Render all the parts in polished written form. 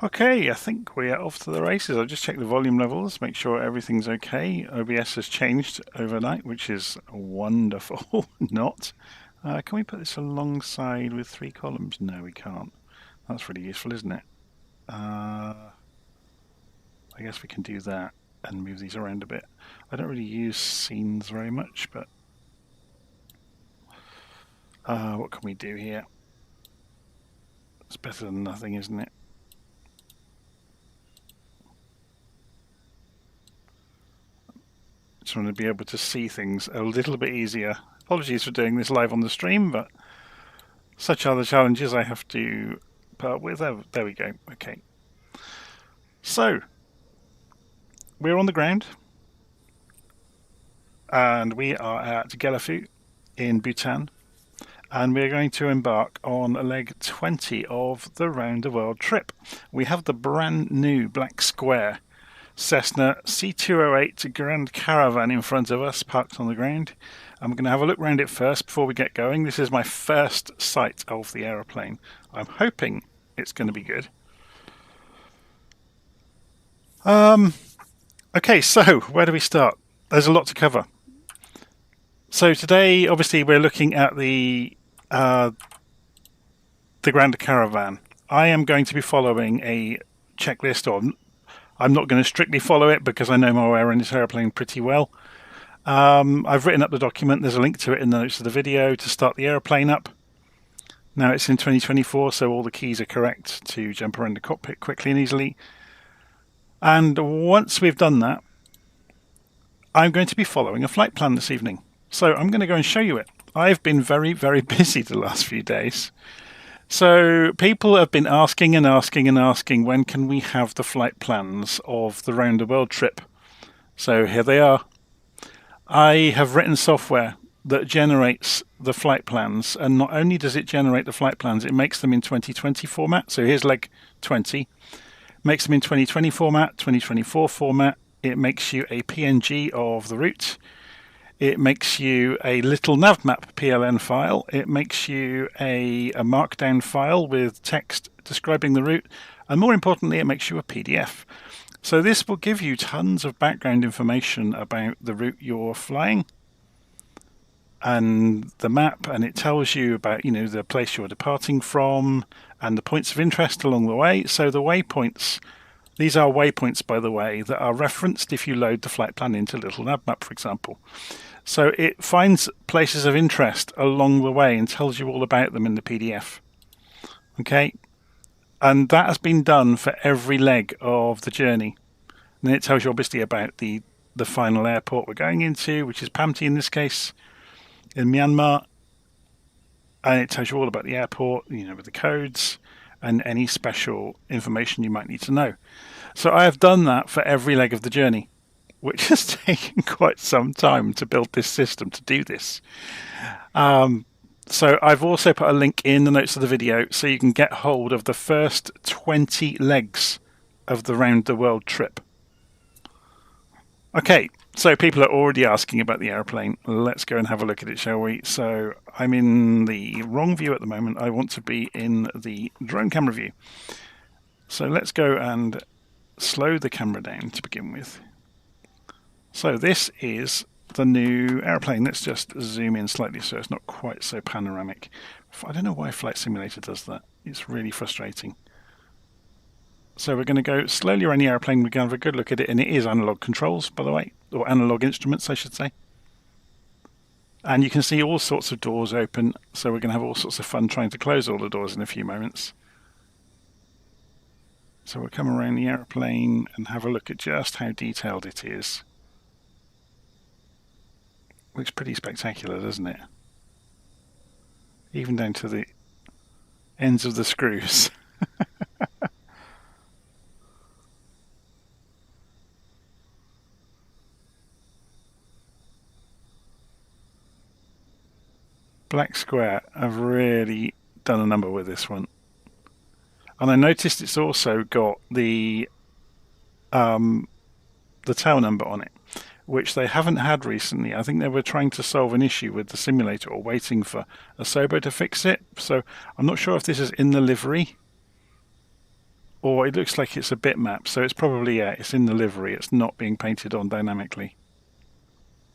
Okay, I think we are off to the races. I'll just check the volume levels, make sure everything's okay. OBS has changed overnight, which is wonderful. Not. Can we put this alongside with 3 columns? No, we can't. That's really useful, isn't it? I guess we can do that and move these around a bit. I don't really use scenes very much, but what can we do here? It's better than nothing, isn't it? Just want to be able to see things a little bit easier. Apologies for doing this live on the stream, but such are the challenges I have to put up with. There we go. Okay. So, we're on the ground, and we are at Gelephu in Bhutan, and we're going to embark on leg 20 of the round the world trip. We have the brand new black square Cessna C208 Grand Caravan in front of us, parked on the ground. I'm going to have a look around it first before we get going. This is my first sight of the aeroplane. I'm hoping it's going to be good. Okay, so where do we start? There's a lot to cover. So today, obviously, we're looking at the Grand Caravan. I am going to be following a checklist, or I'm not going to strictly follow it because I know my way around this aeroplane pretty well. I've written up the document. There's a link to it in the notes of the video to start the aeroplane up. Now it's in 2024, so all the keys are correct to jump around the cockpit quickly and easily. And once we've done that, I'm going to be following a flight plan this evening. So I'm going to go and show you it. I've been very, very busy the last few days. So people have been asking and asking and asking, when can we have the flight plans of the round the world trip? So here they are. I have written software that generates the flight plans, and not only does it generate the flight plans, it makes them in 2020 format. So here's leg 20. Makes them in 2020 format, 2024 format. It makes you a PNG of the route. It makes you a LittleNavMap PLN file. It makes you a markdown file with text describing the route. And more importantly, it makes you a PDF. So this will give you tons of background information about the route you're flying and the map. And it tells you about, the place you're departing from and the points of interest along the way. So the waypoints, these are waypoints, by the way, that are referenced if you load the flight plan into LittleNavMap, for example. So it finds places of interest along the way and tells you all about them in the PDF. Okay, and that has been done for every leg of the journey. And then it tells you obviously about the final airport we're going into, which is Pamti in this case, in Myanmar. And it tells you all about the airport, with the codes and any special information you might need to know. So I have done that for every leg of the journey, which has taken quite some time to build this system to do this. So I've also put a link in the notes of the video so you can get hold of the first 20 legs of the round the world trip. Okay, so people are already asking about the airplane. Let's go and have a look at it, shall we? So I'm in the wrong view at the moment. I want to be in the drone camera view. So let's go and slow the camera down to begin with. So this is the new airplane. Let's just zoom in slightly so it's not quite so panoramic. I don't know why Flight Simulator does that. It's really frustrating. So we're going to go slowly around the airplane. We're going to have a good look at it, and it is analog controls, by the way, or analog instruments, I should say. And you can see all sorts of doors open, so we're going to have all sorts of fun trying to close all the doors in a few moments. So we'll come around the airplane and have a look at just how detailed it is. Looks pretty spectacular, doesn't it? Even down to the ends of the screws. Black Square have really done a number with this one. And I noticed it's also got the tail number on it, which they haven't had recently. I think they were trying to solve an issue with the simulator or waiting for Asobo to fix it. So I'm not sure if this is in the livery or it looks like it's a bitmap, so it's probably, yeah, it's in the livery. It's not being painted on dynamically.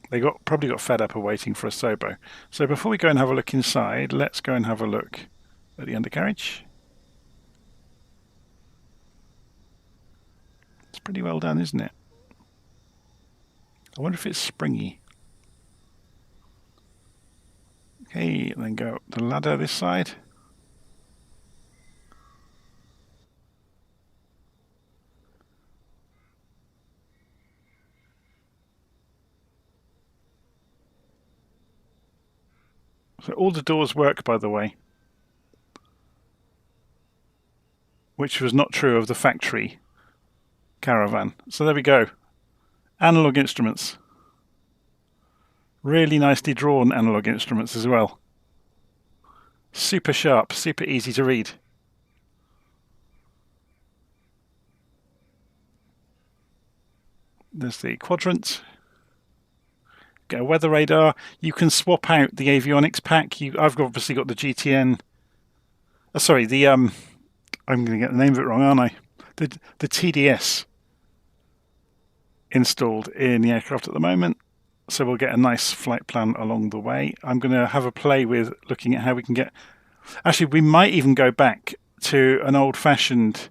They probably got fed up of waiting for a Sobo. So before we go and have a look inside, let's go and have a look at the undercarriage. It's pretty well done, isn't it? I wonder if it's springy. Okay, then go up the ladder this side. So all the doors work, by the way, which was not true of the factory Caravan. So there we go. Analog instruments. Really nicely drawn analog instruments as well. Super sharp, super easy to read. There's the quadrant. Get a weather radar. You can swap out the avionics pack. I've obviously got the GTN. Sorry, the I'm going to get the name of it wrong, aren't I? The TDS installed in the aircraft at the moment, so we'll get a nice flight plan along the way. I'm going to have a play with looking at how we can get. Actually, we might even go back to an old-fashioned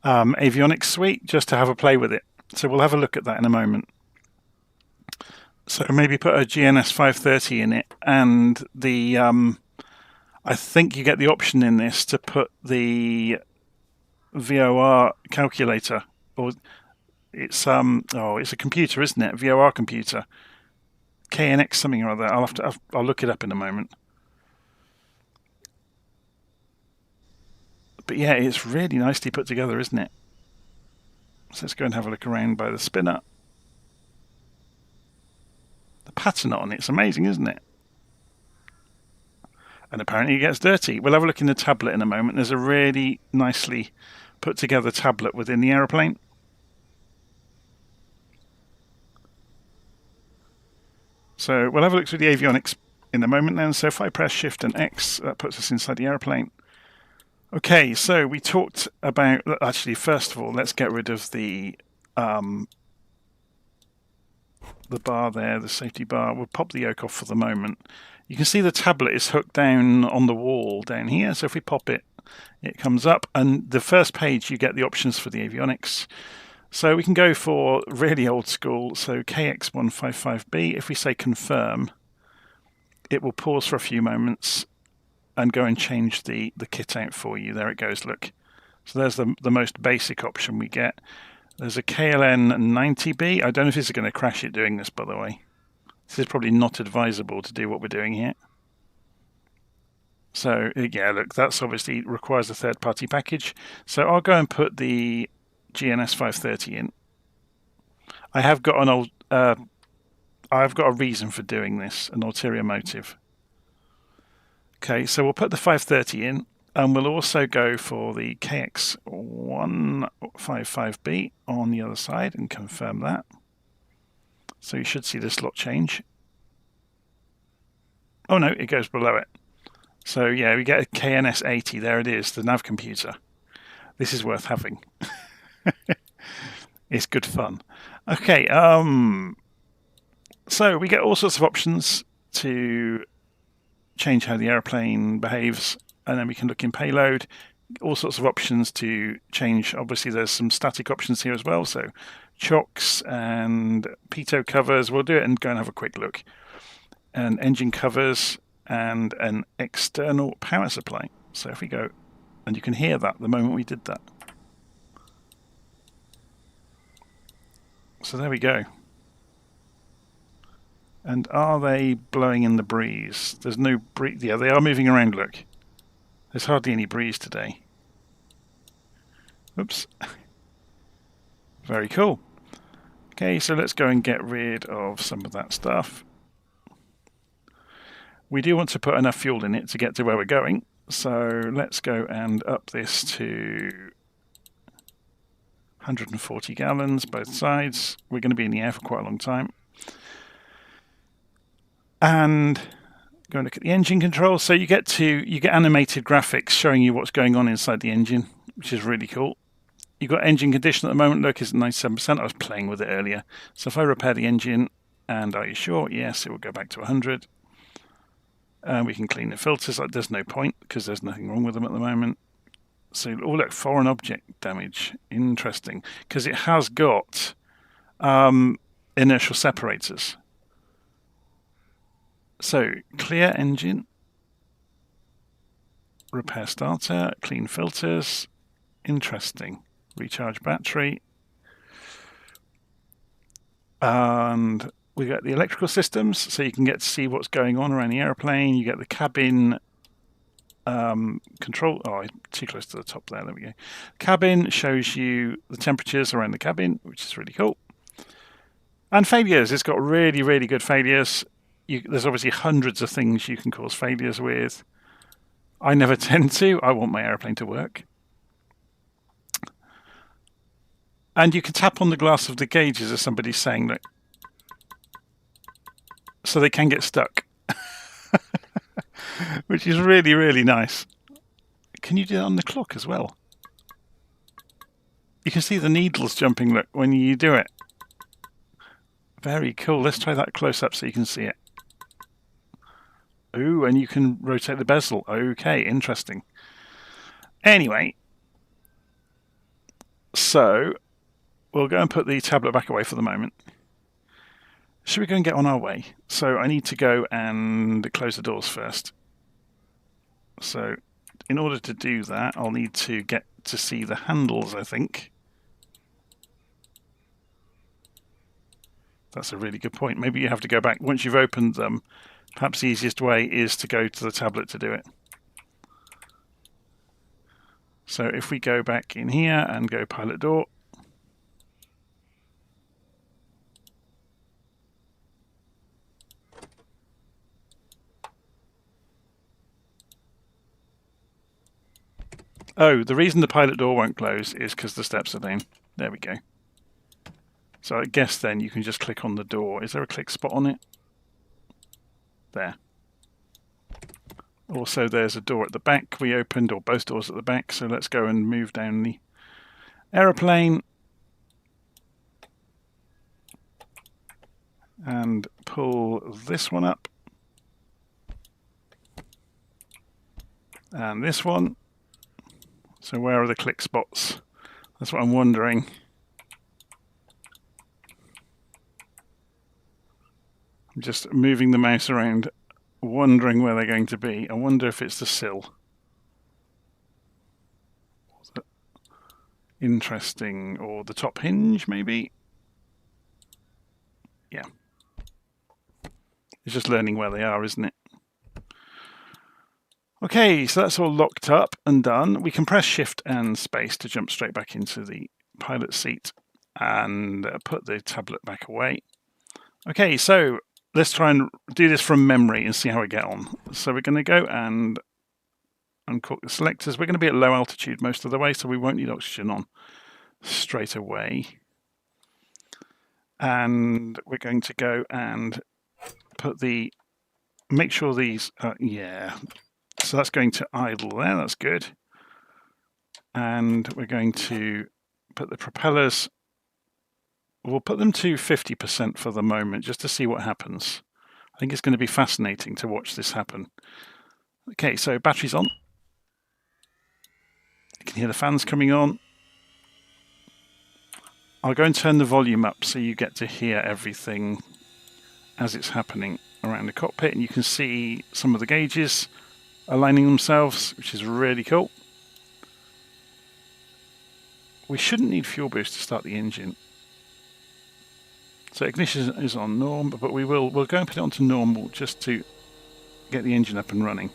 avionics suite just to have a play with it. So we'll have a look at that in a moment. So maybe put a GNS 530 in it, and the I think you get the option in this to put the VOR calculator, or it's it's a computer, isn't it? VOR computer, KNX something or other. I'll look it up in a moment. But yeah, it's really nicely put together, isn't it? So let's go and have a look around by the spinner. The pattern on it's amazing, isn't it? And apparently it gets dirty. We'll have a look in the tablet in a moment. There's a really nicely put together tablet within the aeroplane. So we'll have a look through the avionics in a moment then. So if I press Shift and X, that puts us inside the aeroplane. Okay, so we talked about, actually, first of all, let's get rid of the bar there, the safety bar. We'll pop the yoke off for the moment. You can see the tablet is hooked down on the wall down here. So if we pop it, it comes up. And the first page, you get the options for the avionics. So we can go for really old school. So KX155B, if we say confirm, it will pause for a few moments and go and change the kit out for you. There it goes, look. So there's the most basic option we get. There's a KLN90B. I don't know if this is going to crash it doing this, by the way. This is probably not advisable to do what we're doing here. So yeah, look, that's obviously requires a third-party package. So I'll go and put the GNS 530 in. I have got I've got a reason for doing this, an ulterior motive. Okay, so we'll put the 530 in, and we'll also go for the KX155B on the other side and confirm that. So you should see the slot change. Oh no, it goes below it. So yeah, we get a KNS80. There it is, the nav computer. This is worth having. It's good fun. Okay, so we get all sorts of options to change how the airplane behaves, and then we can look in payload. All sorts of options to change. Obviously, there's some static options here as well. So chocks and pitot covers. We'll do it and go and have a quick look. And engine covers and an external power supply. So if we go, and you can hear that the moment we did that. So there we go. And are they blowing in the breeze? There's no breeze. Yeah, they are moving around, look. There's hardly any breeze today. Oops. Very cool. Okay, so let's go and get rid of some of that stuff. We do want to put enough fuel in it to get to where we're going. So let's go and up this to 140 gallons, both sides. We're going to be in the air for quite a long time. And go and look at the engine controls. So you get animated graphics showing you what's going on inside the engine, which is really cool. You've got engine condition at the moment. Look, it's at 97%. I was playing with it earlier. So if I repair the engine, and are you sure? Yes, it will go back to 100. And we can clean the filters. Like, there's no point because there's nothing wrong with them at the moment. So, oh look, foreign object damage. Interesting, because it has got inertial separators. So, clear engine, repair starter, clean filters. Interesting. Recharge battery. And we got the electrical systems, so you can get to see what's going on around the airplane. You get the cabin control. Oh, too close to the top there. There we go. Cabin shows you the temperatures around the cabin, which is really cool. And failures. It's got really, really good failures. There's obviously hundreds of things you can cause failures with. I never tend to. I want my airplane to work. And you can tap on the glass of the gauges as somebody's saying that, so they can get stuck, which is really, really nice. Can you do that on the clock as well? You can see the needles jumping, look, when you do it. Very cool. Let's try that close up so you can see it. Ooh, and you can rotate the bezel. Okay, interesting. Anyway, so we'll go and put the tablet back away for the moment. Should we go and get on our way? So I need to go and close the doors first. So in order to do that, I'll need to get to see the handles, I think. That's a really good point. Maybe you have to go back. Once you've opened them, perhaps the easiest way is to go to the tablet to do it. So if we go back in here and go pilot door. Oh, the reason the pilot door won't close is because the steps are down. There we go. So I guess then you can just click on the door. Is there a click spot on it? There. Also, there's a door at the back we opened, or both doors at the back. So let's go and move down the aeroplane and pull this one up. And this one. So where are the click spots? That's what I'm wondering. I'm just moving the mouse around, wondering where they're going to be. I wonder if it's the sill. Interesting. Or the top hinge, maybe? Yeah. It's just learning where they are, isn't it? Okay, so that's all locked up and done. We can press Shift and Space to jump straight back into the pilot seat and put the tablet back away. Okay, so let's try and do this from memory and see how we get on. So we're going to go and uncork the selectors. We're going to be at low altitude most of the way, so we won't need oxygen on straight away. And we're going to go and make sure these, yeah. So that's going to idle there, that's good. And we're going to put the propellers, we'll put them to 50% for the moment, just to see what happens. I think it's going to be fascinating to watch this happen. Okay, so battery's on. You can hear the fans coming on. I'll go and turn the volume up so you get to hear everything as it's happening around the cockpit, and you can see some of the gauges aligning themselves, which is really cool. We shouldn't need fuel boost to start the engine. So ignition is on norm, but we'll go and put it onto normal just to get the engine up and running.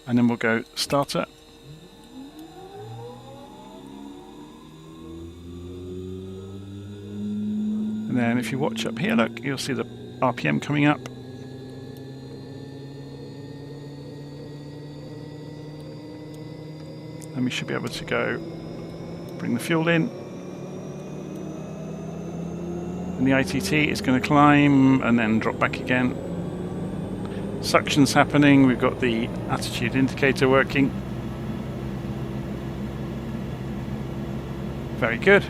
And then we'll go starter. And then if you watch up here, look, you'll see the RPM coming up. And we should be able to go bring the fuel in. And the ITT is going to climb and then drop back again. Suction's happening. We've got the attitude indicator working. Very good.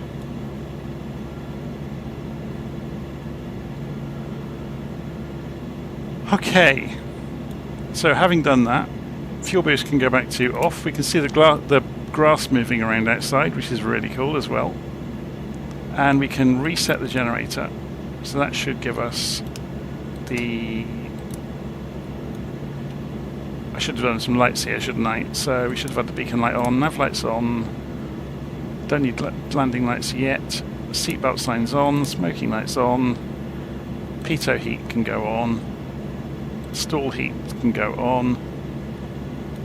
Okay, so having done that, fuel boost can go back to off. We can see the grass moving around outside, which is really cool as well. And we can reset the generator. So that should give us the... I should have done some lights here, shouldn't I? So we should have had the beacon light on, nav lights on. Don't need landing lights yet. Seatbelt signs on, smoking lights on. Pitot heat can go on. Stall heat can go on.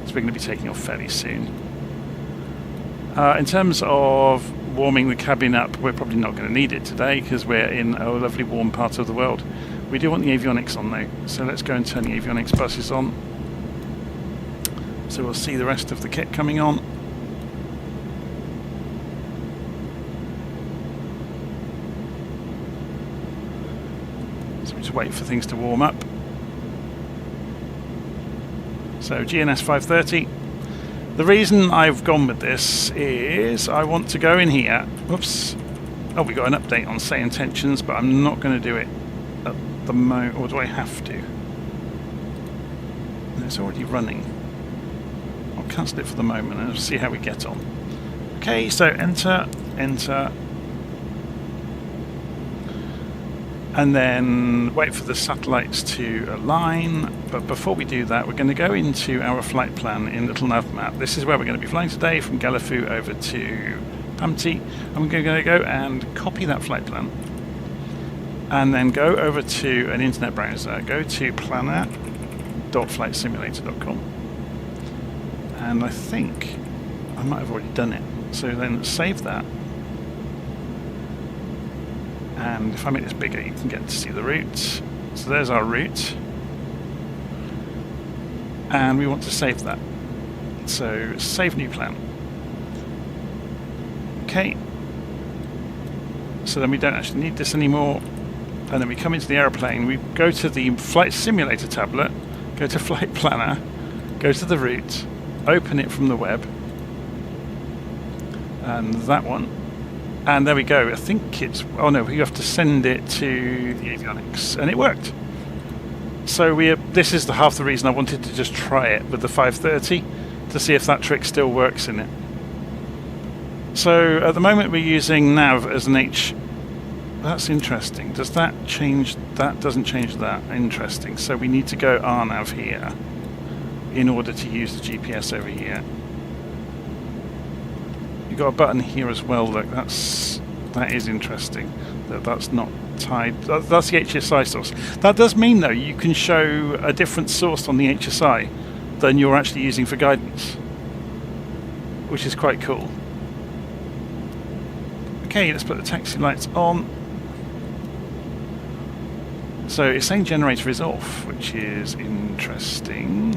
So we're going to be taking off fairly soon. In terms of warming the cabin up, we're probably not going to need it today because we're in a lovely warm part of the world. We do want the avionics on though, so let's go and turn the avionics buses on. So we'll see the rest of the kit coming on. So we just wait for things to warm up. So GNS 530. The reason I've gone with this is I want to go in here. Oops. Oh, we got an update on say intentions, but I'm not going to do it at the moment. Or do I have to? No, it's already running. I'll cancel it for the moment and see how we get on. Okay, so enter, enter. And then wait for the satellites to align. But before we do that, we're going to go into our flight plan in LittleNavMap. This is where we're going to be flying today, from Gelephu over to Pamti. I'm going to go and copy that flight plan. And then go over to an internet browser. Go to planner.flightsimulator.com. And I think I might have already done it. So then save that. And if I make this bigger, you can get to see the route. So there's our route. And we want to save that. So save new plan. Okay. So then we don't actually need this anymore. And then we come into the aeroplane. We go to the flight simulator tablet, go to flight planner, go to the route, open it from the web. And that one. And there we go. I think it's... Oh no, you have to send it to the avionics. And it worked. So this is half the reason I wanted to just try it with the 530 to see if that trick still works in it. So at the moment we're using nav as an H. That's interesting. Does that change? That doesn't change that. Interesting. So we need to go RNAV here in order to use the GPS over here. Got a button here as well. Look, that is interesting. That's not tied. That's the HSI source. That does mean though you can show a different source on the HSI than you're actually using for guidance, which is quite cool. Okay, let's put the taxi lights on. So it's saying generator is off, which is interesting.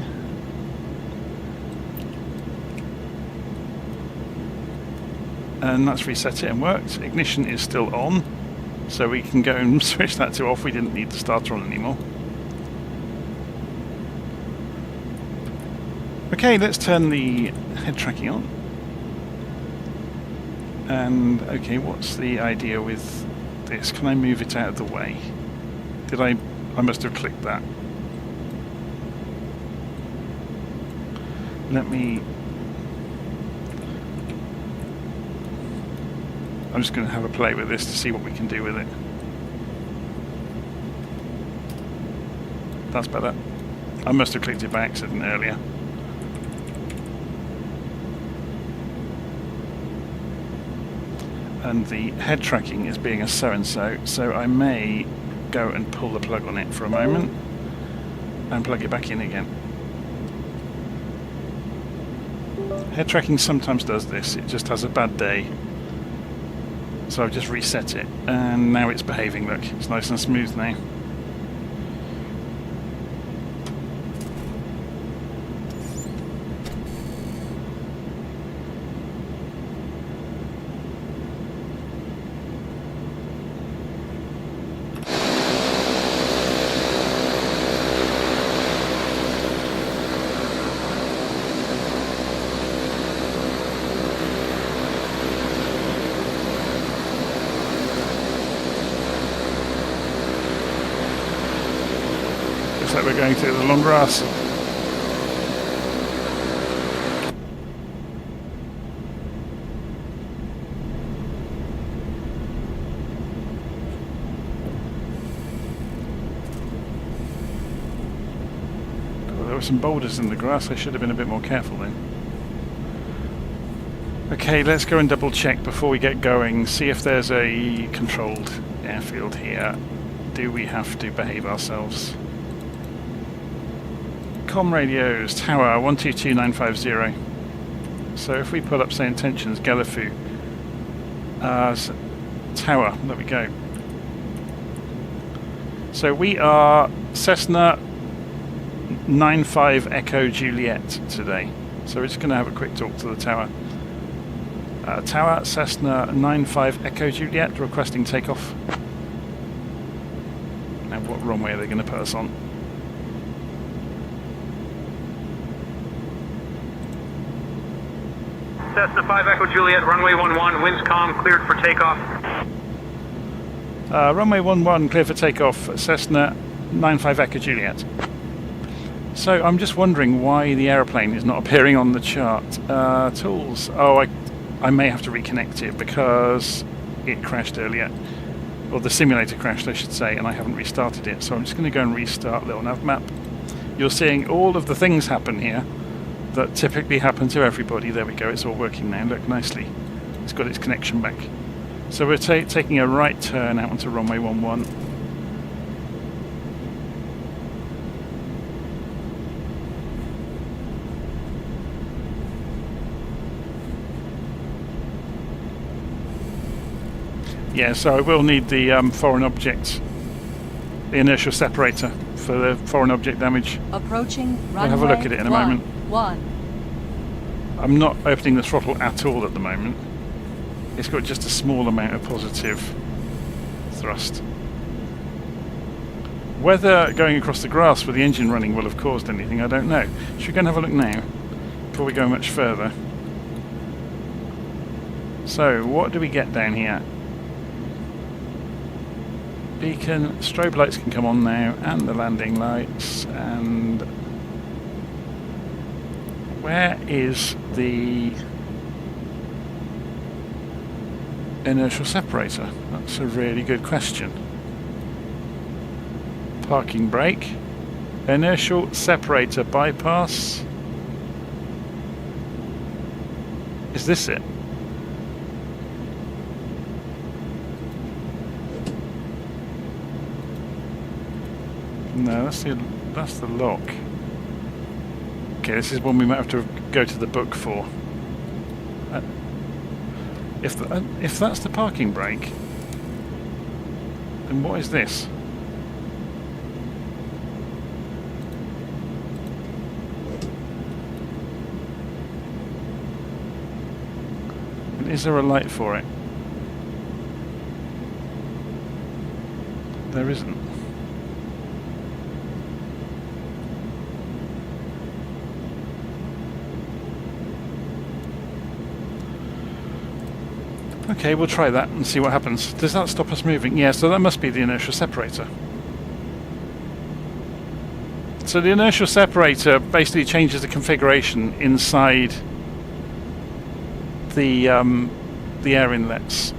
And that's reset it and worked. Ignition is still on, so we can go and switch that to off. We didn't need the starter on anymore. Okay, let's turn the head tracking on. And okay, what's the idea with this? Can I move it out of the way? Did I must have clicked that. Let me... I'm just going to have a play with this to see what we can do with it. That's better. I must have clicked it by accident earlier. And the head tracking is being a so-and-so, so I may go and pull the plug on it for a moment and plug it back in again. Head tracking sometimes does this, it just has a bad day. So I've just reset it, and now it's behaving. Look, it's nice and smooth now. looks like we're going through the long grass. Oh, there were some boulders in the grass. I should have been a bit more careful then. Okay, let's go and double check before we get going, see if there's a controlled airfield here. Do we have to behave ourselves? Com radios, tower 122950. So if we put up, say, intentions, Gelephu, tower, there we go. So we are Cessna 95 Echo Juliet today. So we're just going to have a quick talk to the tower. Tower, Cessna 95 Echo Juliet, requesting takeoff. Now what runway are they going to put us on? Cessna 5 Echo Juliet, runway 11, winds calm, cleared for takeoff. Runway 11, clear for takeoff, Cessna 95 Echo Juliet. So I'm just wondering why the aeroplane is not appearing on the chart. Tools. Oh, I may have to reconnect it because it crashed earlier. Or the simulator crashed, I should say, and I haven't restarted it. So I'm just going to go and restart LittleNavMap. You're seeing all of the things happen here that typically happen to everybody. There we go, it's all working now. Look, nicely. It's got its connection back. So we're taking a right turn out onto runway 11. Yeah, so I will need the foreign object, the inertial separator for the foreign object damage. Approaching runway. We'll have a look at it in a moment. 1. I'm not opening the throttle at all at the moment. It's got just a small amount of positive thrust. Whether going across the grass with the engine running will have caused anything, I don't know. Should we go and have a look now, before we go much further? So, what do we get down here? Beacon, strobe lights can come on now, and the landing lights, and where is the inertial separator? That's a really good question. Parking brake, inertial separator bypass. Is this it? No, that's the lock. Okay, this is one we might have to go to the book for. If that's the parking brake, then what is this? And is there a light for it? There isn't. Okay, we'll try that and see what happens. Does that stop us moving? Yeah, so that must be the inertial separator. So the inertial separator basically changes the configuration inside the air inlets.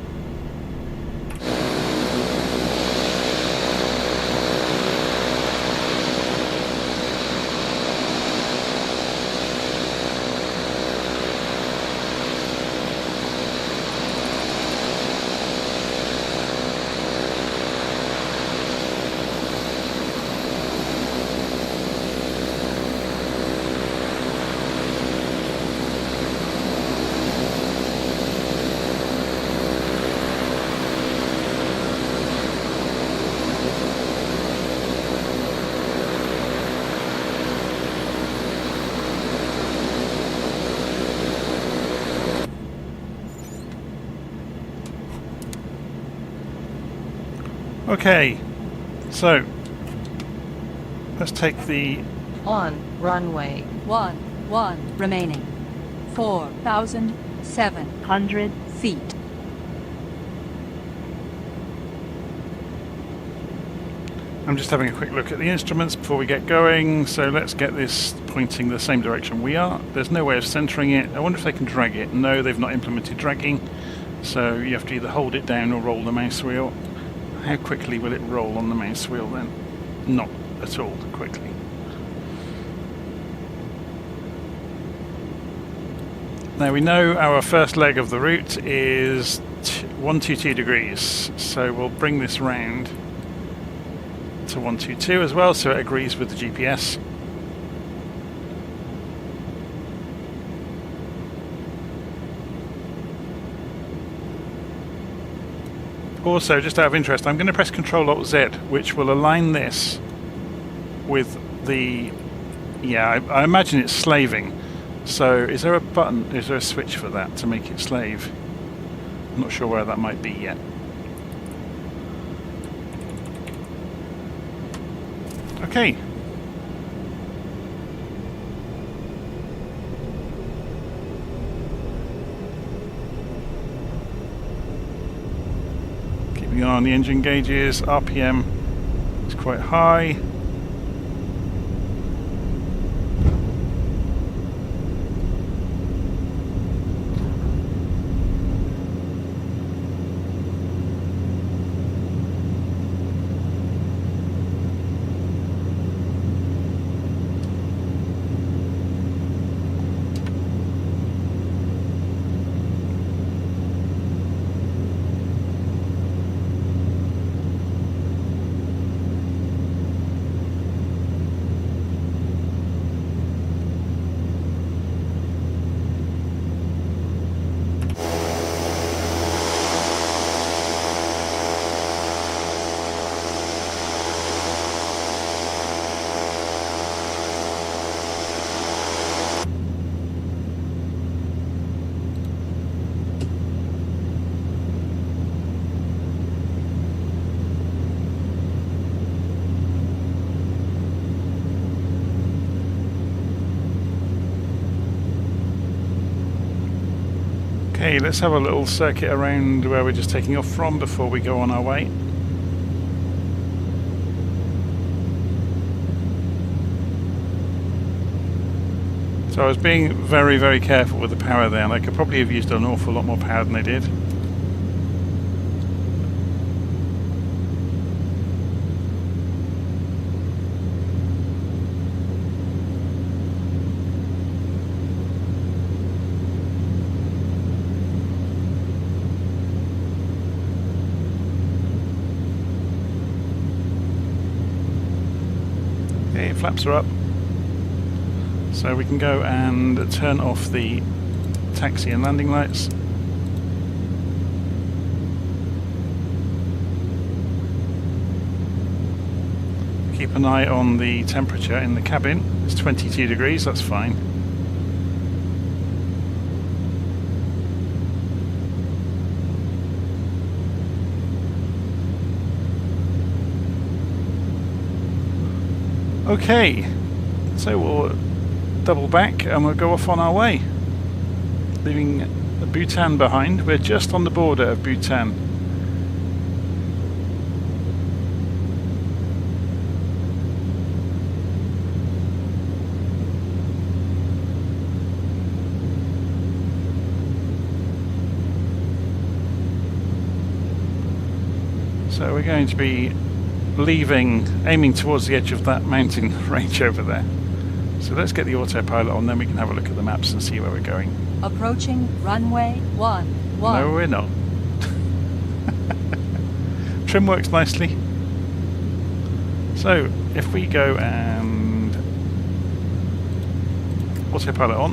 Okay, so let's take the On runway 11 remaining 4,700 feet. I'm just having a quick look at the instruments before we get going, so let's get this pointing the same direction we are. There's no way of centering it. I wonder if they can drag it. No, they've not implemented dragging, so you have to either hold it down or roll the mouse wheel. How quickly will it roll on the mouse wheel then? Not at all quickly. Now we know our first leg of the route is 122 degrees, so we'll bring this round to 122 as well, so it agrees with the GPS. Also, just out of interest, I'm going to press Ctrl-Alt-Z, which will align this with the... yeah, I imagine it's slaving. So is there a button, is there a switch for that to make it slave? I'm not sure where that might be yet. Okay. Keeping an eye on the engine gauges, RPM is quite high. Okay, let's have a little circuit around where we're just taking off from before we go on our way. So I was being very, very careful with the power there, and I could probably have used an awful lot more power than I did. Flaps are up, so we can go and turn off the taxi and landing lights. Keep an eye on the temperature in the cabin. It's 22 degrees, that's fine. Okay, so we'll double back and we'll go off on our way, leaving Bhutan behind. We're just on the border of Bhutan. So we're going to be aiming towards the edge of that mountain range over there. So let's get the autopilot on, then we can have a look at the maps and see where we're going. Approaching runway 11. No, we're not. Trim works nicely. So if we go and autopilot on,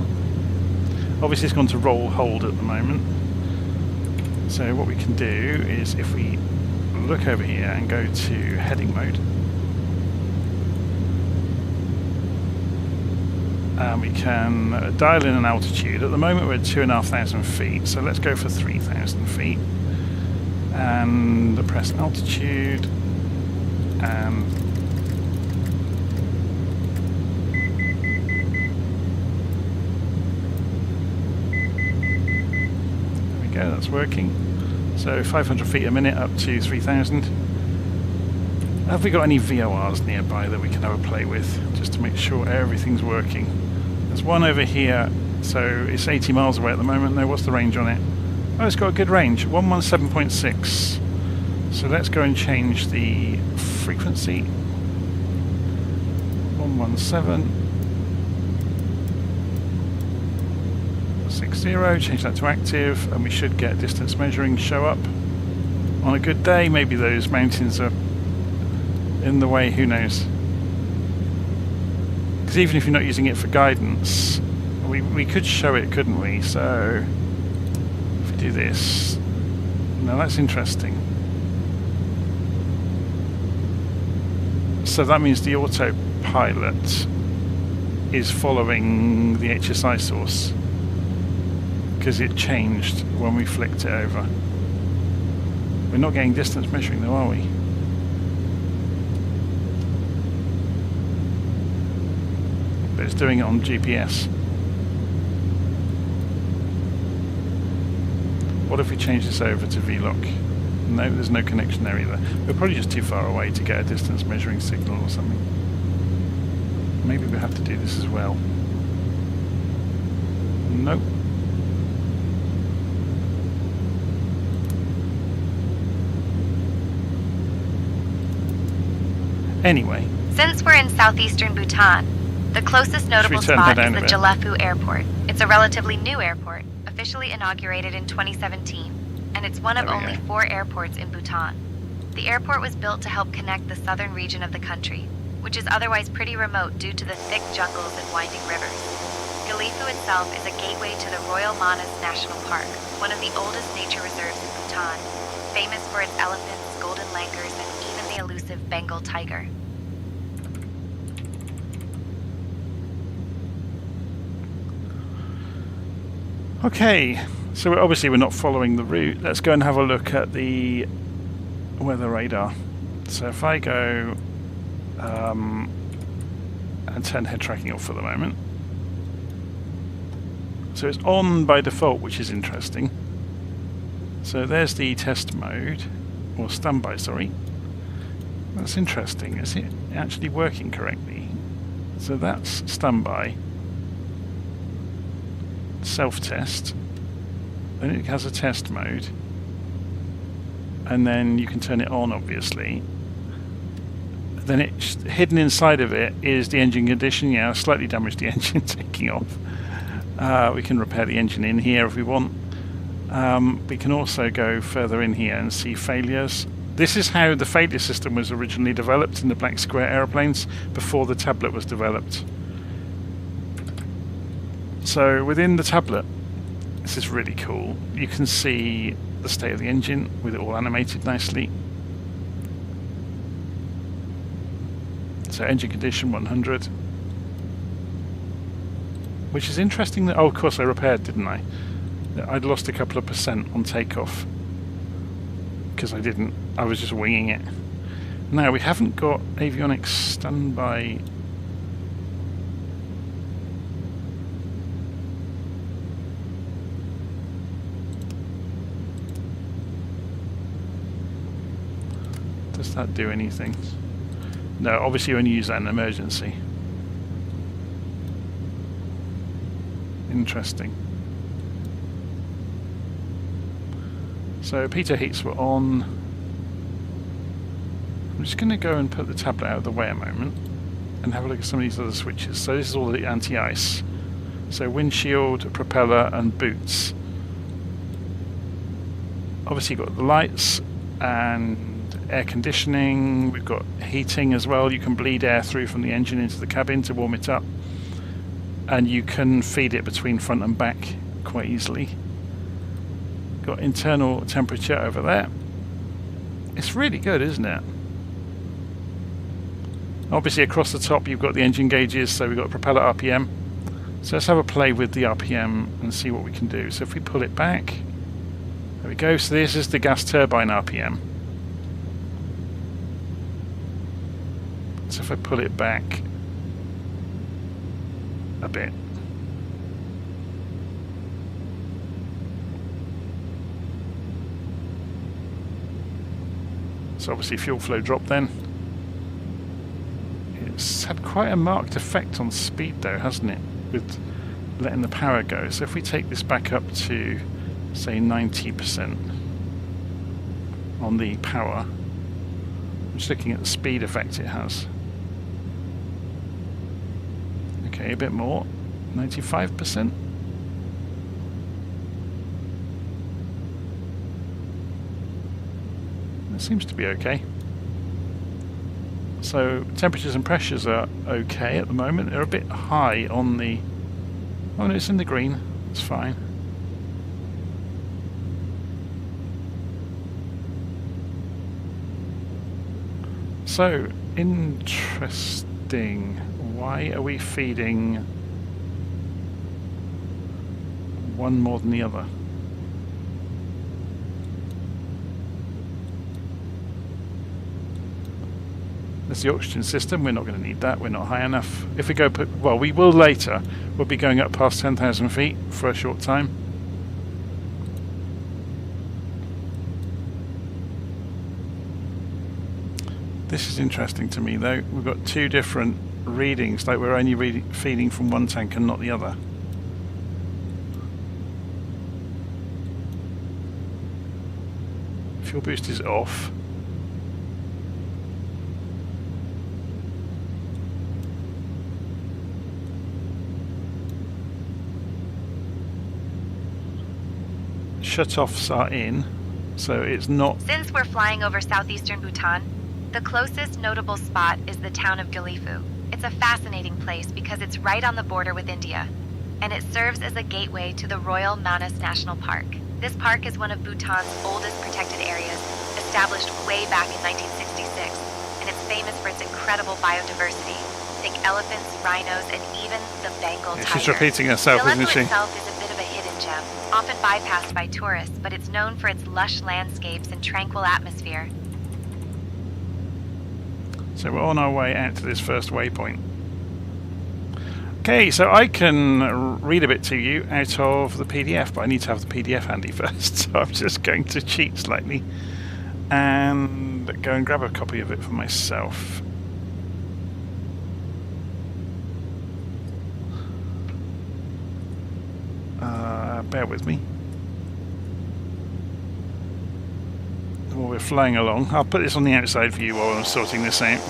obviously it's gone to roll hold at the moment. So what we can do is, if we look over here and go to heading mode, and we can dial in an altitude. At the moment we're at 2,500 feet, so let's go for 3,000 feet and press altitude, and there we go, that's working. So 500 feet a minute up to 3,000. Have we got any VORs nearby that we can have a play with, just to make sure everything's working? There's one over here, so it's 80 miles away at the moment. No, what's the range on it? Oh, it's got a good range, 117.6. So let's go and change the frequency. 117.60, change that to active, and we should get distance measuring show up. On a good day, maybe those mountains are in the way, who knows? Because even if you're not using it for guidance, we could show it, couldn't we? So if we do this, now that's interesting. So that means the autopilot is following the HSI source because it changed when we flicked it over. We're not getting distance measuring though, are we? But it's doing it on GPS. What if we change this over to VLOC? No, there's no connection there either. We're probably just too far away to get a distance measuring signal or something. Maybe we have to do this as well. Nope. Anyway. Since we're in southeastern Bhutan, the closest notable spot is the Gelephu Airport. It's a relatively new airport, officially inaugurated in 2017, and it's one of only 4 airports in Bhutan. The airport was built to help connect the southern region of the country, which is otherwise pretty remote due to the thick jungles and winding rivers. Gelephu itself is a gateway to the Royal Manas National Park, one of the oldest nature reserves in Bhutan, famous for its elephants, golden langurs, and even the elusive Bengal tiger. Okay, so obviously we're not following the route. Let's go and have a look at the weather radar. So if I go and turn head tracking off for the moment. So it's on by default, which is interesting. So there's the test mode, or standby, sorry. That's interesting. Is it actually working correctly? So that's standby. Self-test, then it has a test mode, and then you can turn it on, obviously. Then it's hidden inside of it is the engine condition. Yeah, slightly damaged the engine taking off. We can repair the engine in here if we want. We can also go further in here and see failures. This is how the failure system was originally developed in the black square aeroplanes before the tablet was developed. So within the tablet, this is really cool. You can see the state of the engine with it all animated nicely. So engine condition 100, which is interesting. That, oh, of course I repaired, didn't I? I'd lost a couple of percent on takeoff because I was just winging it. Now we haven't got avionics standby. Does that do anything? No, obviously you only use that in emergency. Interesting. So pitot heats were on. I'm just going to go and put the tablet out of the way a moment and have a look at some of these other switches. So this is all the anti-ice. So windshield, propeller and boots. Obviously you've got the lights and air conditioning. We've got heating as well. You can bleed air through from the engine into the cabin to warm it up, and you can feed it between front and back quite easily. Got internal temperature over there. It's really good, isn't it? Obviously across the top you've got the engine gauges, so we've got propeller RPM. So let's have a play with the RPM and see what we can do. So if we pull it back, there we go. So this is the gas turbine RPM. So if I pull it back a bit, so obviously fuel flow drop then. quite a marked effect on speed though, hasn't it, with letting the power go. So if we take this back up to, say, 90% on the power, I'm just looking at the speed effect it has. Okay, a bit more, 95%. That seems to be okay. So temperatures and pressures are okay at the moment. They're a bit high on the... Oh no, it's in the green. It's fine. So, interesting. Why are we feeding one more than the other? There's the oxygen system. We're not going to need that. We're not high enough. If we go, well, we will later. We'll be going up past 10,000 feet for a short time. This is interesting to me, though. We've got two different readings, like we're only feeding from one tank and not the other. Fuel boost is off. Shutoffs are in, so it's not... Since we're flying over southeastern Bhutan, the closest notable spot is the town of Gelephu. It's a fascinating place because it's right on the border with India, and it serves as a gateway to the Royal Manas National Park. This park is one of Bhutan's oldest protected areas, established way back in 1966, and it's famous for its incredible biodiversity. Think elephants, rhinos, and even the Bengal tiger. She's repeating herself, isn't she? Gelephu itself is a bit of a hidden gem, often bypassed by tourists, but it's known for its lush landscapes and tranquil atmosphere. So we're on our way out to this first waypoint. Okay, so I can read a bit to you out of the PDF, but I need to have the PDF handy first, so I'm just going to cheat slightly and go and grab a copy of it for myself. Bear with me. While we're flying along, I'll put this on the outside for you while I'm sorting this out.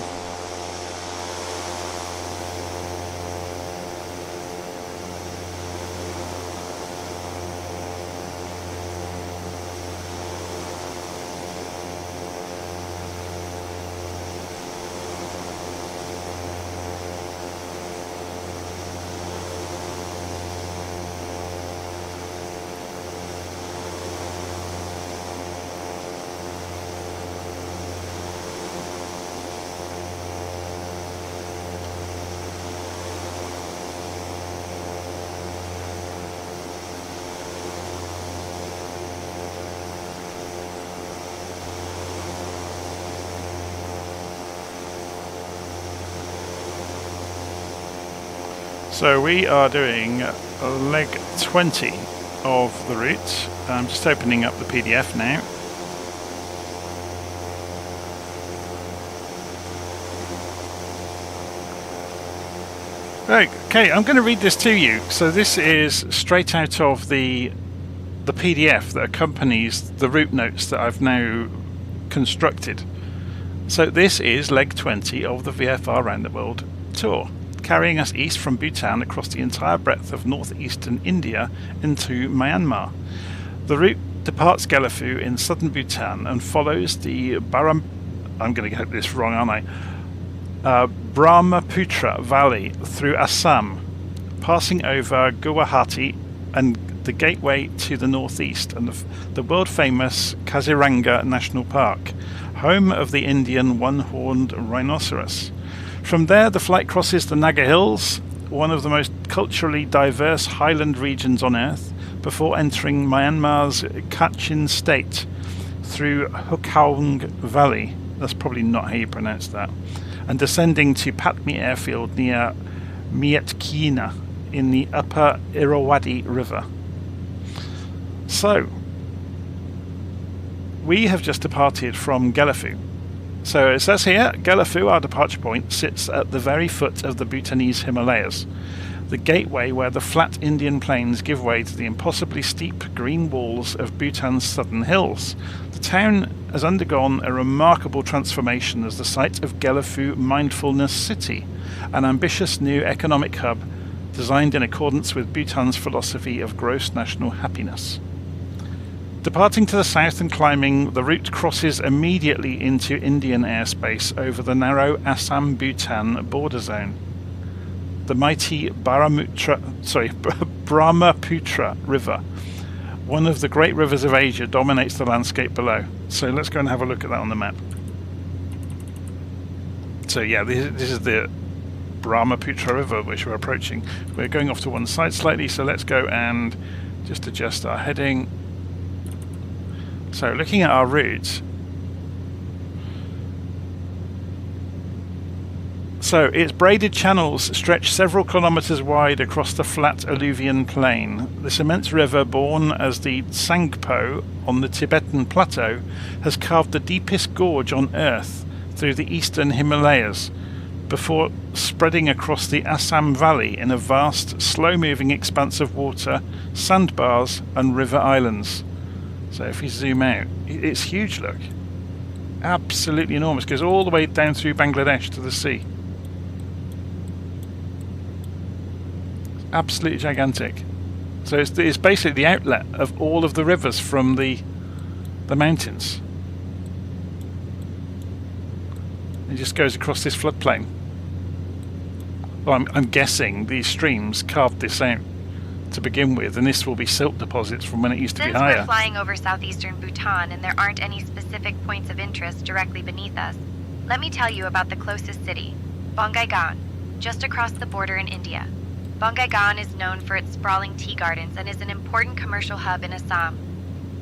So we are doing leg 20 of the route. I'm just opening up the PDF now. Right, okay, I'm going to read this to you. So this is straight out of the PDF that accompanies the route notes that I've now constructed. So this is leg 20 of the VFR Round the World tour, carrying us east from Bhutan across the entire breadth of northeastern India into Myanmar. The route departs Gelephu in southern Bhutan and follows the I'm going to get this wrong, aren't I? Brahmaputra Valley through Assam, passing over Guwahati and the gateway to the northeast and the world-famous Kaziranga National Park, home of the Indian one-horned rhinoceros. From there, the flight crosses the Naga Hills, one of the most culturally diverse highland regions on Earth, before entering Myanmar's Kachin state through Hukaung Valley. That's probably not how you pronounce that. And descending to Patmi Airfield near Mietkina in the upper Irrawaddy River. So, we have just departed from Gelephu. So it says here, Gelephu, our departure point, sits at the very foot of the Bhutanese Himalayas, the gateway where the flat Indian plains give way to the impossibly steep green walls of Bhutan's southern hills. The town has undergone a remarkable transformation as the site of Gelephu Mindfulness City, an ambitious new economic hub designed in accordance with Bhutan's philosophy of gross national happiness. Departing to the south and climbing, the route crosses immediately into Indian airspace over the narrow Assam-Bhutan border zone. The mighty Brahmaputra River, one of the great rivers of Asia, dominates the landscape below. So let's go and have a look at that on the map. So yeah, this is the Brahmaputra River which we're approaching. We're going off to one side slightly, so let's go and just adjust our heading. So looking at our route, so its braided channels stretch several kilometers wide across the flat alluvian plain. This immense river, born as the Tsangpo on the Tibetan plateau, has carved the deepest gorge on earth through the eastern Himalayas, before spreading across the Assam Valley in a vast, slow-moving expanse of water, sandbars and river islands. So if we zoom out, it's huge, look. Absolutely enormous. Goes all the way down through Bangladesh to the sea. Absolutely gigantic. So it's basically the outlet of all of the rivers from the mountains. It just goes across this floodplain. Well, I'm guessing these streams carved this out to begin with, and this will be silt deposits from when it used to be higher. Since we're flying over southeastern Bhutan and there aren't any specific points of interest directly beneath us, let me tell you about the closest city, Bongaigaon, just across the border in India. Bongaigaon is known for its sprawling tea gardens and is an important commercial hub in Assam.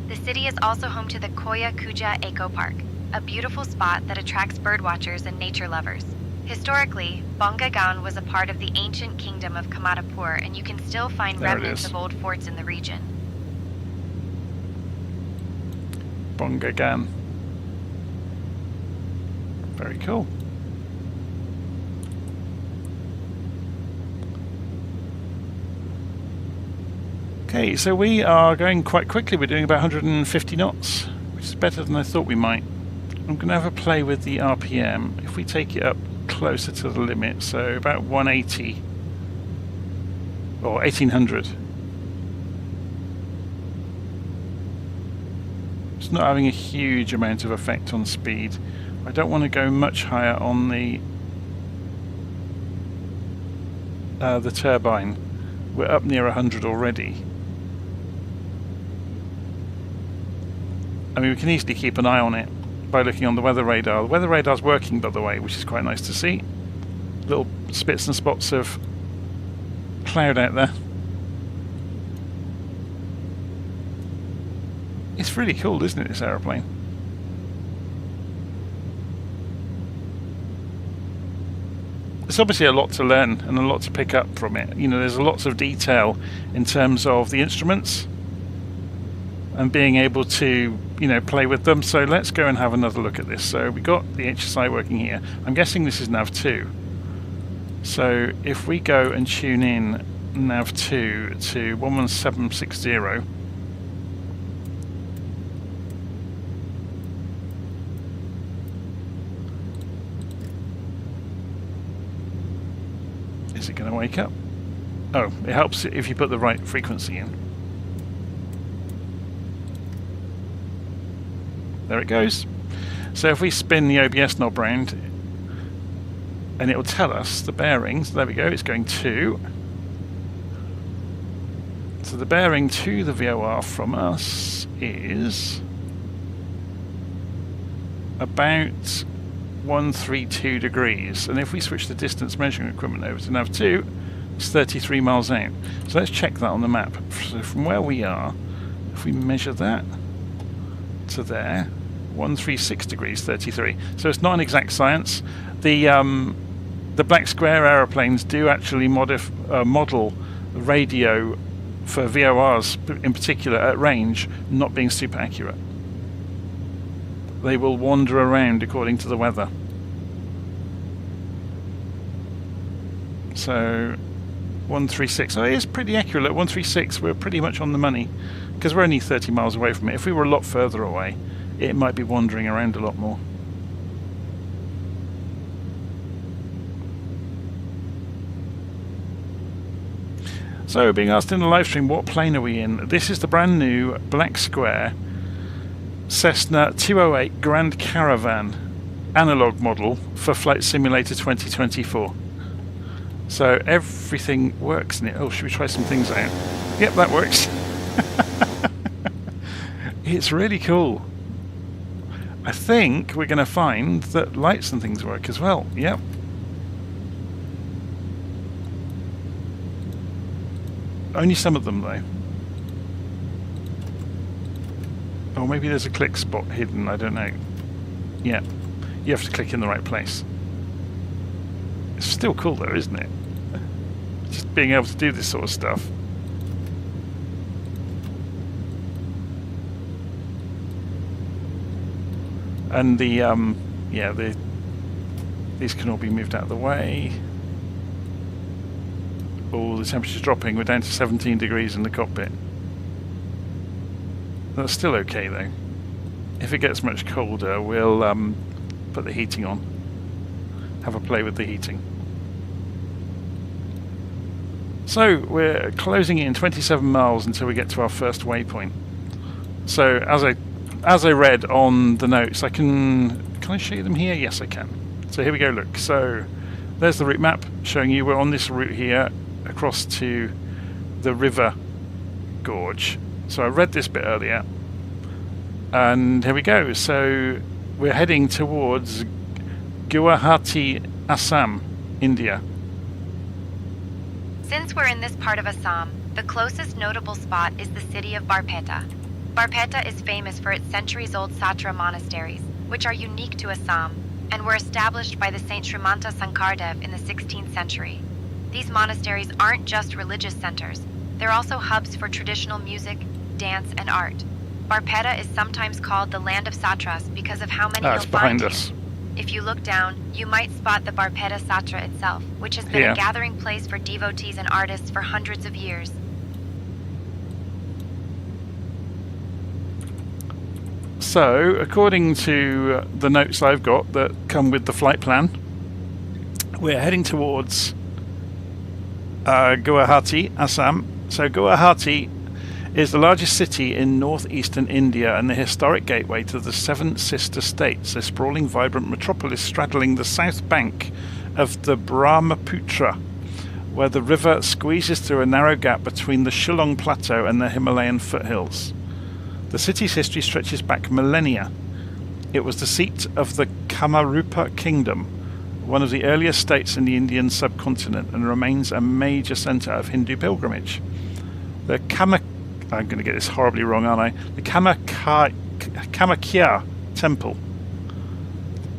The city is also home to the Koya Kuja Eco Park, a beautiful spot that attracts birdwatchers and nature lovers. Historically, Bongaigaon was a part of the ancient kingdom of Motherboard, and you can still find remnants of old forts in the region. Bongaigaon. Very cool. Okay, so we are going quite quickly. We're doing about 150 knots, which is better than I thought we might. I'm going to have a play with the RPM. If we take it up closer to the limit, so about 180 or 1800. It's not having a huge amount of effect on speed. I don't want to go much higher on the turbine. We're up near 100 already. I mean, we can easily keep an eye on it by looking on the weather radar. The weather radar's working, by the way, which is quite nice to see. Little spits and spots of cloud out there. It's really cool, isn't it, this aeroplane? There's obviously a lot to learn and a lot to pick up from it. You know, there's lots of detail in terms of the instruments and being able to, you know, play with them. So let's go and have another look at this. So we got the HSI working here. I'm guessing this is nav 2. So if we go and tune in nav 2 to 11760, is it going to wake up? Oh, it helps if you put the right frequency in. There it goes. So if we spin the OBS knob round, and it will tell us the bearings. There we go, it's going to. So the bearing to the VOR from us is about 132 degrees. And if we switch the distance measuring equipment over to nav 2, it's 33 miles out. So let's check that on the map. So from where we are, if we measure that to there, 136 degrees 33. So it's not an exact science. The black square aeroplanes do actually model radio for VORs in particular at range not being super accurate. they will wander around according to the weather. So 136, oh, it is pretty accurate. At 136 we're pretty much on the money, because we're only 30 miles away from it. If we were a lot further away, it might be wandering around a lot more. So, being asked in the live stream, what plane are we in? This is the brand new black square Cessna 208 Grand Caravan analog model for Flight Simulator 2024. So everything works in it. Oh, should we try some things out? Yep, that works. It's really cool. I think we're going to find that lights and things work as well. Yep. Only some of them, though. Or maybe there's a click spot hidden, I don't know. Yeah, you have to click in the right place. It's still cool, though, isn't it? Just being able to do this sort of stuff. And these can all be moved out of the way. Oh, the temperature's dropping. We're down to 17 degrees in the cockpit. That's still okay, though. If it gets much colder, we'll put the heating on. Have a play with the heating. So, we're closing in 27 miles until we get to our first waypoint. So, as I read on the notes, can I show you them here? Yes, I can. So here we go, look. So, there's the route map showing you we're on this route here across to the river gorge. So I read this bit earlier, and here we go. So we're heading towards Guwahati, Assam, India. Since we're in this part of Assam, the closest notable spot is the city of Barpeta. Barpeta is famous for its centuries-old Satra monasteries, which are unique to Assam, and were established by the Saint Srimanta Sankardev in the 16th century. These monasteries aren't just religious centers, they're also hubs for traditional music, dance, and art. Barpeta is sometimes called the land of Satras because of how many you'll find here. If you look down, you might spot the Barpeta Satra itself, which has been a gathering place for devotees and artists for hundreds of years. So, according to the notes I've got that come with the flight plan, we're heading towards Guwahati, Assam. So Guwahati is the largest city in northeastern India and the historic gateway to the Seven Sister States, a sprawling, vibrant metropolis straddling the south bank of the Brahmaputra, where the river squeezes through a narrow gap between the Shillong Plateau and the Himalayan foothills. The city's history stretches back millennia. It was the seat of the Kamarupa Kingdom, one of the earliest states in the Indian subcontinent, and remains a major centre of Hindu pilgrimage. The I'm going to get this horribly wrong, aren't I? The Kamakya Temple,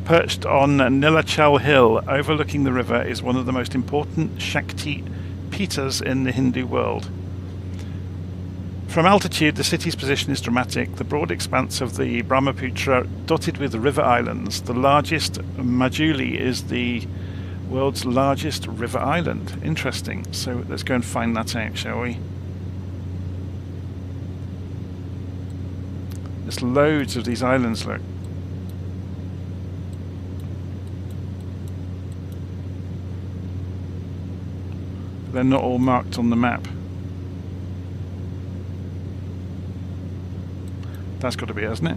perched on Nilachal Hill overlooking the river, is one of the most important Shakti Pitas in the Hindu world. From altitude, the city's position is dramatic. The broad expanse of the Brahmaputra, dotted with river islands. The largest, Majuli, is the world's largest river island. Interesting. So let's go and find that out, shall we? There's loads of these islands, look. They're not all marked on the map. That's got to be, hasn't it?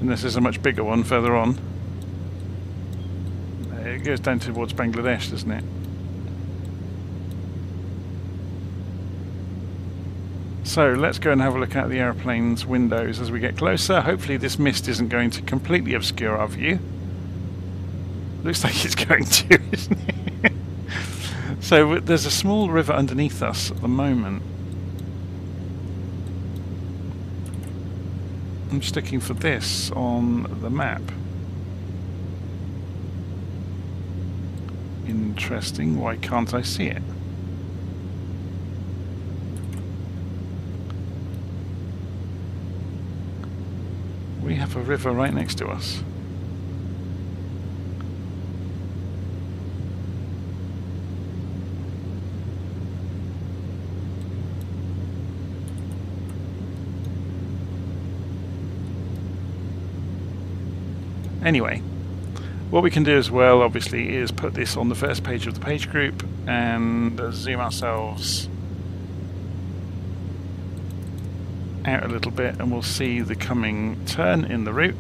And this is a much bigger one further on. It goes down towards Bangladesh, doesn't it? So let's go and have a look at the airplane's windows as we get closer. Hopefully this mist isn't going to completely obscure our view. Looks like it's going to, isn't it? So there's a small river underneath us at the moment. I'm just looking for this on the map. Interesting. Why can't I see it? have a river right next to us. Anyway, what we can do as well, obviously, is put this on the first page of the page group and zoom ourselves out a little bit, and we'll see the coming turn in the route.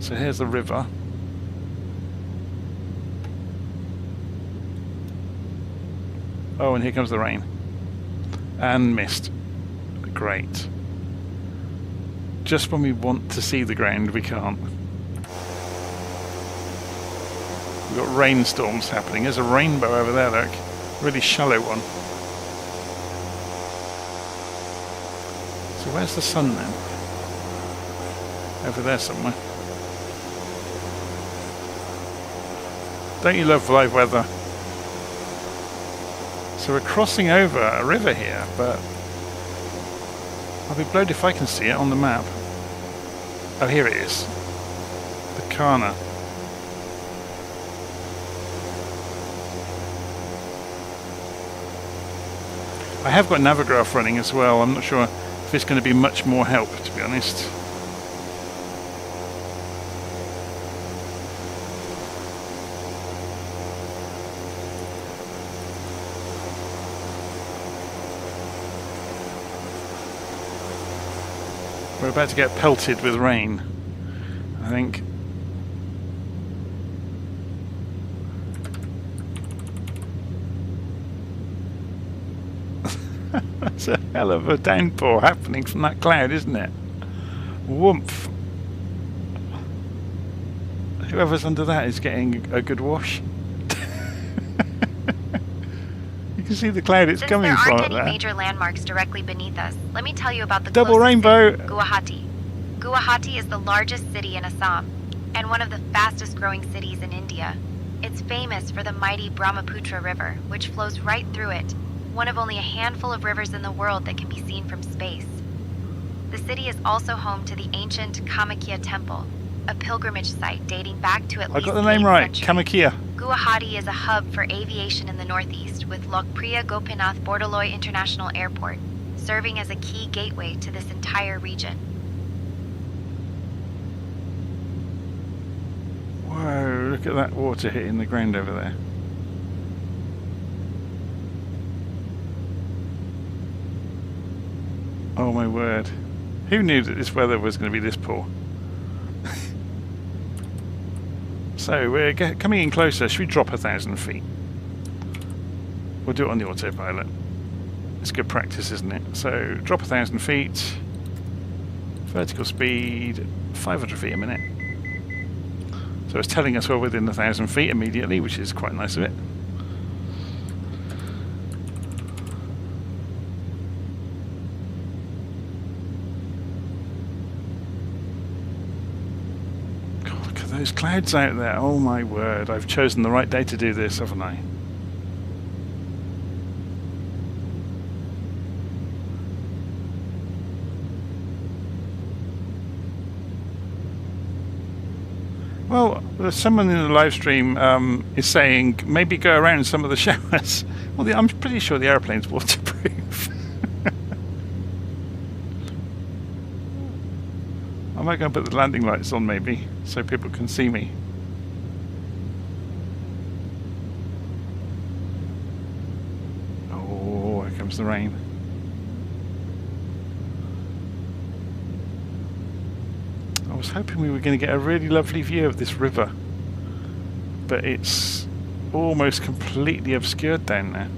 So here's the river. Oh, and here comes the rain. And mist. Great. Just when we want to see the ground, we can't. We've got rainstorms happening. There's a rainbow over there, look. Really shallow one. So where's the sun then? Over there somewhere. Don't you love live weather? So we're crossing over a river here, but I'll be blowed if I can see it on the map. Oh, here it is. The Kana. I have got Navigraph running as well. I'm not sure if it's going to be much more help, to be honest. We're about to get pelted with rain, I think. That's a hell of a downpour happening from that cloud, isn't it? Woomph. Whoever's under that is getting a good wash. You can see the cloud it's coming from. Since there aren't any major landmarks directly beneath us, let me tell you about the double rainbow. City, Guwahati. Guwahati is the largest city in Assam and one of the fastest growing cities in India. It's famous for the mighty Brahmaputra River, which flows right through it, one of only a handful of rivers in the world that can be seen from space. The city is also home to the ancient Kamakhya Temple, a pilgrimage site dating back to at least I got the name right, century. Kamakhya. Guwahati is a hub for aviation in the northeast, with Lokpriya Gopinath Bordoloi International Airport serving as a key gateway to this entire region. Whoa, look at that water hitting the ground over there. Oh my word. Who knew that this weather was going to be this poor? So we're coming in closer. Should we drop 1,000 feet? We'll do it on the autopilot. It's good practice, isn't it? So drop 1,000 feet. Vertical speed 500 feet a minute. So it's telling us we're within 1,000 feet immediately, which is quite nice of it. Those clouds out there, oh my word, I've chosen the right day to do this, haven't I? Well, someone in the live stream is saying maybe go around some of the showers. Well, I'm pretty sure the airplane's waterproof. I might go and put the landing lights on maybe, so people can see me. Oh, here comes the rain. I was hoping we were going to get a really lovely view of this river, but it's almost completely obscured down there.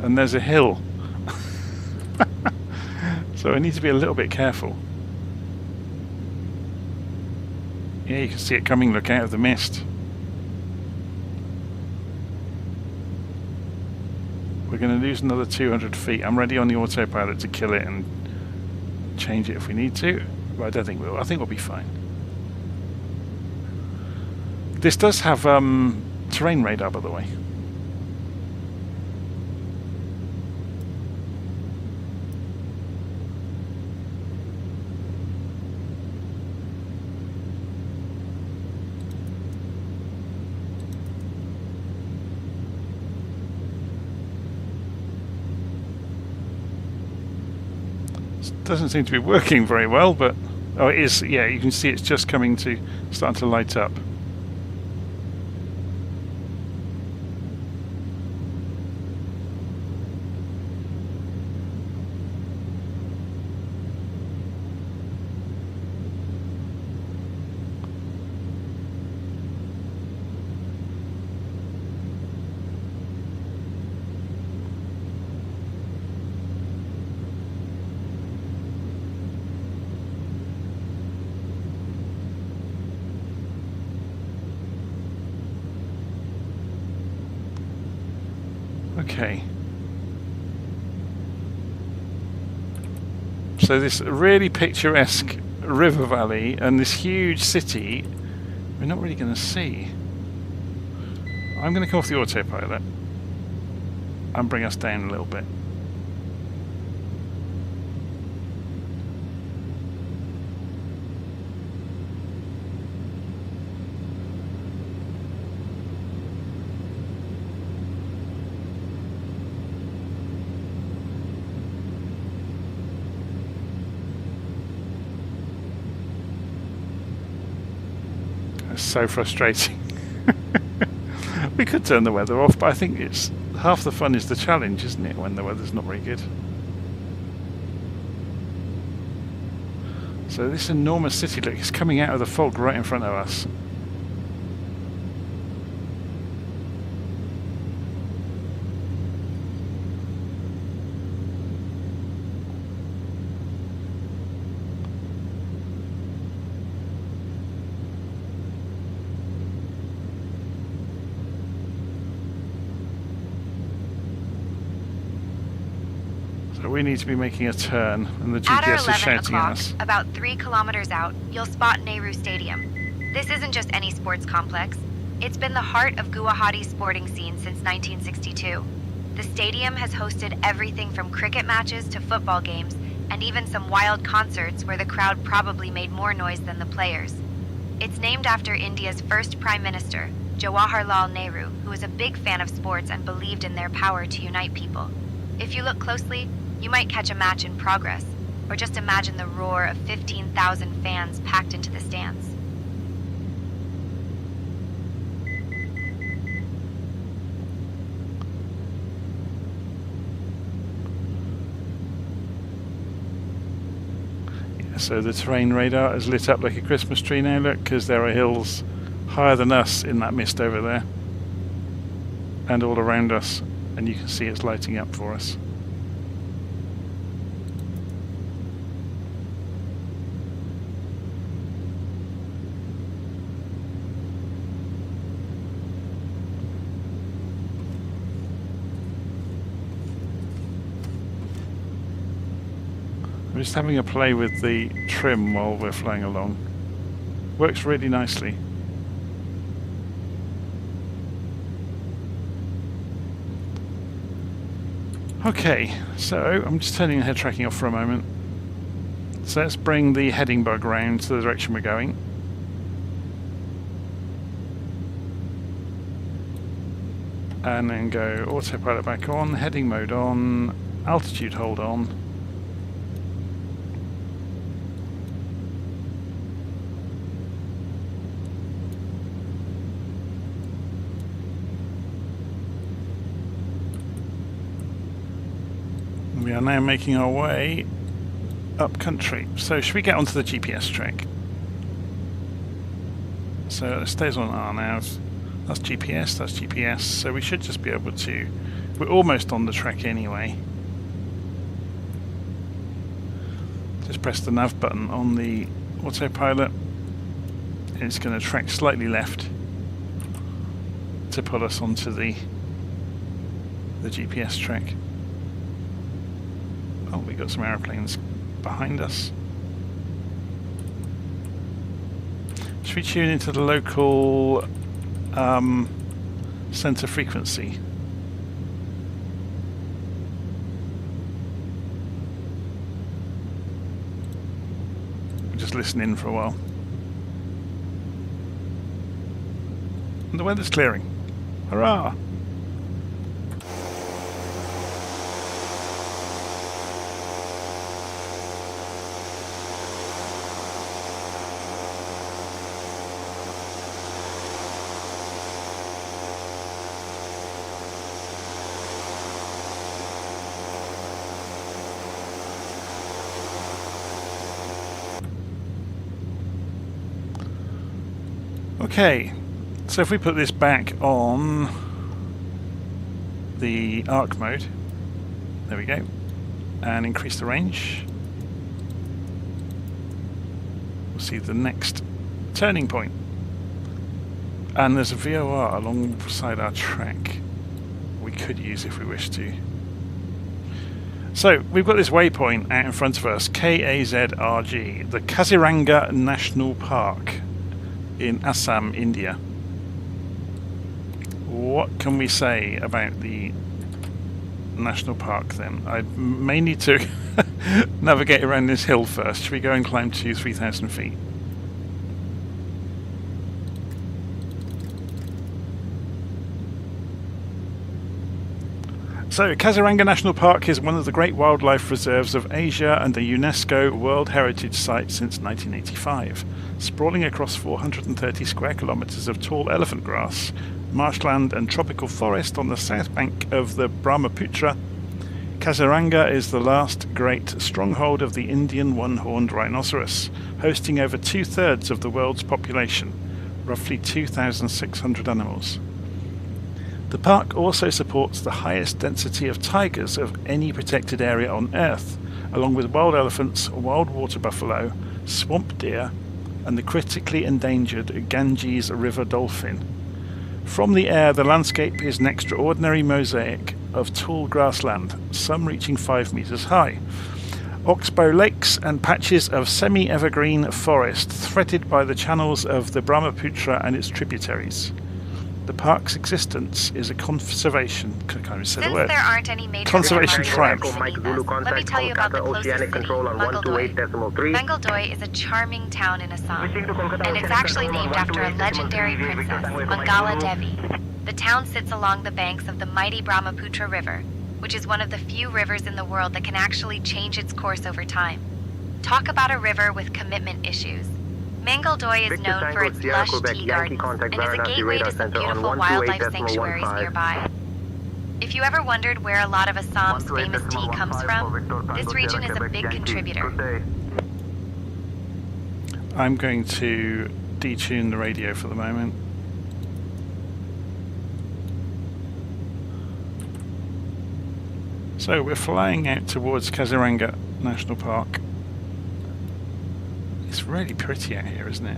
And there's a hill. So I need to be a little bit careful. Yeah, you can see it coming, look out of the mist. We're going to lose another 200 feet. I'm ready on the autopilot to kill it and change it if we need to, but I don't think we will. I think we'll be fine. This does have terrain radar, by the way. Doesn't seem to be working very well, but oh, it is. Yeah, you can see it's just starting to light up. Okay. So this really picturesque river valley and this huge city, we're not really going to see. I'm going to come off the autopilot and bring us down a little bit. So frustrating. We could turn the weather off, but I think it's half the fun is the challenge, isn't it, when the weather's not very good. So this enormous city, look, it's coming out of the fog right in front of us. We need to be making a turn, and the GPS is shouting at us. About 3 kilometers out, you'll spot Nehru Stadium. This isn't just any sports complex. It's been the heart of Guwahati's sporting scene since 1962. The stadium has hosted everything from cricket matches to football games, and even some wild concerts where the crowd probably made more noise than the players. It's named after India's first Prime Minister, Jawaharlal Nehru, who was a big fan of sports and believed in their power to unite people. If you look closely, you might catch a match in progress, or just imagine the roar of 15,000 fans packed into the stands. Yeah, so the terrain radar is lit up like a Christmas tree now, look, because there are hills higher than us in that mist over there, and all around us, and you can see it's lighting up for us. I'm just having a play with the trim while we're flying along. Works really nicely. Okay, so I'm just turning the head tracking off for a moment. So let's bring the heading bug round to the direction we're going. And then go autopilot back on, heading mode on, altitude hold on. We are now making our way up country. So should we get onto the GPS track? So it stays on R now. That's GPS, that's GPS. So we should just be able to... We're almost on the track anyway. Just press the nav button on the autopilot. And it's going to track slightly left to pull us onto the GPS track. Oh, we got some aeroplanes behind us. Should we tune into the local center frequency. Just listen in for a while. And the weather's clearing. Hurrah! Okay, so if we put this back on the arc mode, there we go, and increase the range, we'll see the next turning point. And there's a VOR alongside our track we could use if we wish to. So we've got this waypoint out in front of us, KAZRG, the Kaziranga National Park in Assam, India. What can we say about the national park then? I may need to navigate around this hill first. Should we go and climb to 3,000 feet? So, Kaziranga National Park is one of the great wildlife reserves of Asia and a UNESCO World Heritage Site since 1985. Sprawling across 430 square kilometres of tall elephant grass, marshland and tropical forest on the south bank of the Brahmaputra, Kaziranga is the last great stronghold of the Indian one-horned rhinoceros, hosting over two-thirds of the world's population, roughly 2,600 animals. The park also supports the highest density of tigers of any protected area on Earth, along with wild elephants, wild water buffalo, swamp deer, and the critically endangered Ganges River dolphin. From the air, the landscape is an extraordinary mosaic of tall grassland, some reaching 5 meters high, oxbow lakes and patches of semi-evergreen forest threaded by the channels of the Brahmaputra and its tributaries. The park's existence is a conservation. Since there aren't any major conservation triumph. Let me tell you about the closest city, Mangaldoy. Mangaldoy is a charming town in Assam, and it's actually named after a legendary princess, Mangala Devi. The town sits along the banks of the mighty Brahmaputra River, which is one of the few rivers in the world that can actually change its course over time. Talk about a river with commitment issues. Mangaldoy is known for its lush tea gardens and is a gateway to some beautiful wildlife sanctuaries nearby. If you ever wondered where a lot of Assam's famous tea comes from, this region is a big contributor. I'm going to detune the radio for the moment. So we're flying out towards Kaziranga National Park. It's really pretty out here, isn't it?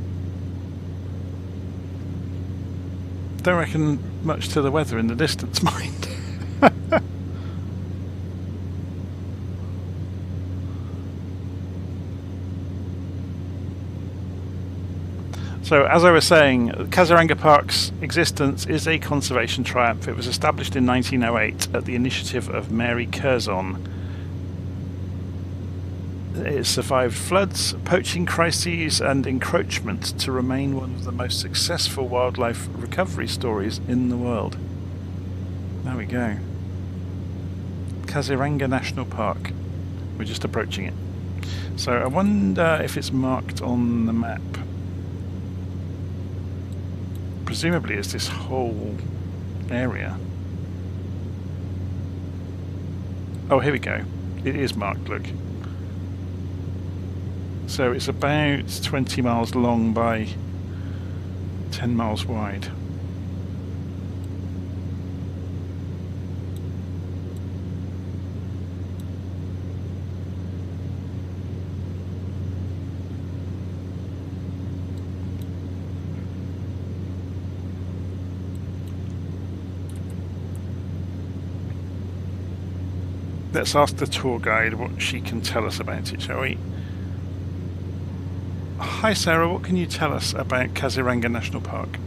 Don't reckon much to the weather in the distance, mind. So, as I was saying, Kaziranga Park's existence is a conservation triumph. It was established in 1908 at the initiative of Mary Curzon. It survived floods, poaching crises and encroachment to remain one of the most successful wildlife recovery stories in the world. There we go. Kaziranga National Park. We're just approaching it. So I wonder if it's marked on the map. Presumably it's this whole area. Oh, here we go. It is marked, look. So it's about 20 miles long by 10 miles wide. Let's ask the tour guide what she can tell us about it, shall we? Hi Sarah, what can you tell us about Kaziranga National Park?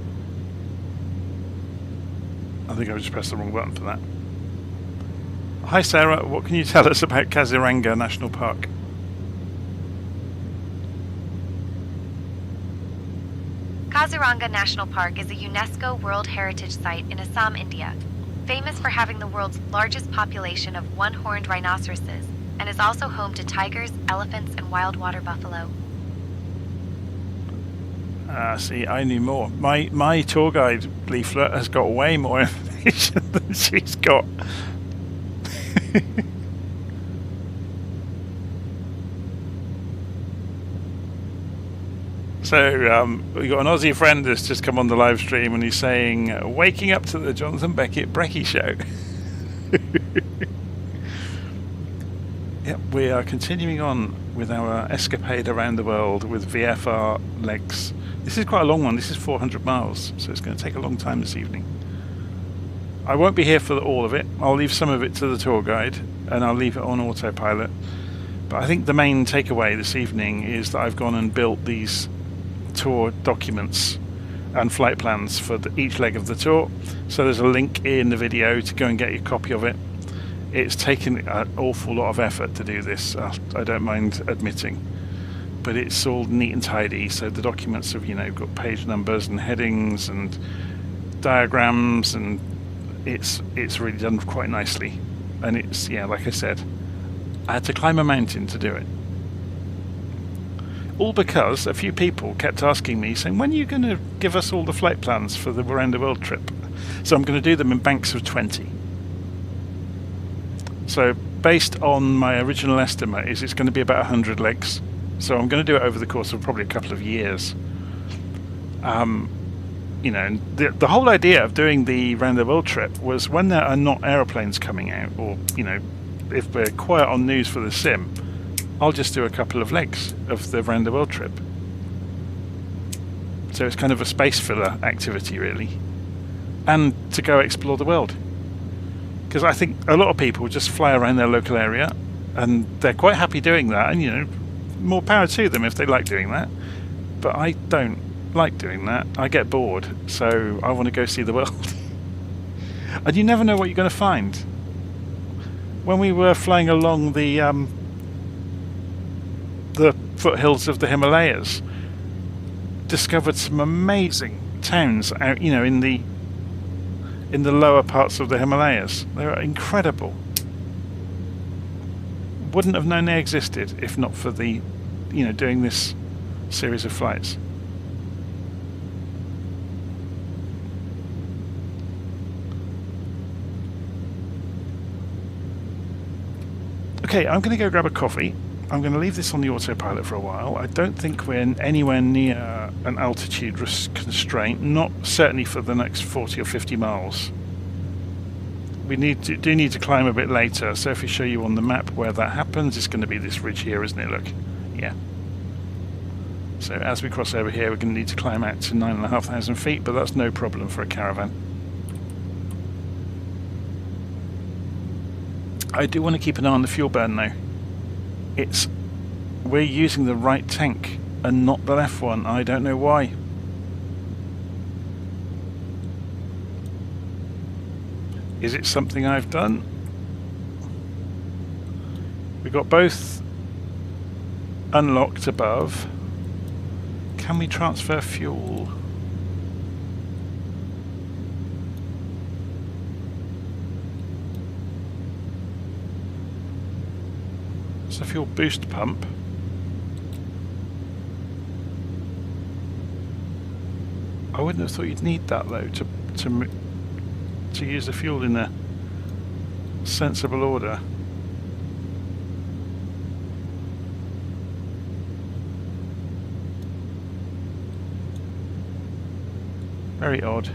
I think I just pressed the wrong button for that. Hi Sarah, what can you tell us about Kaziranga National Park? Kaziranga National Park is a UNESCO World Heritage Site in Assam, India, famous for having the world's largest population of one-horned rhinoceroses, and is also home to tigers, elephants, and wild water buffalo. See, I knew more. My tour guide leaflet has got way more information than she's got. So we got an Aussie friend that's just come on the live stream and he's saying, waking up to the Jonathan Beckett Brekkie show. Yep, we are continuing on with our escapade around the world with VFR legs. This is quite a long one. This is 400 miles, so it's going to take a long time this evening. I won't be here for all of it. I'll leave some of it to the tour guide and I'll leave it on autopilot. But I think the main takeaway this evening is that I've gone and built these tour documents and flight plans for each leg of the tour. So there's a link in the video to go and get your copy of it. It's taken an awful lot of effort to do this, I don't mind admitting. But it's all neat and tidy, so the documents have, got page numbers and headings and diagrams, and it's really done quite nicely. And it's, like I said, I had to climb a mountain to do it. All because a few people kept asking me, saying, when are you going to give us all the flight plans for the around the world trip? So I'm going to do them in banks of 20. So based on my original estimate, it's going to be about 100 legs. So I'm going to do it over the course of probably a couple of years. The whole idea of doing the round the world trip was when there are not aeroplanes coming out, or if we're quiet on news for the sim, I'll just do a couple of legs of the round the world trip. So it's kind of a space filler activity, really, and to go explore the world. Because I think a lot of people just fly around their local area, and they're quite happy doing that, and more power to them if they like doing that. But I don't like doing that. I get bored, so I want to go see the world. And you never know what you're going to find. When we were flying along the foothills of the Himalayas, discovered some amazing towns out, in the lower parts of the Himalayas. They were incredible. Wouldn't have known they existed if not for the, doing this series of flights. Okay, I'm going to go grab a coffee. I'm going to leave this on the autopilot for a while. I don't think we're anywhere near an altitude constraint, not certainly for the next 40 or 50 miles. We do need to climb a bit later, so if we show you on the map where that happens, it's going to be this ridge here, isn't it? Look, yeah. So as we cross over here, we're going to need to climb out to 9,500 feet, but that's no problem for a Caravan. I do want to keep an eye on the fuel burn though. We're using the right tank and not the left one. I don't know why. Is it something I've done? We've got both unlocked above. Can we transfer fuel? It's a fuel boost pump. I wouldn't have thought you'd need that though to use the fuel in a sensible order. Very odd.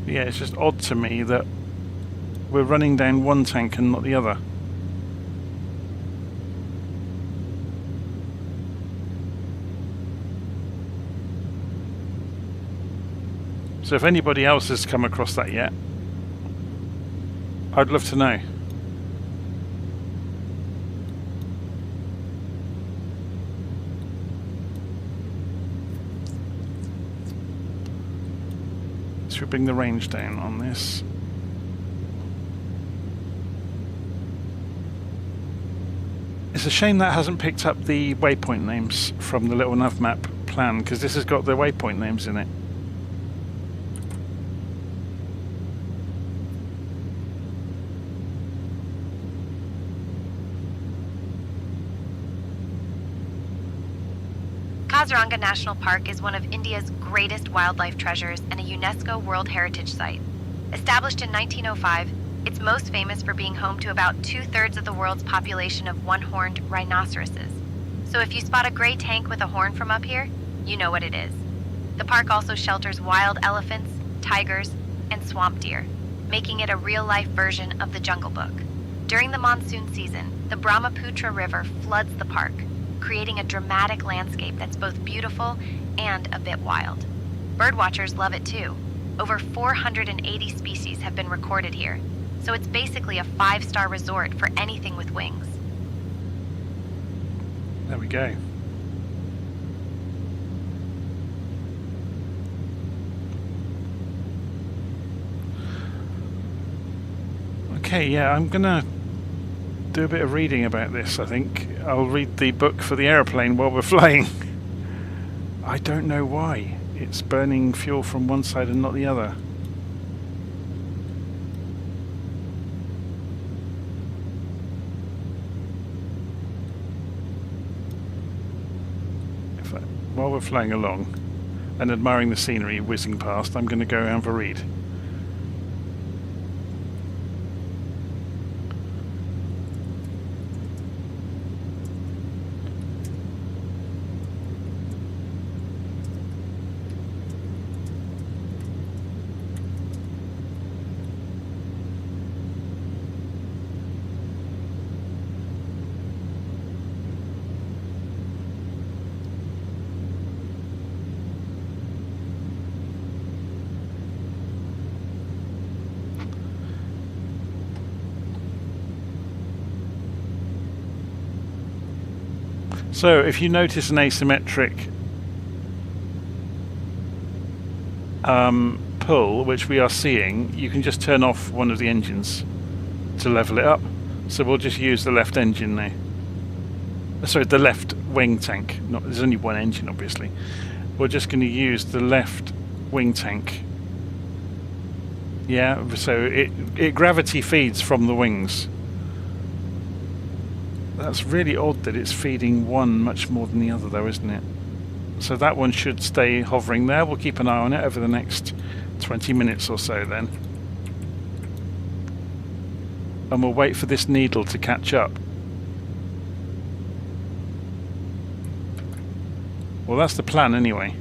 But yeah, it's just odd to me that we're running down one tank and not the other. So if anybody else has come across that yet, I'd love to know. Should we bring the range down on this? It's a shame that hasn't picked up the waypoint names from the LittleNavMap plan, because this has got the waypoint names in it. Kaziranga National Park is one of India's greatest wildlife treasures and a UNESCO World Heritage Site. Established in 1905, it's most famous for being home to about 2/3 of the world's population of one-horned rhinoceroses. So if you spot a gray tank with a horn from up here, you know what it is. The park also shelters wild elephants, tigers, and swamp deer, making it a real-life version of the Jungle Book. During the monsoon season, the Brahmaputra River floods the park, creating a dramatic landscape that's both beautiful and a bit wild. Birdwatchers love it too. Over 480 species have been recorded here, so it's basically a 5-star resort for anything with wings. There we go. Okay, yeah, I'm gonna do a bit of reading about this, I think. I'll read the book for the aeroplane while we're flying. I don't know why. It's burning fuel from one side and not the other. While we're flying along and admiring the scenery whizzing past, I'm going to go and have a read. So if you notice an asymmetric pull, which we are seeing, you can just turn off one of the engines to level it up. So we'll just use the left engine now. Sorry, the left wing tank. There's only one engine, obviously. We're just going to use the left wing tank. Yeah, so it gravity feeds from the wings. That's really odd that it's feeding one much more than the other though, isn't it? So that one should stay hovering there. We'll keep an eye on it over the next 20 minutes or so then. And we'll wait for this needle to catch up. Well, that's the plan anyway.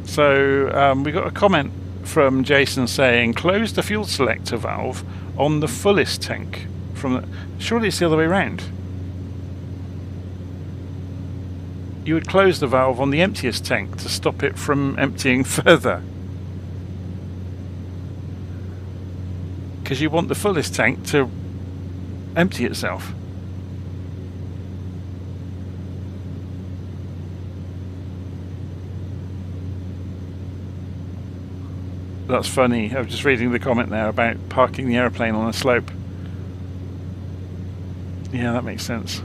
So we got a comment from Jason saying, close the fuel selector valve on the fullest tank. Surely it's the other way around. You would close the valve on the emptiest tank to stop it from emptying further. Because you want the fullest tank to empty itself. That's funny. I was just reading the comment there about parking the airplane on a slope. Yeah, that makes sense.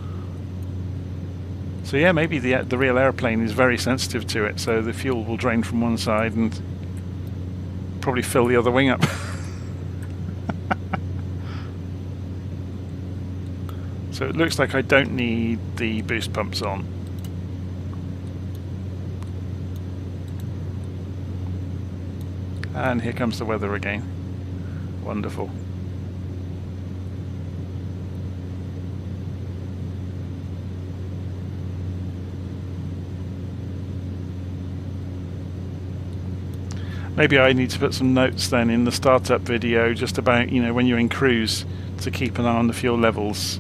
So yeah, maybe the real airplane is very sensitive to it, so the fuel will drain from one side and probably fill the other wing up. So it looks like I don't need the boost pumps on. And here comes the weather again. Wonderful. Maybe I need to put some notes then in the startup video just about, you know, when you're in cruise, to keep an eye on the fuel levels.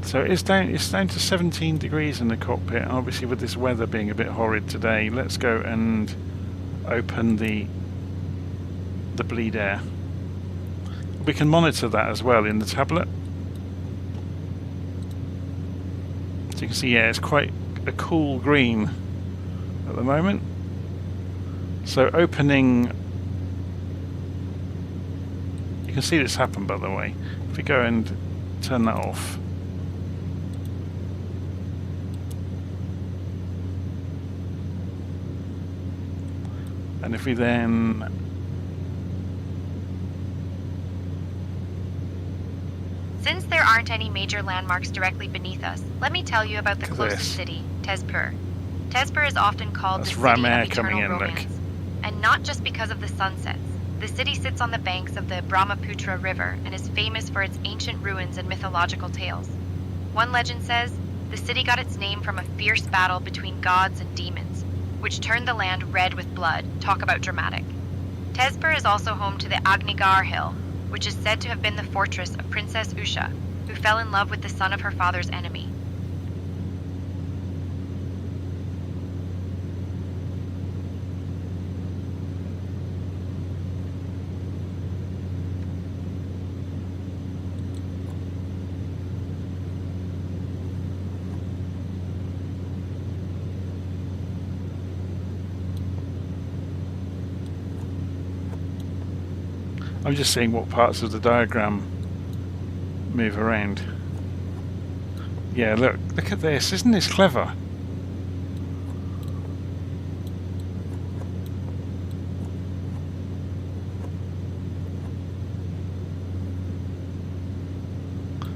So it's down to 17 degrees in the cockpit. Obviously, with this weather being a bit horrid today, let's go and open the bleed air. We can monitor that as well in the tablet. So you can see, yeah, it's quite a cool green at the moment. So opening, you can see this happen, by the way. If we go and turn that off. And if we then Since there aren't any major landmarks directly beneath us, let me tell you about the closest city, Tezpur. Tezpur is often called the city of eternal romance. And not just because of the sunsets. The city sits on the banks of the Brahmaputra River and is famous for its ancient ruins and mythological tales. One legend says the city got its name from a fierce battle between gods and demons, which turned the land red with blood. Talk about dramatic. Tezpur is also home to the Agnigar Hill, which is said to have been the fortress of Princess Usha, who fell in love with the son of her father's enemy. I'm just seeing what parts of the diagram move around. Yeah, look at this. Isn't this clever?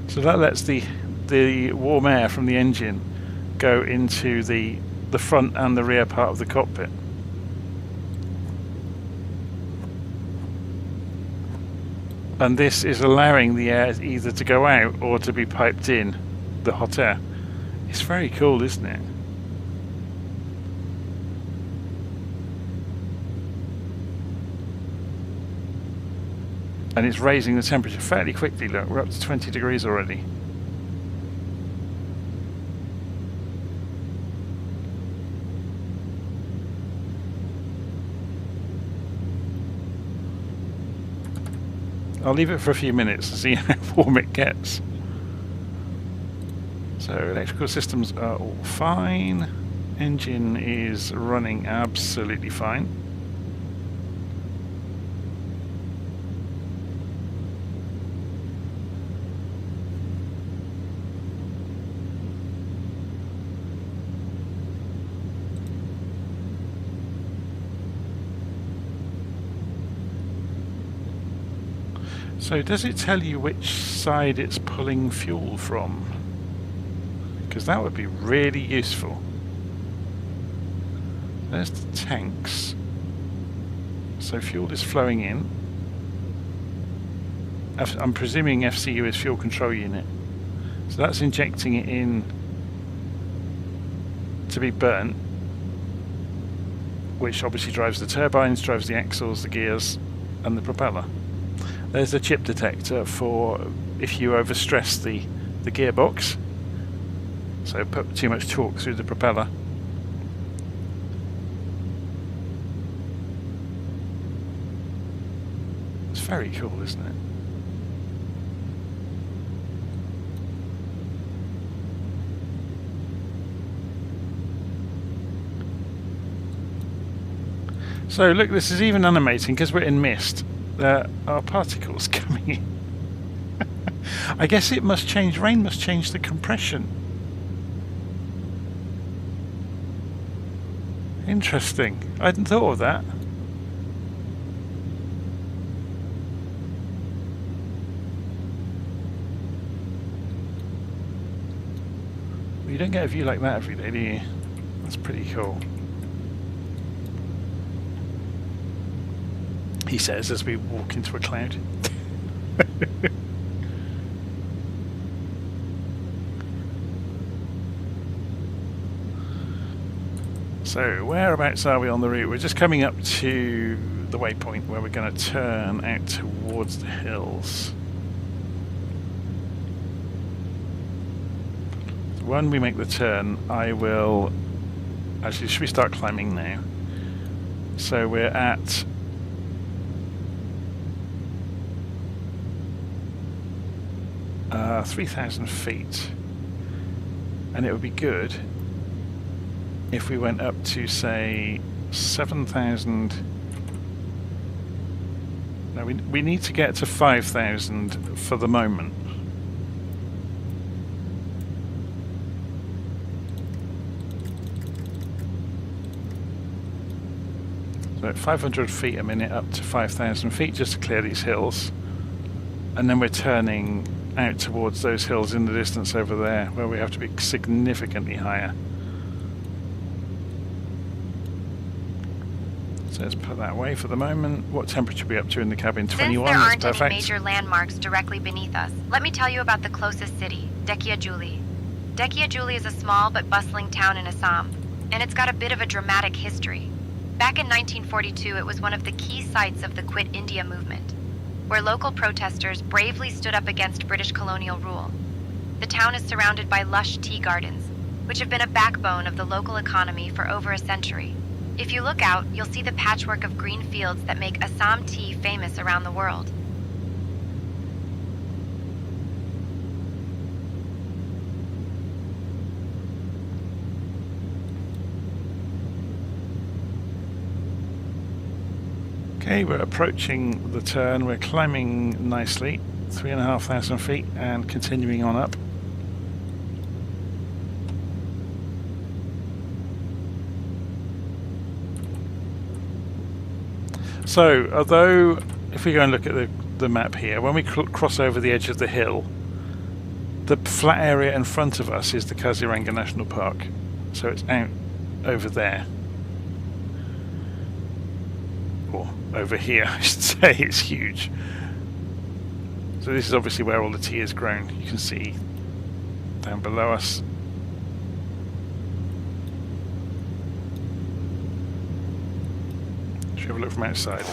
So that lets the warm air from the engine go into the front and the rear part of the cockpit. And this is allowing the air either to go out or to be piped in, the hot air. It's very cool, isn't it? And it's raising the temperature fairly quickly. Look, we're up to 20 degrees already. I'll leave it for a few minutes to see how warm it gets. So electrical systems are all fine. Engine is running absolutely fine. So does it tell you which side it's pulling fuel from? Because that would be really useful. There's the tanks. So fuel is flowing in. I'm presuming FCU is fuel control unit. So that's injecting it in to be burnt, which obviously drives the turbines, drives the axles, the gears, and the propeller. There's a chip detector for if you overstress the gearbox, so put too much torque through the propeller. It's very cool, isn't it? So look, this is even animating because we're in mist. There are particles coming in. I guess it must change, rain must change the compression. Interesting. I hadn't thought of that. Well, you don't get a view like that every day, do you? That's pretty cool. He says as we walk into a cloud. So whereabouts are we on the route? We're just coming up to the waypoint where we're going to turn out towards the hills. when we make the turn, I will... Actually, should we start climbing now? So we're at... uh, 3,000 feet. And it would be good if we went up to, say, 7,000... No, we need to get to 5,000 for the moment. So at 500 feet a minute up to 5,000 feet just to clear these hills. And then we're turning out towards those hills in the distance over there where we have to be significantly higher. So let's put that away for the moment. What temperature are we up to in the cabin? 21. Since there aren't That's any major landmarks directly beneath us, let me tell you about the closest city, Dekiajuli. Dekiajuli is a small but bustling town in Assam, and it's got a bit of a dramatic history. Back in 1942, it was one of the key sites of the Quit India movement, where local protesters bravely stood up against British colonial rule. The town is surrounded by lush tea gardens, which have been a backbone of the local economy for over a century. If you look out, you'll see the patchwork of green fields that make Assam tea famous around the world. Okay, we're approaching the turn. We're climbing nicely, 3,500 feet, and continuing on up. So, although, if we go and look at the map here, when we cross over the edge of the hill, the flat area in front of us is the Kaziranga National Park. So it's out over there. Or over here, I should say. It's huge. So this is obviously where all the tea is grown. You can see down below us. Should we have a look from outside?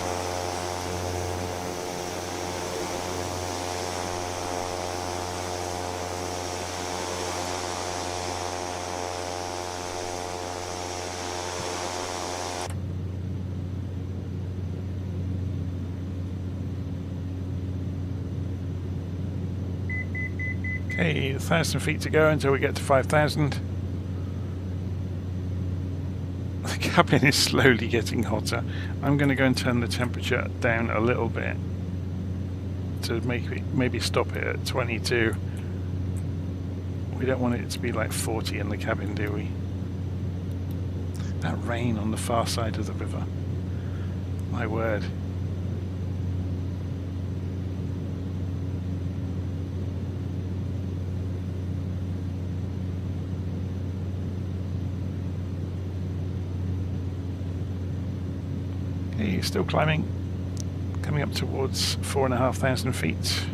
Okay, 1,000 feet to go until we get to 5,000. The cabin is slowly getting hotter. I'm going to go and turn the temperature down a little bit to maybe stop it at 22. We don't want it to be like 40 in the cabin, do we? That rain on the far side of the river. My word. Okay, still climbing. Coming up towards 4,500 feet.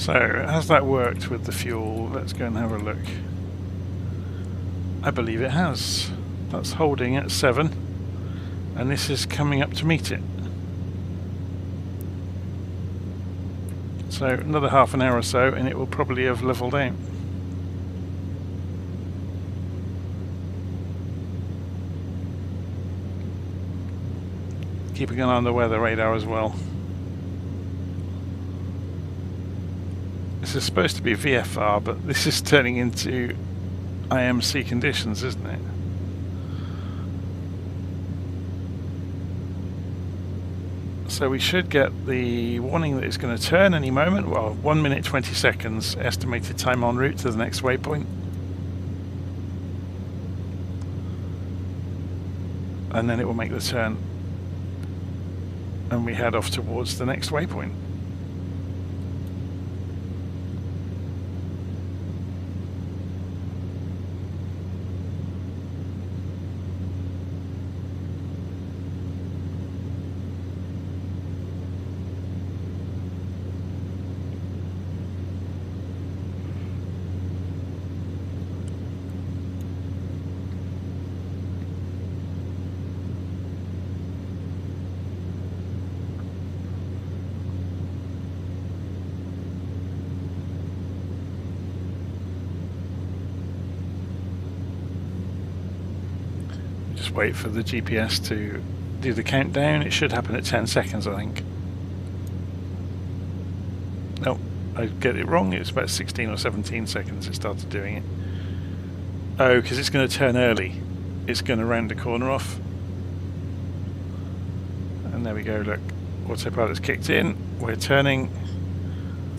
So, has that worked with the fuel? Let's go and have a look. I believe it has. That's holding at 7, and this is coming up to meet it. So, another half an hour or so, and it will probably have leveled out. Keeping an eye on the weather radar as well. This is supposed to be VFR, but this is turning into IMC conditions, isn't it? So we should get the warning that it's going to turn any moment. Well, 1 minute 20 seconds estimated time en route to the next waypoint. And then it will make the turn and we head off towards the next waypoint. Just wait for the GPS to do the countdown. It should happen at 10 seconds, I think. No, I get it wrong. It's about 16 or 17 seconds it started doing it. Oh, because it's going to turn early. It's going to round the corner off. And there we go, look. Autopilot's kicked in. We're turning.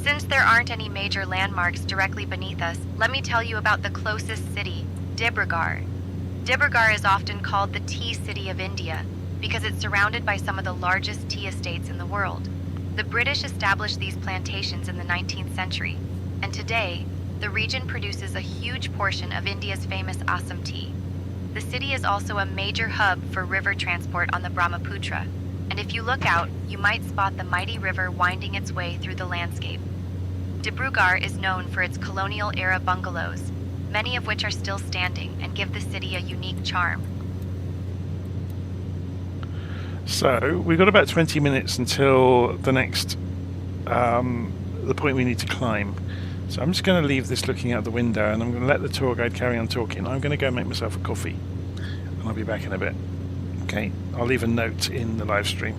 Since there aren't any major landmarks directly beneath us, let me tell you about the closest city, Dibrugarh. Dibrugarh is often called the tea city of India because it's surrounded by some of the largest tea estates in the world. The British established these plantations in the 19th century, and today, the region produces a huge portion of India's famous Assam tea. The city is also a major hub for river transport on the Brahmaputra, and if you look out, you might spot the mighty river winding its way through the landscape. Dibrugarh is known for its colonial-era bungalows, many of which are still standing and give the city a unique charm. So we've got about 20 minutes until the next, the point we need to climb. So I'm just going to leave this looking out the window, and I'm going to let the tour guide carry on talking. I'm going to go make myself a coffee, and I'll be back in a bit. Okay, I'll leave a note in the live stream.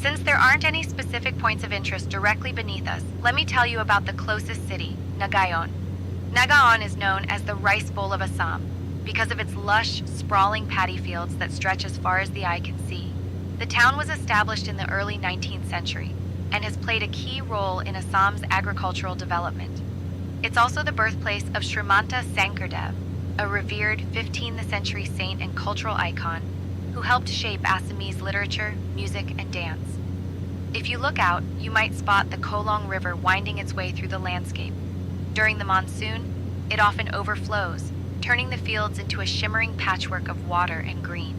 Since there aren't any specific points of interest directly beneath us, let me tell you about the closest city, Nagaon. Nagaon is known as the Rice Bowl of Assam because of its lush, sprawling paddy fields that stretch as far as the eye can see. The town was established in the early 19th century and has played a key role in Assam's agricultural development. It's also the birthplace of Srimanta Sankardev, a revered 15th century saint and cultural icon who helped shape Assamese literature, music, and dance. If you look out, you might spot the Kolong River winding its way through the landscape. During the monsoon, it often overflows, turning the fields into a shimmering patchwork of water and green.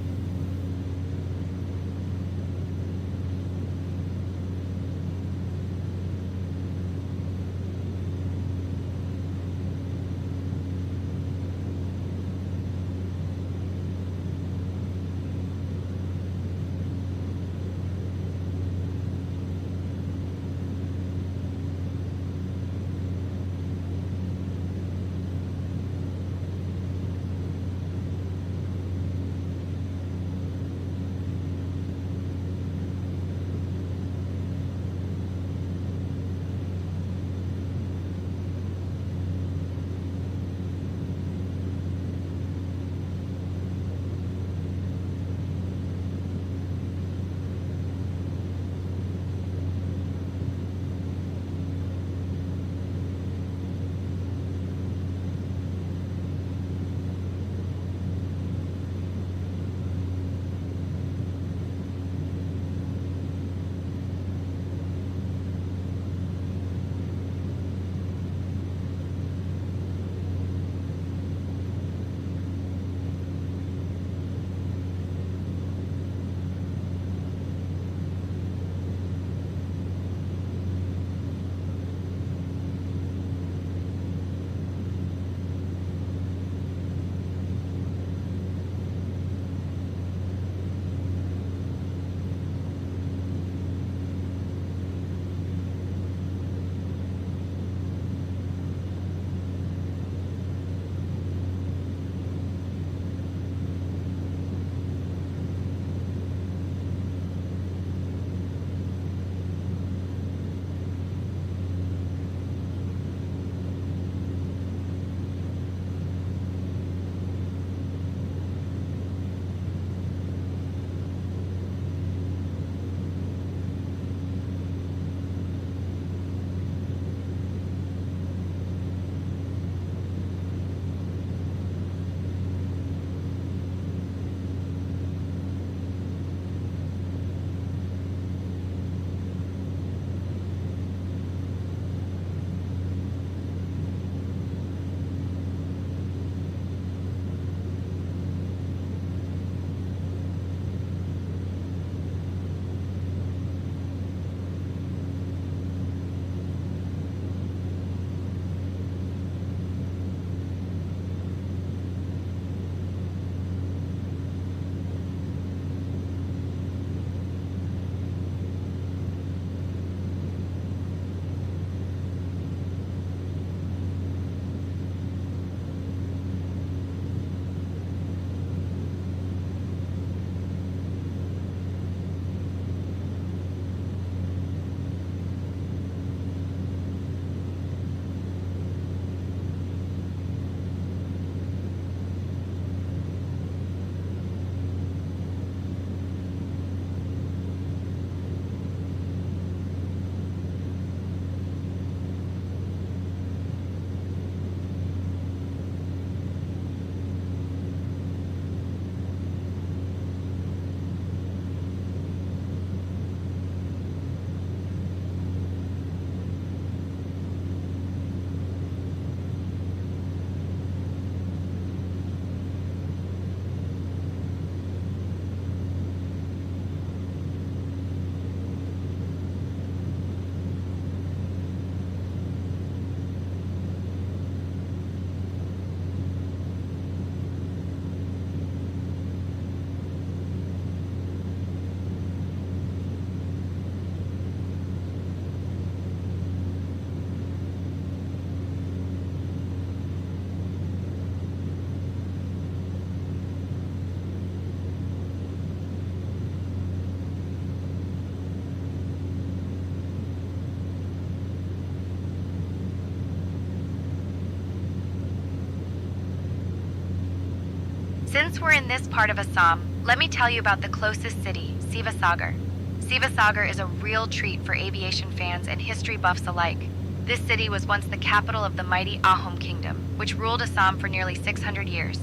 Since we're in this part of Assam, let me tell you about the closest city, Sivasagar. Sivasagar is a real treat for aviation fans and history buffs alike. This city was once the capital of the mighty Ahom Kingdom, which ruled Assam for nearly 600 years.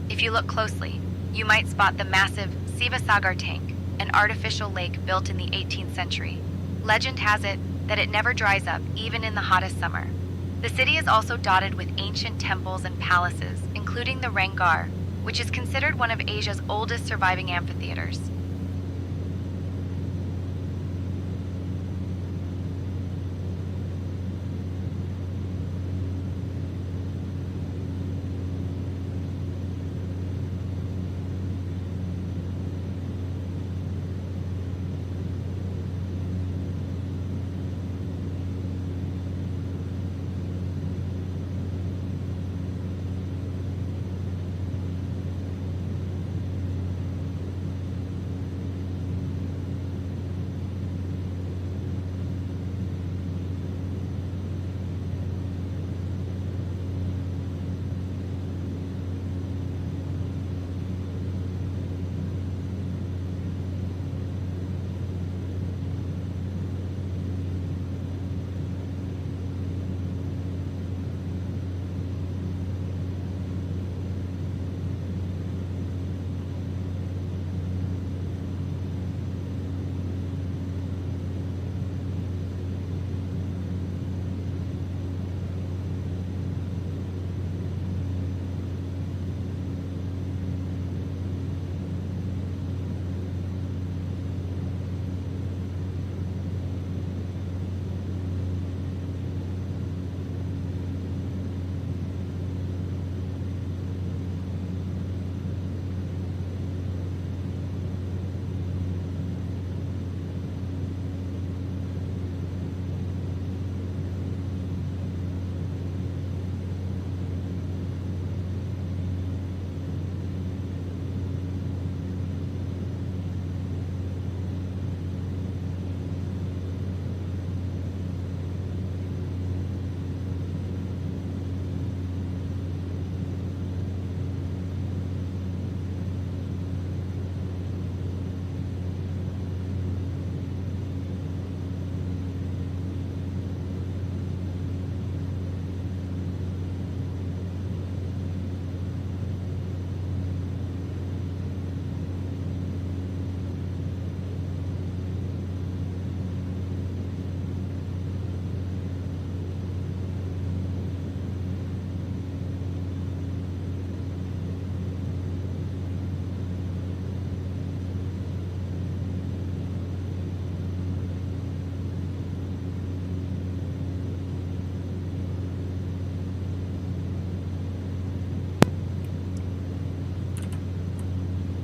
If you look closely, you might spot the massive Sivasagar tank, an artificial lake built in the 18th century. Legend has it that it never dries up, even in the hottest summer. The city is also dotted with ancient temples and palaces, including the Rangar, which is considered one of Asia's oldest surviving amphitheaters.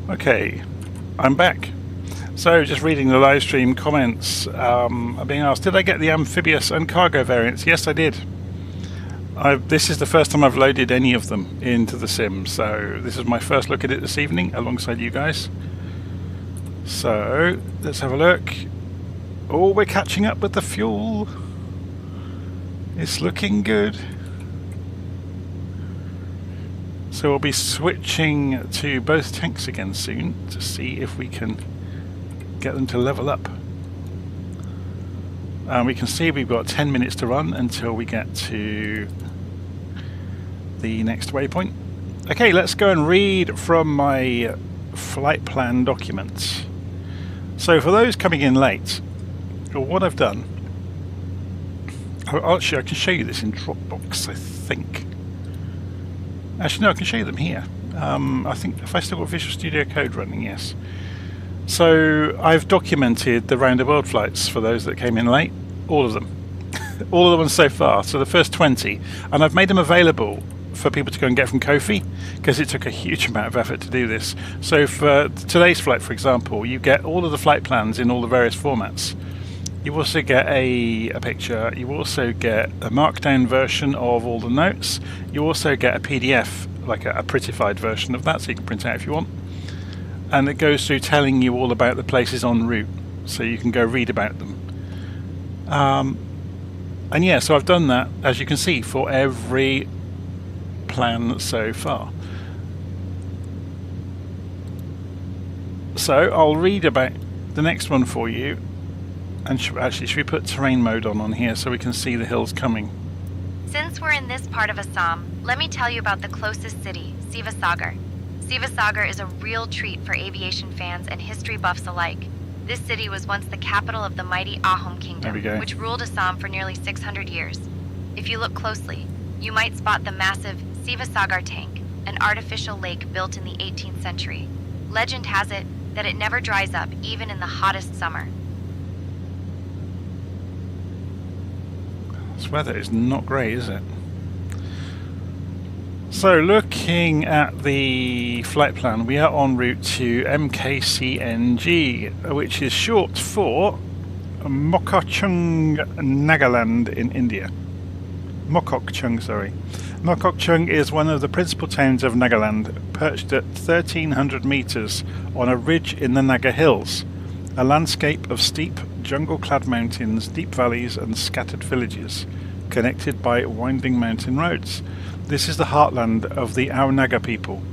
Okay, I'm back. So, just reading the live stream comments, I'm being asked, did I get the amphibious and cargo variants? Yes, I did. This is the first time I've loaded any of them into the sim, so this is my first look at it this evening alongside you guys. So, let's have a look. Oh, we're catching up with the fuel. It's looking good. So we'll be switching to both tanks again soon to see if we can get them to level up. We can see we've got 10 minutes to run until we get to the next waypoint. Okay, let's go and read from my flight plan document. So for those coming in late, what I've done, actually I can show you this in Dropbox, I think. Actually, no, I can show you them here. I think if I still got Visual Studio Code running, yes. So I've documented the round the world flights for those that came in late, all of them. All of the ones so far, so the first 20. And I've made them available for people to go and get from Kofi, because it took a huge amount of effort to do this. So for today's flight, for example, you get all of the flight plans in all the various formats. You also get a picture, you also get a markdown version of all the notes, you also get a PDF, like a prettified version of that, so you can print out if you want. And it goes through telling you all about the places en route, so you can go read about them. And yeah, so I've done that, as you can see, for every plan so far. So I'll read about the next one for you. And actually, should we put terrain mode on here so we can see the hills coming? Since we're in this part of Assam, let me tell you about the closest city, Sivasagar. Sivasagar is a real treat for aviation fans and history buffs alike. This city was once the capital of the mighty Ahom Kingdom, which ruled Assam for nearly 600 years. If you look closely, you might spot the massive Sivasagar tank, an artificial lake built in the 18th century. Legend has it that it never dries up, even in the hottest summer. This weather is not great, is it? So looking at the flight plan, we are en route to MKCNG, which is short for Mokokchung, Nagaland in India. Mokokchung, sorry. Mokokchung is one of the principal towns of Nagaland, perched at 1,300 meters on a ridge in the Naga Hills, a landscape of steep, jungle-clad mountains, deep valleys and scattered villages, connected by winding mountain roads. This is the heartland of the Ao Naga people,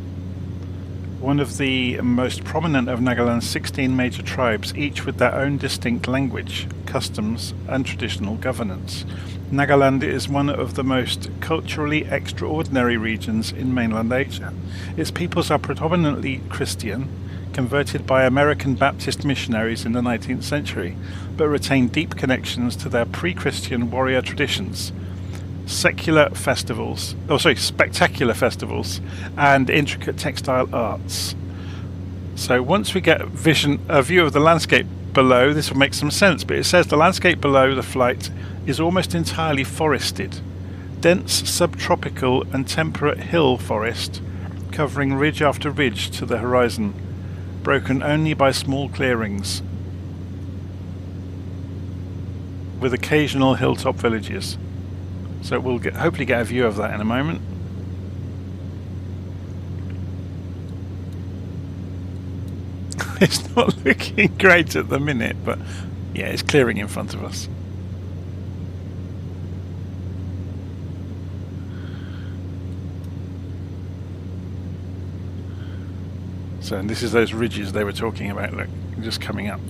one of the most prominent of Nagaland's 16 major tribes, each with their own distinct language, customs and traditional governance. Nagaland is one of the most culturally extraordinary regions in mainland Asia. Its peoples are predominantly Christian, converted by American Baptist missionaries in the 19th century, but retain deep connections to their pre-Christian warrior traditions, spectacular festivals, and intricate textile arts. So once we get a view of the landscape below, this will make some sense, but it says the landscape below the flight is almost entirely forested. Dense subtropical and temperate hill forest covering ridge after ridge to the horizon, broken only by small clearings, with occasional hilltop villages. So we'll hopefully get a view of that in a moment. It's not looking great at the minute, but yeah, it's clearing in front of us. So, and this is those ridges they were talking about, look, just coming up.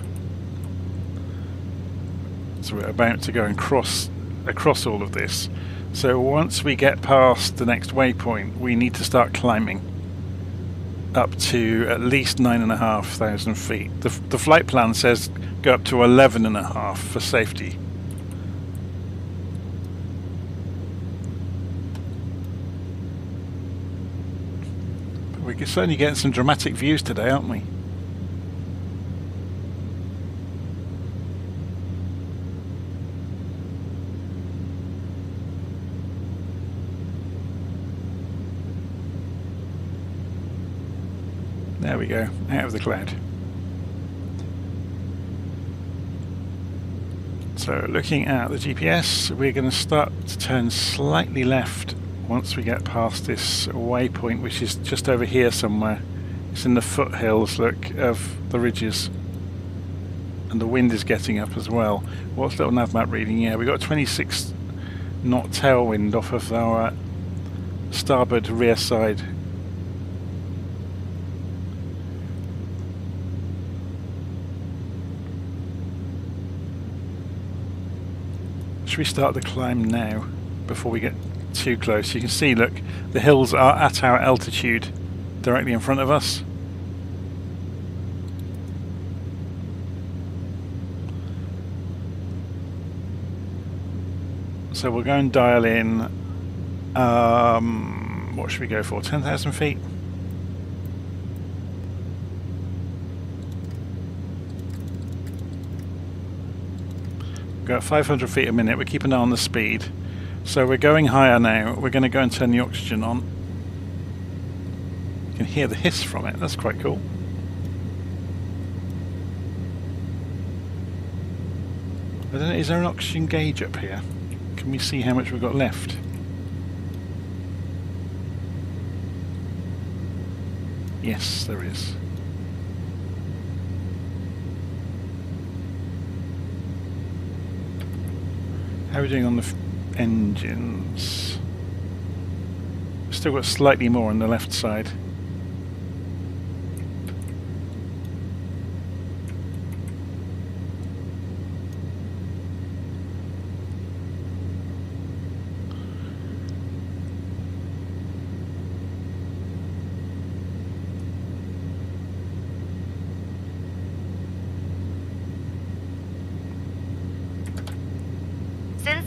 So we're about to go and cross all of this. So once we get past the next waypoint, we need to start climbing up to at least 9,500 feet. The flight plan says go up to 11,500 for safety. But we're certainly getting some dramatic views today, aren't we? There we go, out of the cloud. So looking at the GPS, we're going to start to turn slightly left once we get past this waypoint, which is just over here somewhere. It's in the foothills, look, of the ridges. And the wind is getting up as well. What's LittleNavMap reading? Yeah, we've got a 26 knot tailwind off of our starboard rear side. Should we start the climb now before we get too close? You can see, look, the hills are at our altitude directly in front of us. So we'll go and dial in, what should we go for, 10,000 feet? Go at 500 feet a minute. We keep an eye on the speed. So we're going higher now. We're going to go and turn the oxygen on. You can hear the hiss from it. That's quite cool. I don't know, is there an oxygen gauge up here? Can we see how much we've got left? Yes, there is. How are we doing on the engines? Still got slightly more on the left side.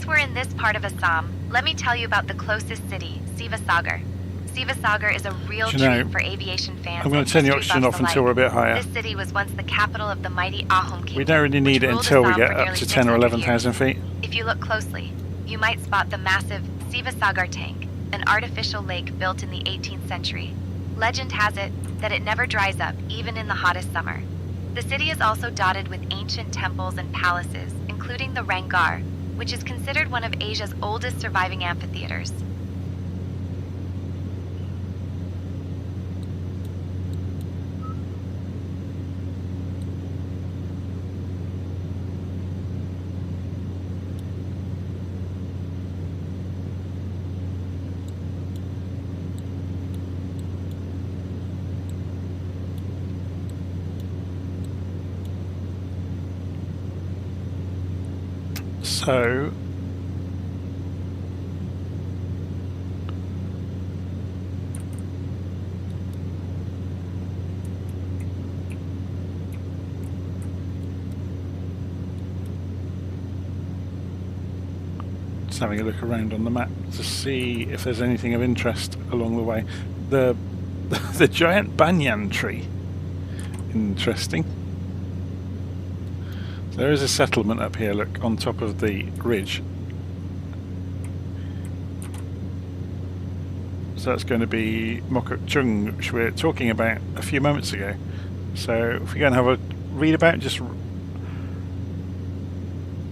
Since we're in this part of Assam, let me tell you about the closest city, Sivasagar. Sivasagar is a real treat for aviation fans. I'm going to turn the oxygen off until we're a bit higher. This city was once the capital of the mighty Ahom kingdom. We don't really need it until we get up to 10 or 11,000 feet. If you look closely, you might spot the massive Sivasagar tank, an artificial lake built in the 18th century. Legend has it that it never dries up, even in the hottest summer. The city is also dotted with ancient temples and palaces, including the Rangar, which is considered one of Asia's oldest surviving amphitheaters. So just having a look around on the map to see if there's anything of interest along the way. The giant banyan tree. Interesting. There is a settlement up here, look, on top of the ridge. So that's going to be Mokok Chung, which we were talking about a few moments ago. So if we go and have a read about, just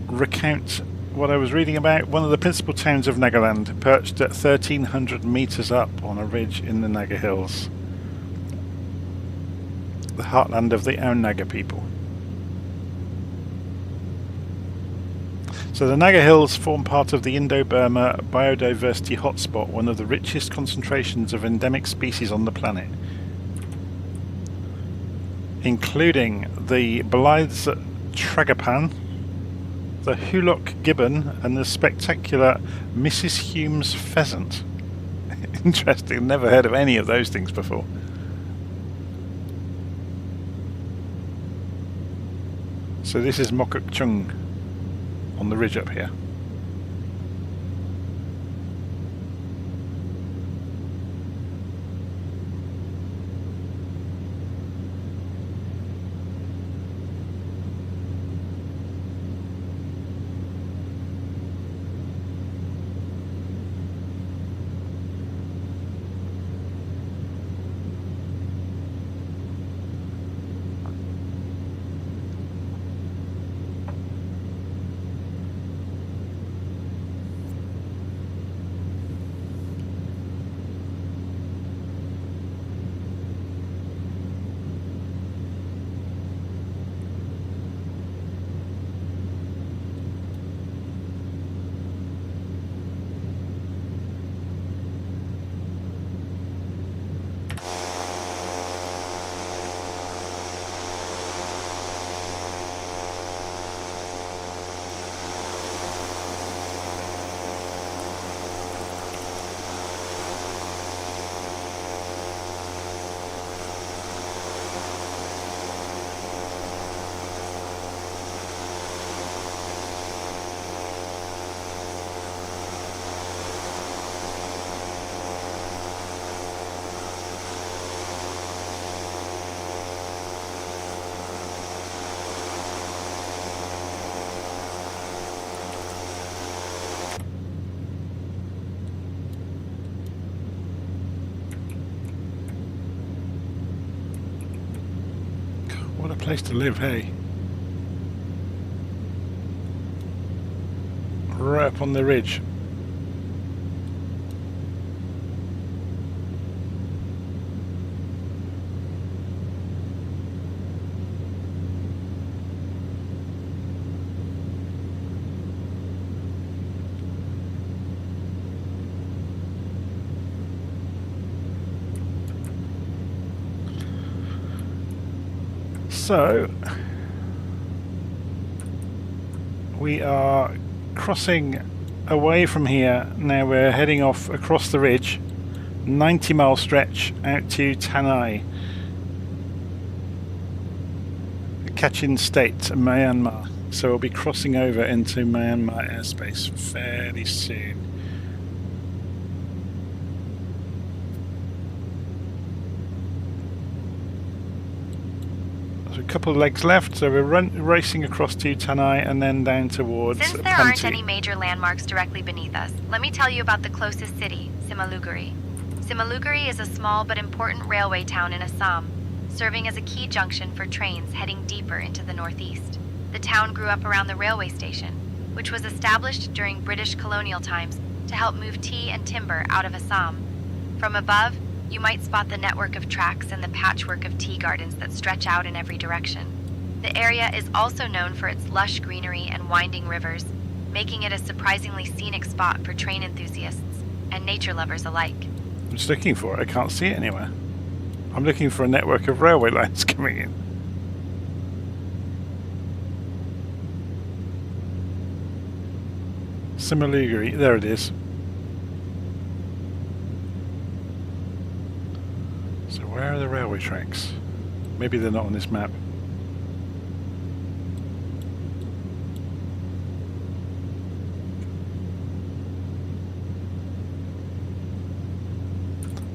recount what I was reading about. One of the principal towns of Nagaland, perched at 1,300 meters up on a ridge in the Naga Hills. The heartland of the Ao Naga people. So the Naga Hills form part of the Indo-Burma biodiversity hotspot, one of the richest concentrations of endemic species on the planet, including the Blythe's tragapan, the Hulok gibbon, and the spectacular Mrs. Hume's pheasant. Interesting, never heard of any of those things before. So this is Mokok Chung on the ridge up here. What a place to live, hey? Right up on the ridge. So we are crossing away from here. Now we're heading off across the ridge, 90-mile stretch out to Tanai, Kachin State, Myanmar. so we'll be crossing over into Myanmar airspace fairly soon. There's a couple of legs left, so we're racing across to Tanai and then down towards Since there Pamti. aren't any major landmarks directly beneath us, let me tell you about the closest city, Simaluguri. Simaluguri is a small but important railway town in Assam, serving as a key junction for trains heading deeper into the northeast. The town grew up around the railway station, which was established during British colonial times to help move tea and timber out of Assam. From above, you might spot the network of tracks and the patchwork of tea gardens that stretch out in every direction. The area is also known for its lush greenery and winding rivers, making it a surprisingly scenic spot for train enthusiasts and nature lovers alike. I'm just looking for it. I can't see it anywhere. I'm looking for a network of railway lines coming in. Simaluguri, there it is. So where are the railway tracks? Maybe they're not on this map.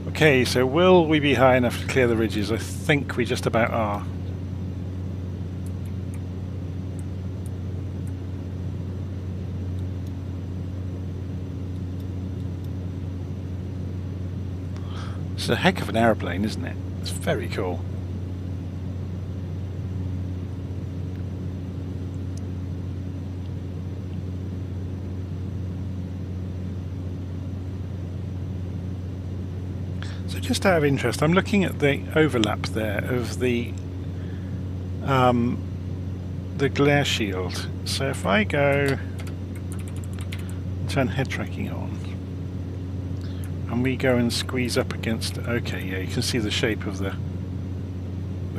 Okay, so will we be high enough to clear the ridges? I think we just about are. It's a heck of an aeroplane, isn't it? It's very cool. So just out of interest, I'm looking at the overlap there of the glare shield. So if I go turn head tracking on, and we go and squeeze up against, okay, yeah, you can see the shape of the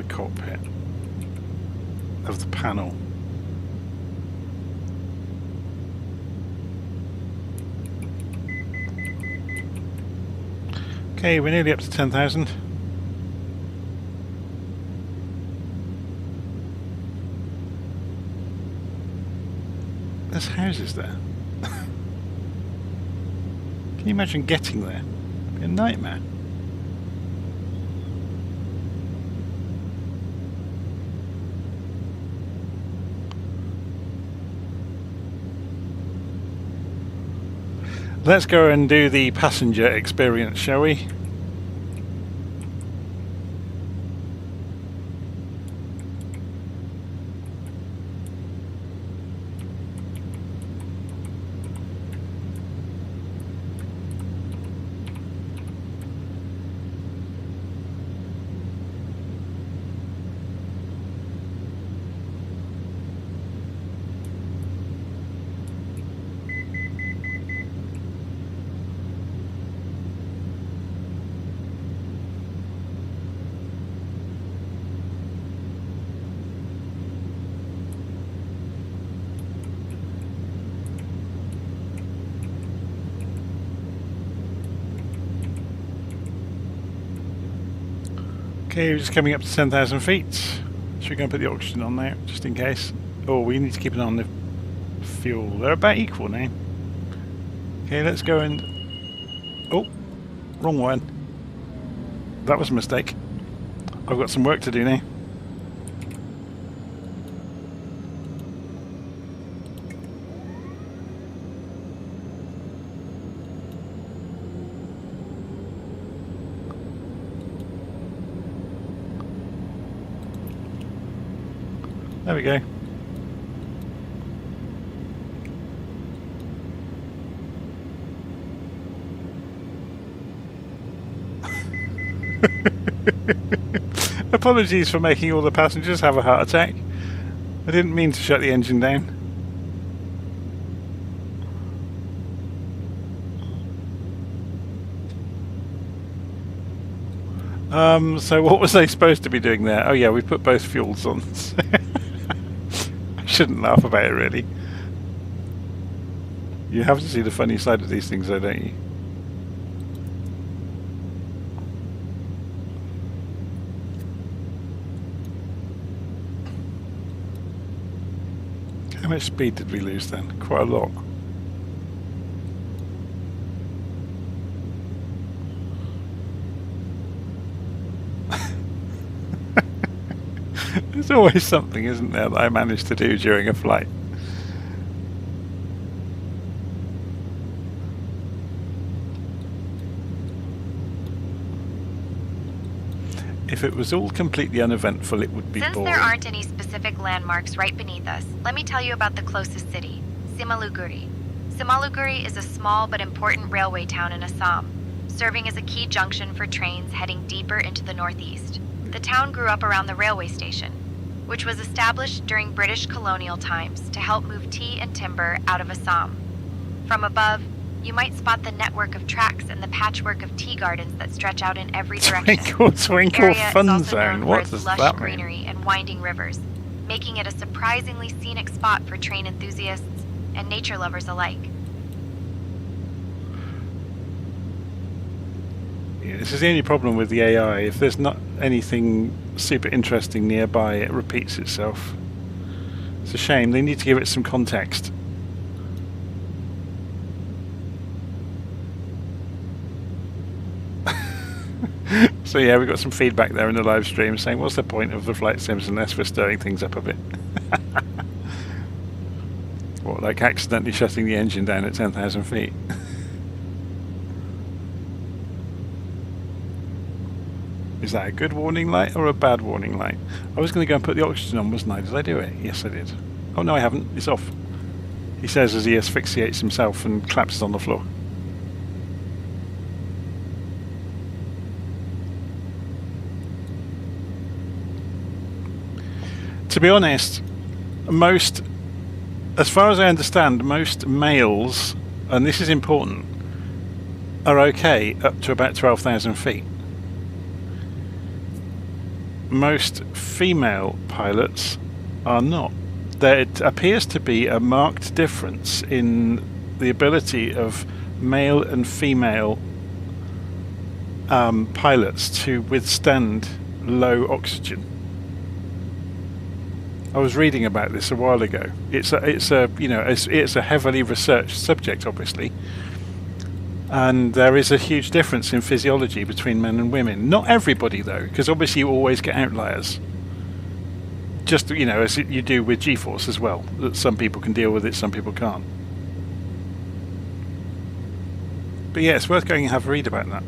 cockpit, of the panel. Okay, we're nearly up to 10,000. There's houses there. Can you imagine getting there? It'd be a nightmare. Let's go and do the passenger experience, shall we? Okay, we're just coming up to 10,000 feet. Should we go and put the oxygen on there, just in case? Oh, we need to keep it on the fuel. They're about equal now. Okay, let's go and... Oh, wrong one. That was a mistake. I've got some work to do now. There we go. Apologies for making all the passengers have a heart attack. I didn't mean to shut the engine down. So what was I supposed to be doing there? Oh yeah, we put both fuels on. I shouldn't laugh about it, really. You have to see the funny side of these things, though, don't you? How much speed did we lose then? Quite a lot. There's always something, isn't there, that I managed to do during a flight. If it was all completely uneventful, it would be boring. Since there aren't any specific landmarks right beneath us, let me tell you about the closest city, Simaluguri. Simaluguri is a small but important railway town in Assam, serving as a key junction for trains heading deeper into the northeast. The town grew up around the railway station, which was established during British colonial times to help move tea and timber out of Assam. From above, you might spot the network of tracks and the patchwork of tea gardens that stretch out in every direction. Twinkle, twinkle, area fun is also zone. known What for does its lush that mean? greenery and winding rivers, making it a surprisingly scenic spot for train enthusiasts and nature lovers alike. Yeah, this is the only problem with the AI. If there's not anything super interesting nearby, it repeats itself. It's a shame. They need to give it some context. So yeah, we got some feedback there in the live stream saying, what's the point of the flight sims unless we're stirring things up a bit? What, like accidentally shutting the engine down at 10,000 feet? Is that a good warning light or a bad warning light? I was going to go and put the oxygen on, wasn't I? Did I do it? Yes, I did. Oh no, I haven't. It's off. He says as he asphyxiates himself and collapses on the floor. To be honest, as far as I understand, most males, and this is important, are okay up to about 12,000 feet. Most female pilots are not. There appears to be a marked difference in the ability of male and female pilots to withstand low oxygen. I was reading about this a while ago. It's a heavily researched subject, obviously, and there is a huge difference in physiology between men and women. Not everybody, though, because obviously you always get outliers. Just as you do with G-force as well. That some people can deal with it, some people can't. But yeah, it's worth going and have a read about that.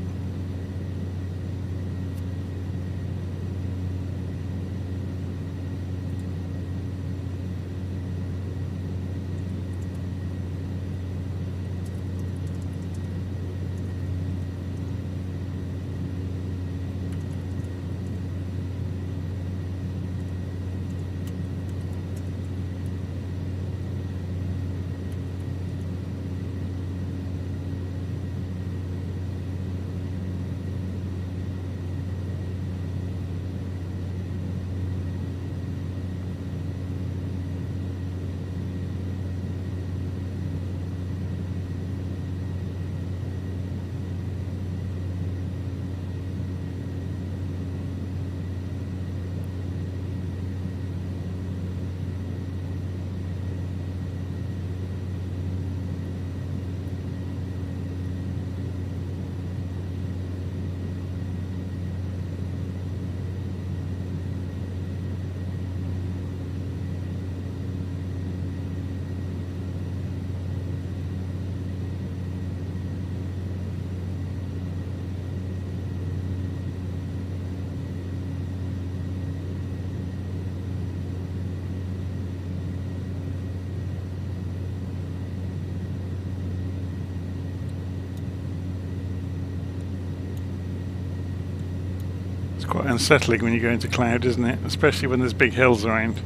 It's quite unsettling when you go into cloud, isn't it? Especially when there's big hills around.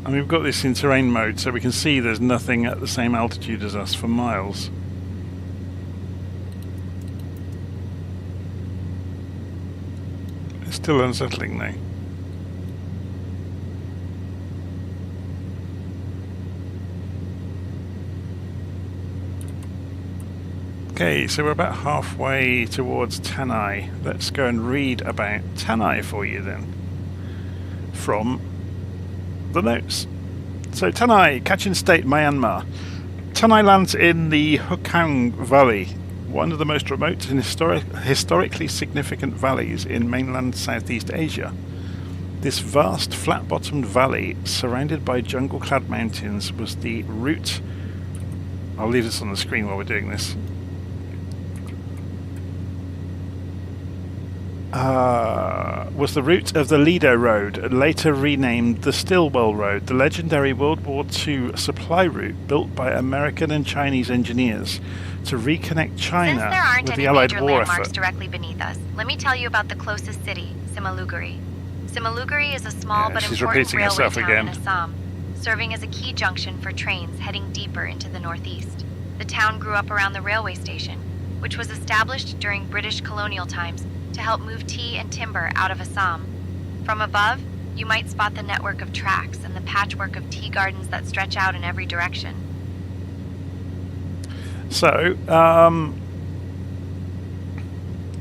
And we've got this in terrain mode, so we can see there's nothing at the same altitude as us for miles. It's still unsettling though. Okay, so we're about halfway towards Tanai. Let's go and read about Tanai for you then, from the notes. So Tanai, Kachin State, Myanmar. Tanai lands in the Hukang Valley, one of the most remote and historically significant valleys in mainland Southeast Asia. This vast, flat-bottomed valley, surrounded by jungle-clad mountains, was the route... I'll leave this on the screen while we're doing this. Was the route of the Lido Road, later renamed the Stillwell Road, the legendary World War II supply route built by American and Chinese engineers to reconnect China with the Allied war effort. Since there aren't any major landmarks directly beneath us, let me tell you about the closest city, Simaluguri. Simaluguri is a small but important railway town in Assam, serving as a key junction for trains heading deeper into the northeast. The town grew up around the railway station, which was established during British colonial times to help move tea and timber out of Assam. From above, you might spot the network of tracks and the patchwork of tea gardens that stretch out in every direction. So,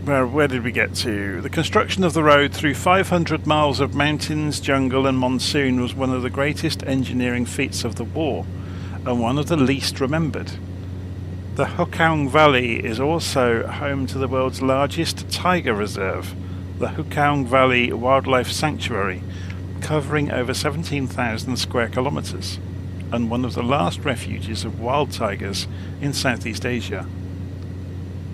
where did we get to? The construction of the road through 500 miles of mountains, jungle and monsoon was one of the greatest engineering feats of the war, and one of the least remembered. The Hukang Valley is also home to the world's largest tiger reserve, the Hukang Valley Wildlife Sanctuary, covering over 17,000 square kilometers, and one of the last refuges of wild tigers in Southeast Asia.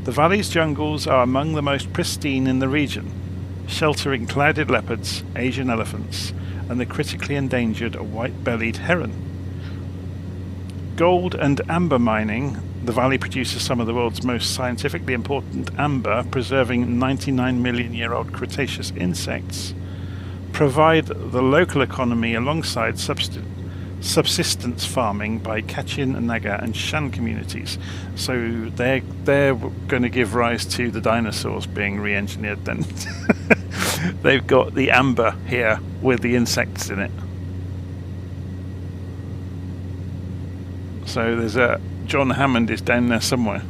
The valley's jungles are among the most pristine in the region, sheltering clouded leopards, Asian elephants, and the critically endangered white-bellied heron. Gold and amber mining. The valley produces some of the world's most scientifically important amber, preserving 99-million-year-old Cretaceous insects, provide the local economy alongside subsistence farming by Kachin, Naga and Shan communities. So they're going to give rise to the dinosaurs being re-engineered then. They've got the amber here with the insects in it. So there's a John Hammond is down there somewhere.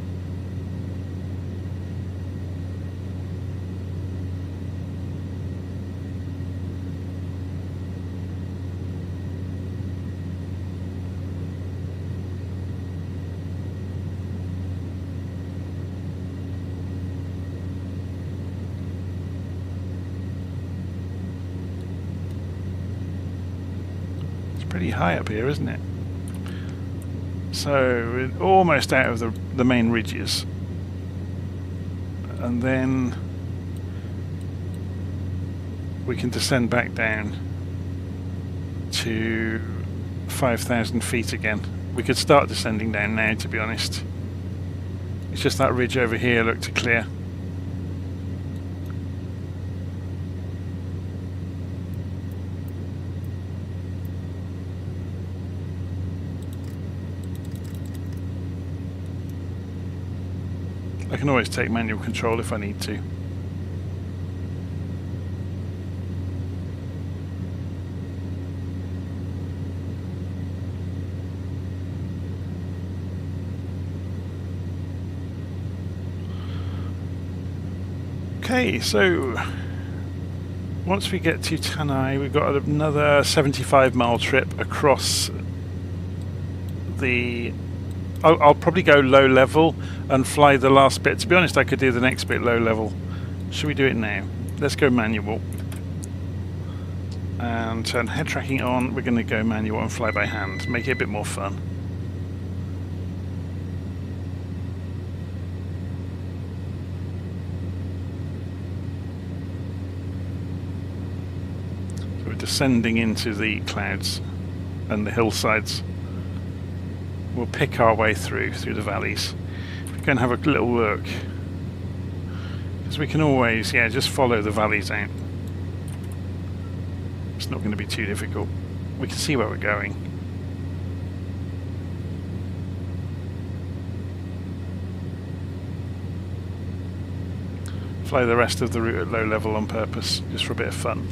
It's pretty high up here, isn't it? So we're almost out of the main ridges, and then we can descend back down to 5,000 feet again. We could start descending down now, to be honest. It's just that ridge over here looked to clear. I can always take manual control if I need to. Okay, so once we get to Tanai, we've got another 75-mile trip across the... I'll probably go low level and fly the last bit. To be honest, I could do the next bit low level. Should we do it now? Let's go manual. And turn head tracking on. We're going to go manual and fly by hand. Make it a bit more fun. So we're descending into the clouds and the hillsides. We'll pick our way through the valleys. We can have a little look, because we can always, just follow the valleys out. It's not going to be too difficult. We can see where we're going. Fly the rest of the route at low level on purpose, just for a bit of fun.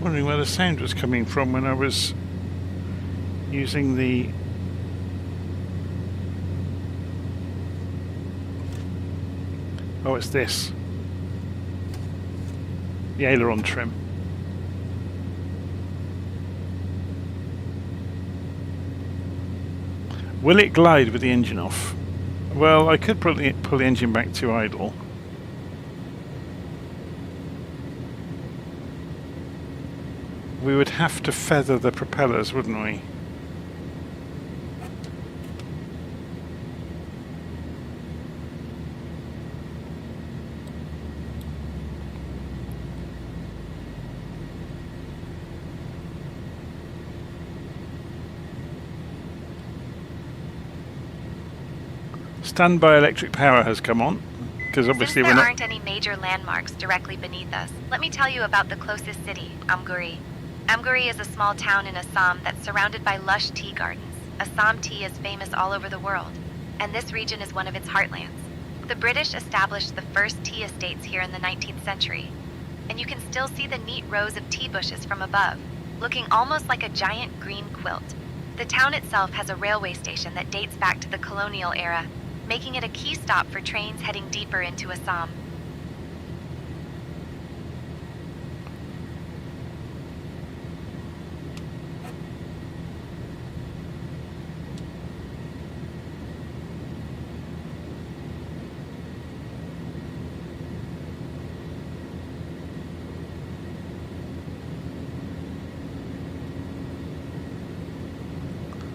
Wondering where the sound was coming from when I was using the Oh, it's this. The aileron trim. Will it glide with the engine off? Well, I could pull the engine back to idle. We would have to feather the propellers, wouldn't we? Standby electric power has come on, because obviously Since there aren't any major landmarks directly beneath us, let me tell you about the closest city, Amguri. Amguri is a small town in Assam that's surrounded by lush tea gardens. Assam tea is famous all over the world, and this region is one of its heartlands. The British established the first tea estates here in the 19th century, and you can still see the neat rows of tea bushes from above, looking almost like a giant green quilt. The town itself has a railway station that dates back to the colonial era, making it a key stop for trains heading deeper into Assam.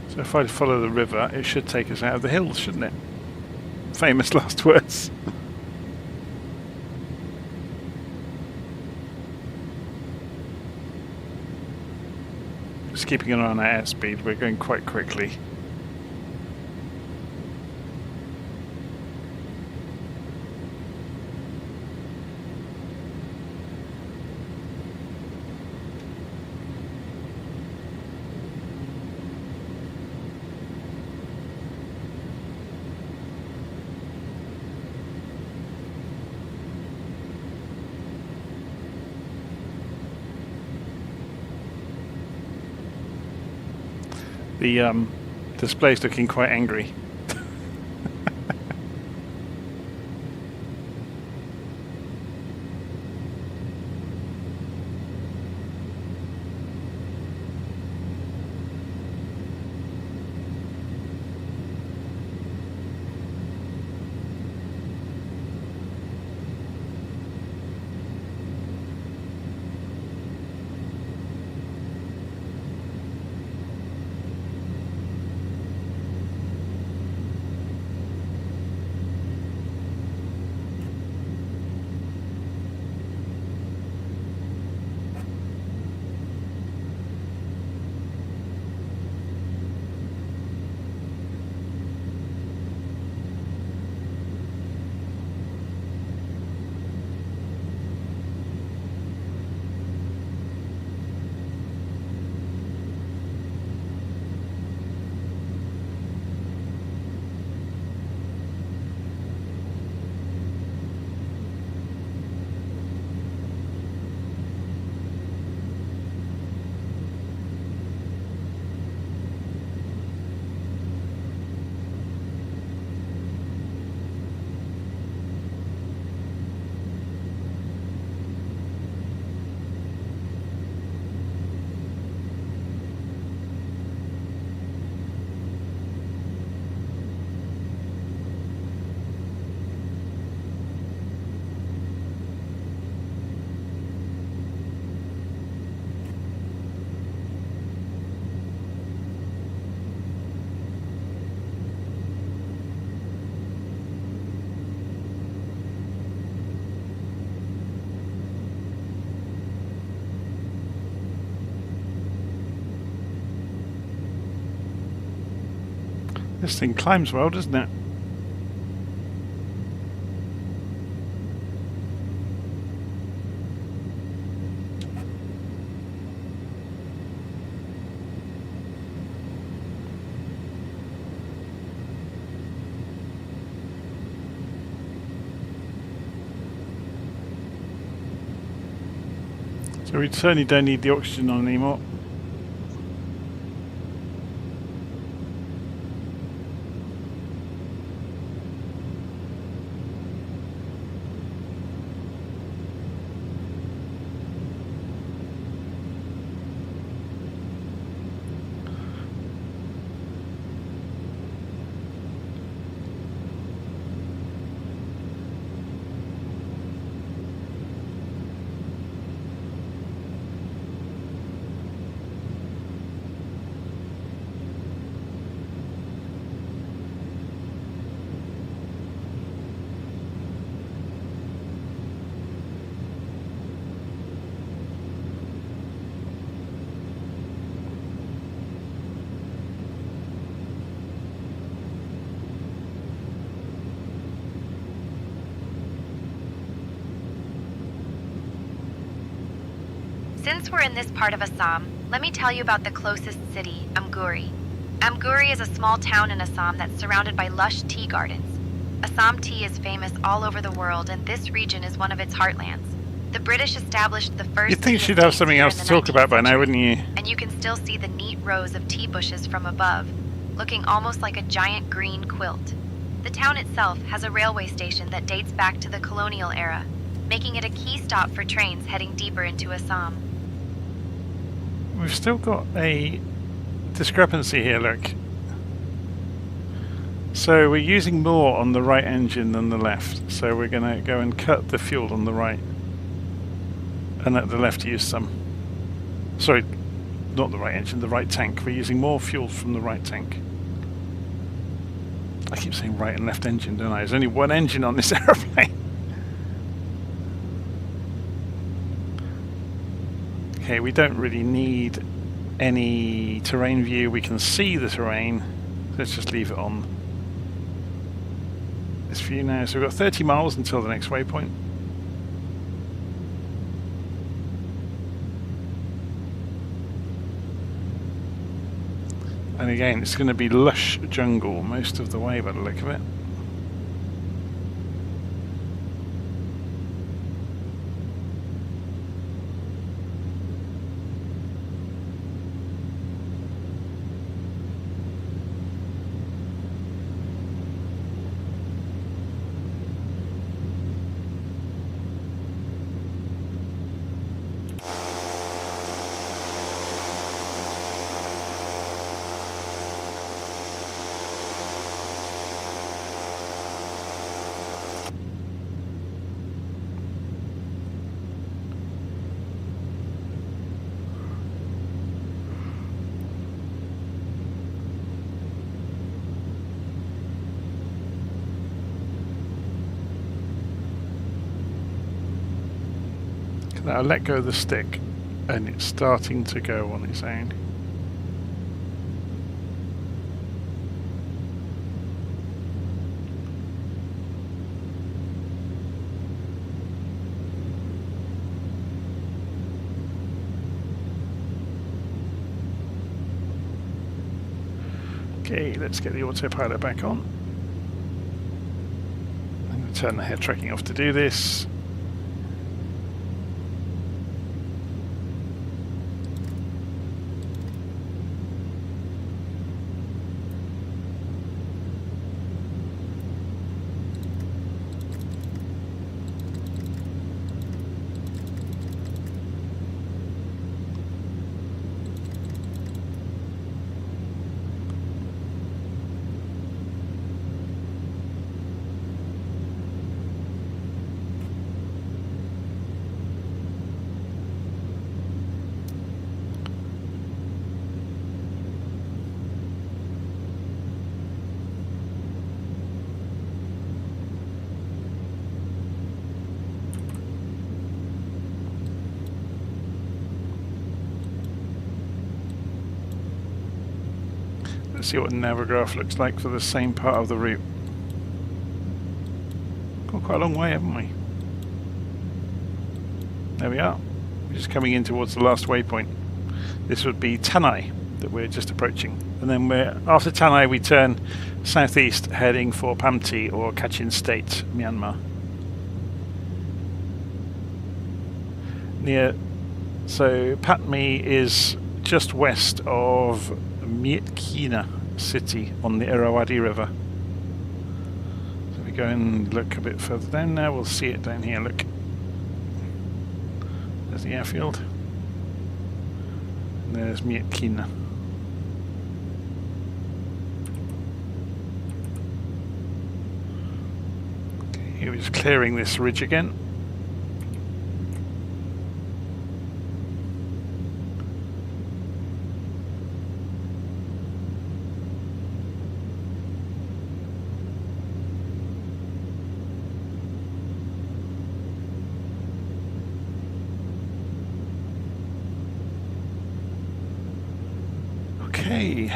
So if I follow the river, it should take us out of the hills, shouldn't it? Famous last words. Just keeping an eye on our airspeed, we're going quite quickly. The display's looking quite angry. This thing climbs well, doesn't it? So we certainly don't need the oxygen on anymore. Since we're in this part of Assam, let me tell you about the closest city, Amguri. Amguri is a small town in Assam that's surrounded by lush tea gardens. Assam tea is famous all over the world, and this region is one of its heartlands. The British established the first. You'd think she'd have something else to talk about by now, wouldn't you? And you can still see the neat rows of tea bushes from above, looking almost like a giant green quilt. The town itself has a railway station that dates back to the colonial era, making it a key stop for trains heading deeper into Assam. We've still got a discrepancy here, look. So we're using more on the right engine than the left, so we're going to go and cut the fuel on the right and let the left use some. Sorry, not the right engine, the right tank. We're using more fuel from the right tank. I keep saying right and left engine, don't I? There's only one engine on this aeroplane. Okay, we don't really need any terrain view. We can see the terrain. Let's just leave it on this view now. So we've got 30 miles until the next waypoint. And again, it's going to be lush jungle most of the way by the look of it. Now let go of the stick and it's starting to go on its own. Okay, let's get the autopilot back on. I'm going to turn the head tracking off to do this. Let's see what Navigraph looks like for the same part of the route. Gone quite a long way, haven't we? There we are. We're just coming in towards the last waypoint. This would be Tanai that we're just approaching. And then after Tanai we turn southeast heading for Pamti or Kachin State, Myanmar. So Patmi is just west of Myetkina city on the Irrawaddy River. So we go and look a bit further down now. We'll see it down here. Look, there's the airfield. And there's Myetkina. Okay, we're just clearing this ridge again. Okay,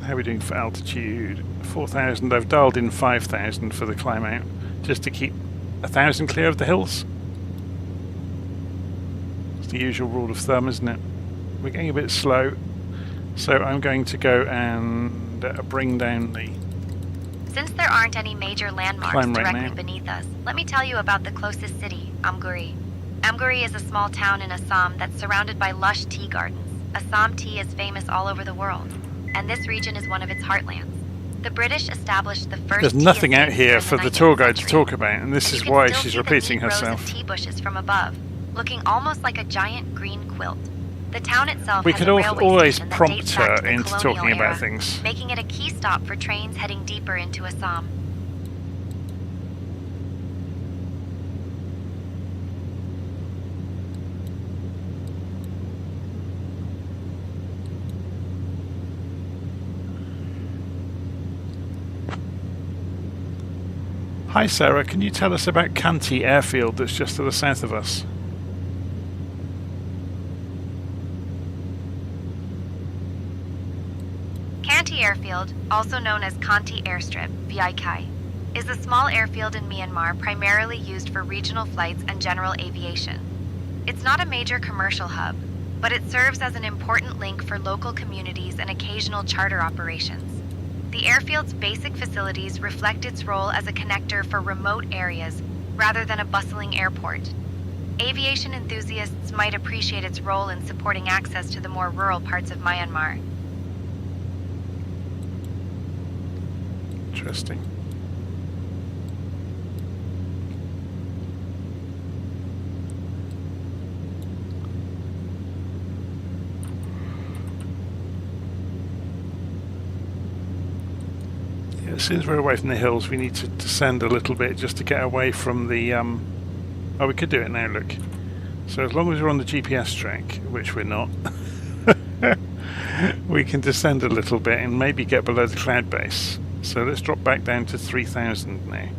how are we doing for altitude? 4,000. I've dialed in 5,000 for the climb out, just to keep 1,000 clear of the hills. the usual rule of thumb, isn't it? We're getting a bit slow, so I'm going to go and bring down the... Since there aren't any major landmarks directly beneath us, let me tell you about the closest city, Amguri. Amguri is a small town in Assam that's surrounded by lush tea gardens. Assam tea is famous all over the world, and this region is one of its heartlands. The British established the first. There's nothing out here for the tour guide to talk about, and this is why she's repeating herself. Rows of tea bushes from above, looking almost like a giant green quilt. The town itself we has could a railway always station that prompt dates back her to the into colonial talking era, about things, making it a key stop for trains heading deeper into Assam. Hi Sarah, can you tell us about Kanti airfield that's just to the south of us? Kanti Airfield, also known as Kanti Airstrip, VIK, is a small airfield in Myanmar primarily used for regional flights and general aviation. It's not a major commercial hub, but it serves as an important link for local communities and occasional charter operations. The airfield's basic facilities reflect its role as a connector for remote areas rather than a bustling airport. Aviation enthusiasts might appreciate its role in supporting access to the more rural parts of Myanmar. Interesting. As soon as we're away from the hills, we need to descend a little bit just to get away from the... Oh, we could do it now, look. So as long as we're on the GPS track, which we're not, we can descend a little bit and maybe get below the cloud base. So let's drop back down to 3,000 now.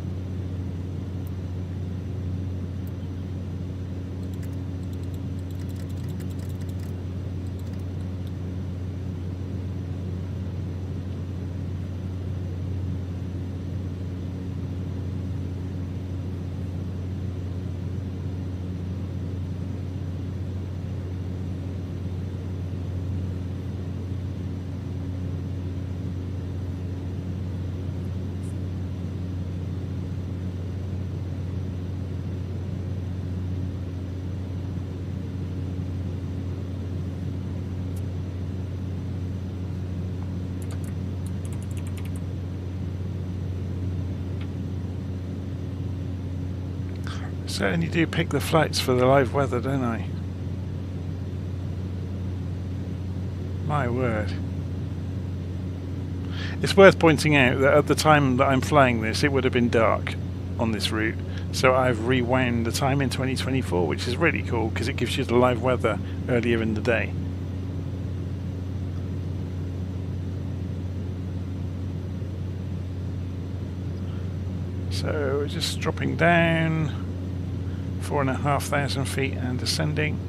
Certainly do pick the flights for the live weather, don't I? My word. It's worth pointing out that at the time that I'm flying this, it would have been dark on this route. So I've rewound the time in 2024, which is really cool because it gives you the live weather earlier in the day. So we're just dropping down 4,500 feet and descending.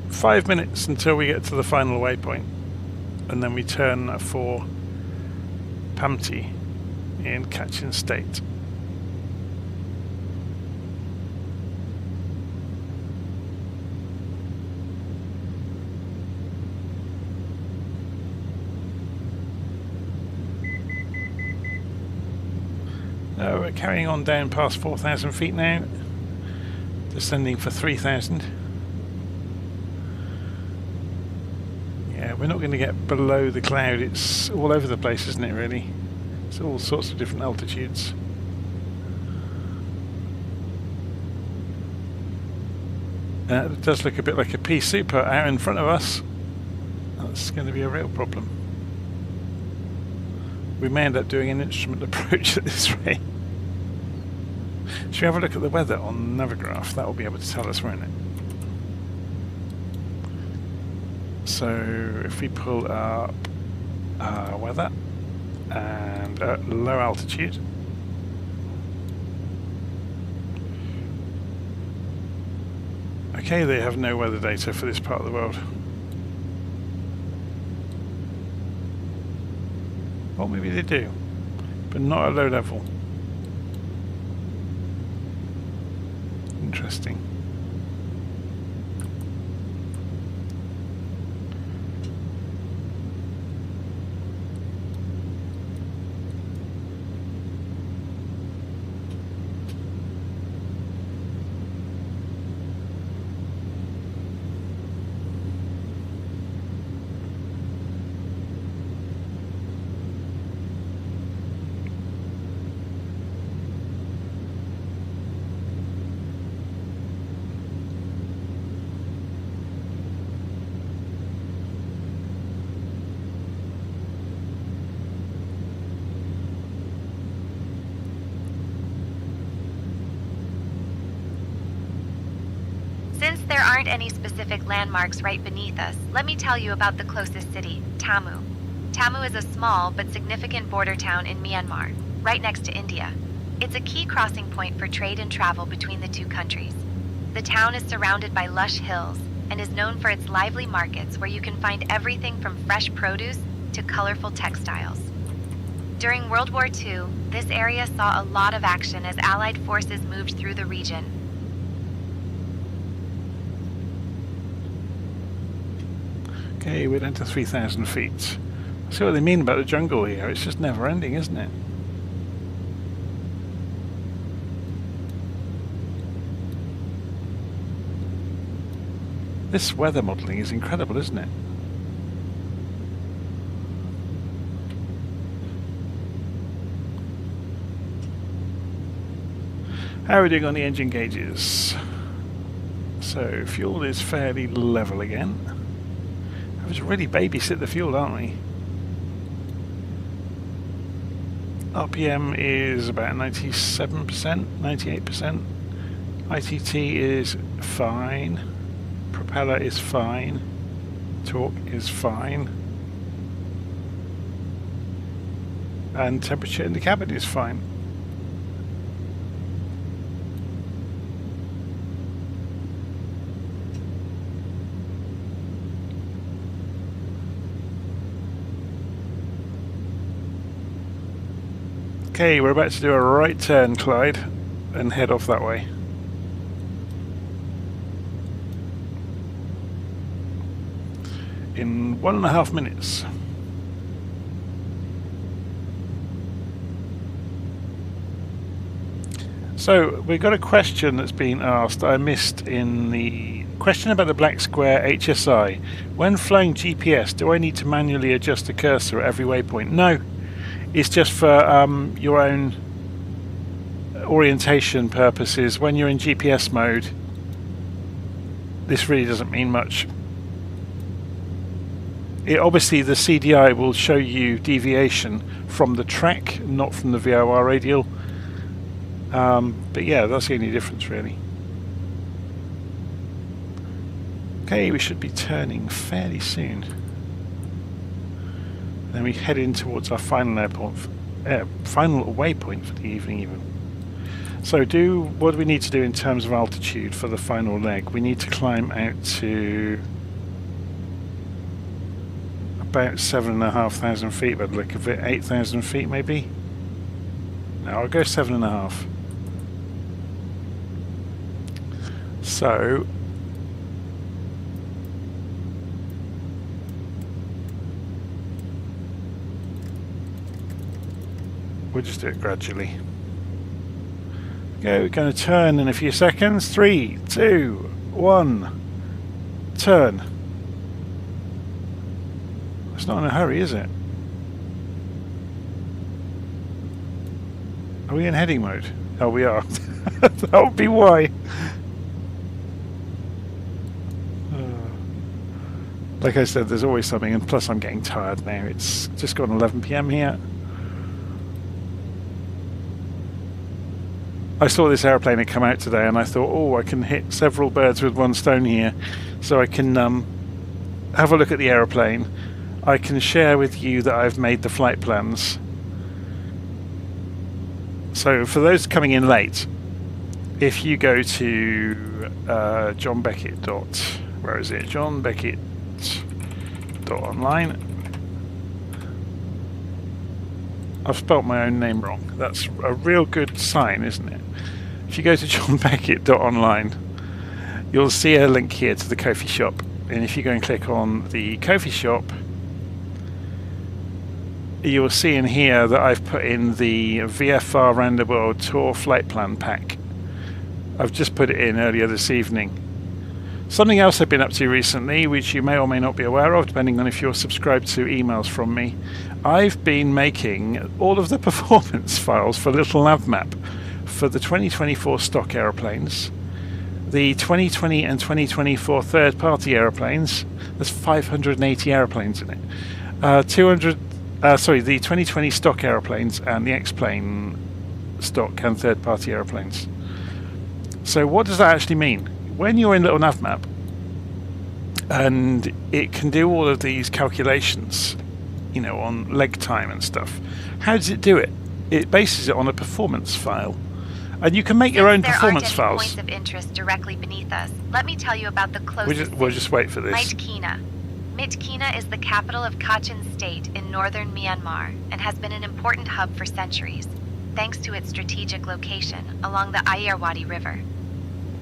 Five minutes until we get to the final waypoint, and then we turn for Pamti in Kachin State. We're carrying on down past 4,000 feet now, descending for 3,000. We're not going to get below the cloud. It's all over the place, isn't it, really? It's all sorts of different altitudes. It does look a bit like a pea super out in front of us. That's going to be a real problem. We may end up doing an instrument approach at this rate. Should we have a look at the weather on Navigraph? That will be able to tell us, won't it? So if we pull up weather and low altitude, okay, they have no weather data for this part of the world. Well, maybe they do, but not at low level. Interesting. Since there aren't any specific landmarks right beneath us, let me tell you about the closest city, Tamu. Tamu is a small but significant border town in Myanmar, right next to India. It's a key crossing point for trade and travel between the two countries. The town is surrounded by lush hills and is known for its lively markets where you can find everything from fresh produce to colorful textiles. During World War II, this area saw a lot of action as Allied forces moved through the region. Okay, we're down to 3,000 feet. I see what they mean about the jungle here. It's just never ending, isn't it? This weather modelling is incredible, isn't it? How are we doing on the engine gauges? So fuel is fairly level again. I was really babysit the fuel, aren't we? RPM is about 97%, 98%. ITT is fine. Propeller is fine. Torque is fine. And temperature in the cabin is fine. Okay, we're about to do a right turn, Clyde, and head off that way. In 1.5 minutes. So, we've got a question that's been asked, I missed in the question about the black square HSI. When flying GPS, do I need to manually adjust the cursor at every waypoint? No. It's just for your own orientation purposes. When you're in GPS mode, this really doesn't mean much. Obviously, the CDI will show you deviation from the track, not from the VOR radial. But yeah, that's the only difference, really. Okay, we should be turning fairly soon. Then we head in towards our final airport, final waypoint for the evening even. So what do we need to do in terms of altitude for the final leg? We need to climb out to about 7,500 feet by the look of it, 8,000 feet maybe? No, I'll go 7.5. So we'll just do it gradually. Okay, we're going to turn in a few seconds. 3, 2, 1. Turn. It's not in a hurry, is it? Are we in heading mode? Oh, we are. That would be why. Like I said, there's always something, and plus I'm getting tired now. It's just gone 11 PM here. I saw this airplane had come out today, and I thought, oh, I can hit several birds with one stone here. So I can have a look at the airplane. I can share with you that I've made the flight plans. So for those coming in late, if you go to John Beckett. Where is it? John Beckett. Online. I've spelt my own name wrong. That's a real good sign, isn't it? If you go to johnbeckett.online, you'll see a link here to the Ko-fi shop, and if you go and click on the Ko-fi shop, you will see in here that I've put in the VFR Round the World Tour Flight Plan Pack. I've just put it in earlier this evening. Something else I've been up to recently, which you may or may not be aware of, depending on if you're subscribed to emails from me, I've been making all of the performance files for LittleNavMap for the 2024 stock aeroplanes, the 2020 and 2024 third-party aeroplanes. There's 580 aeroplanes in it. The 2020 stock aeroplanes and the X-plane stock and third-party aeroplanes. So what does that actually mean? When you're in LittleNavMap and it can do all of these calculations, you know, on leg time and stuff, how does it do it? It bases it on a performance file. And you can make your own performance files. Points of interest directly beneath us. Let me tell you about the closest. We'll just wait for this. Myitkyina. Myitkyina is the capital of Kachin State in northern Myanmar and has been an important hub for centuries, thanks to its strategic location along the Irrawaddy River.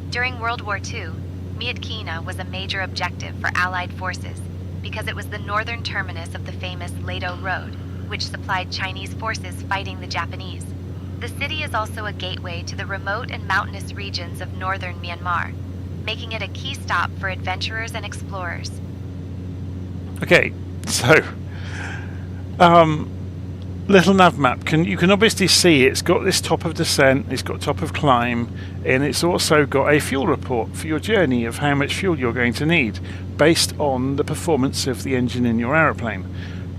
During World War II, Myitkyina was a major objective for Allied forces because it was the northern terminus of the famous Lado Road, which supplied Chinese forces fighting the Japanese. The city is also a gateway to the remote and mountainous regions of northern Myanmar, making it a key stop for adventurers and explorers. Okay, so LittleNavMap, you can obviously see it's got this top of descent, it's got top of climb, and it's also got a fuel report for your journey of how much fuel you're going to need based on the performance of the engine in your aeroplane.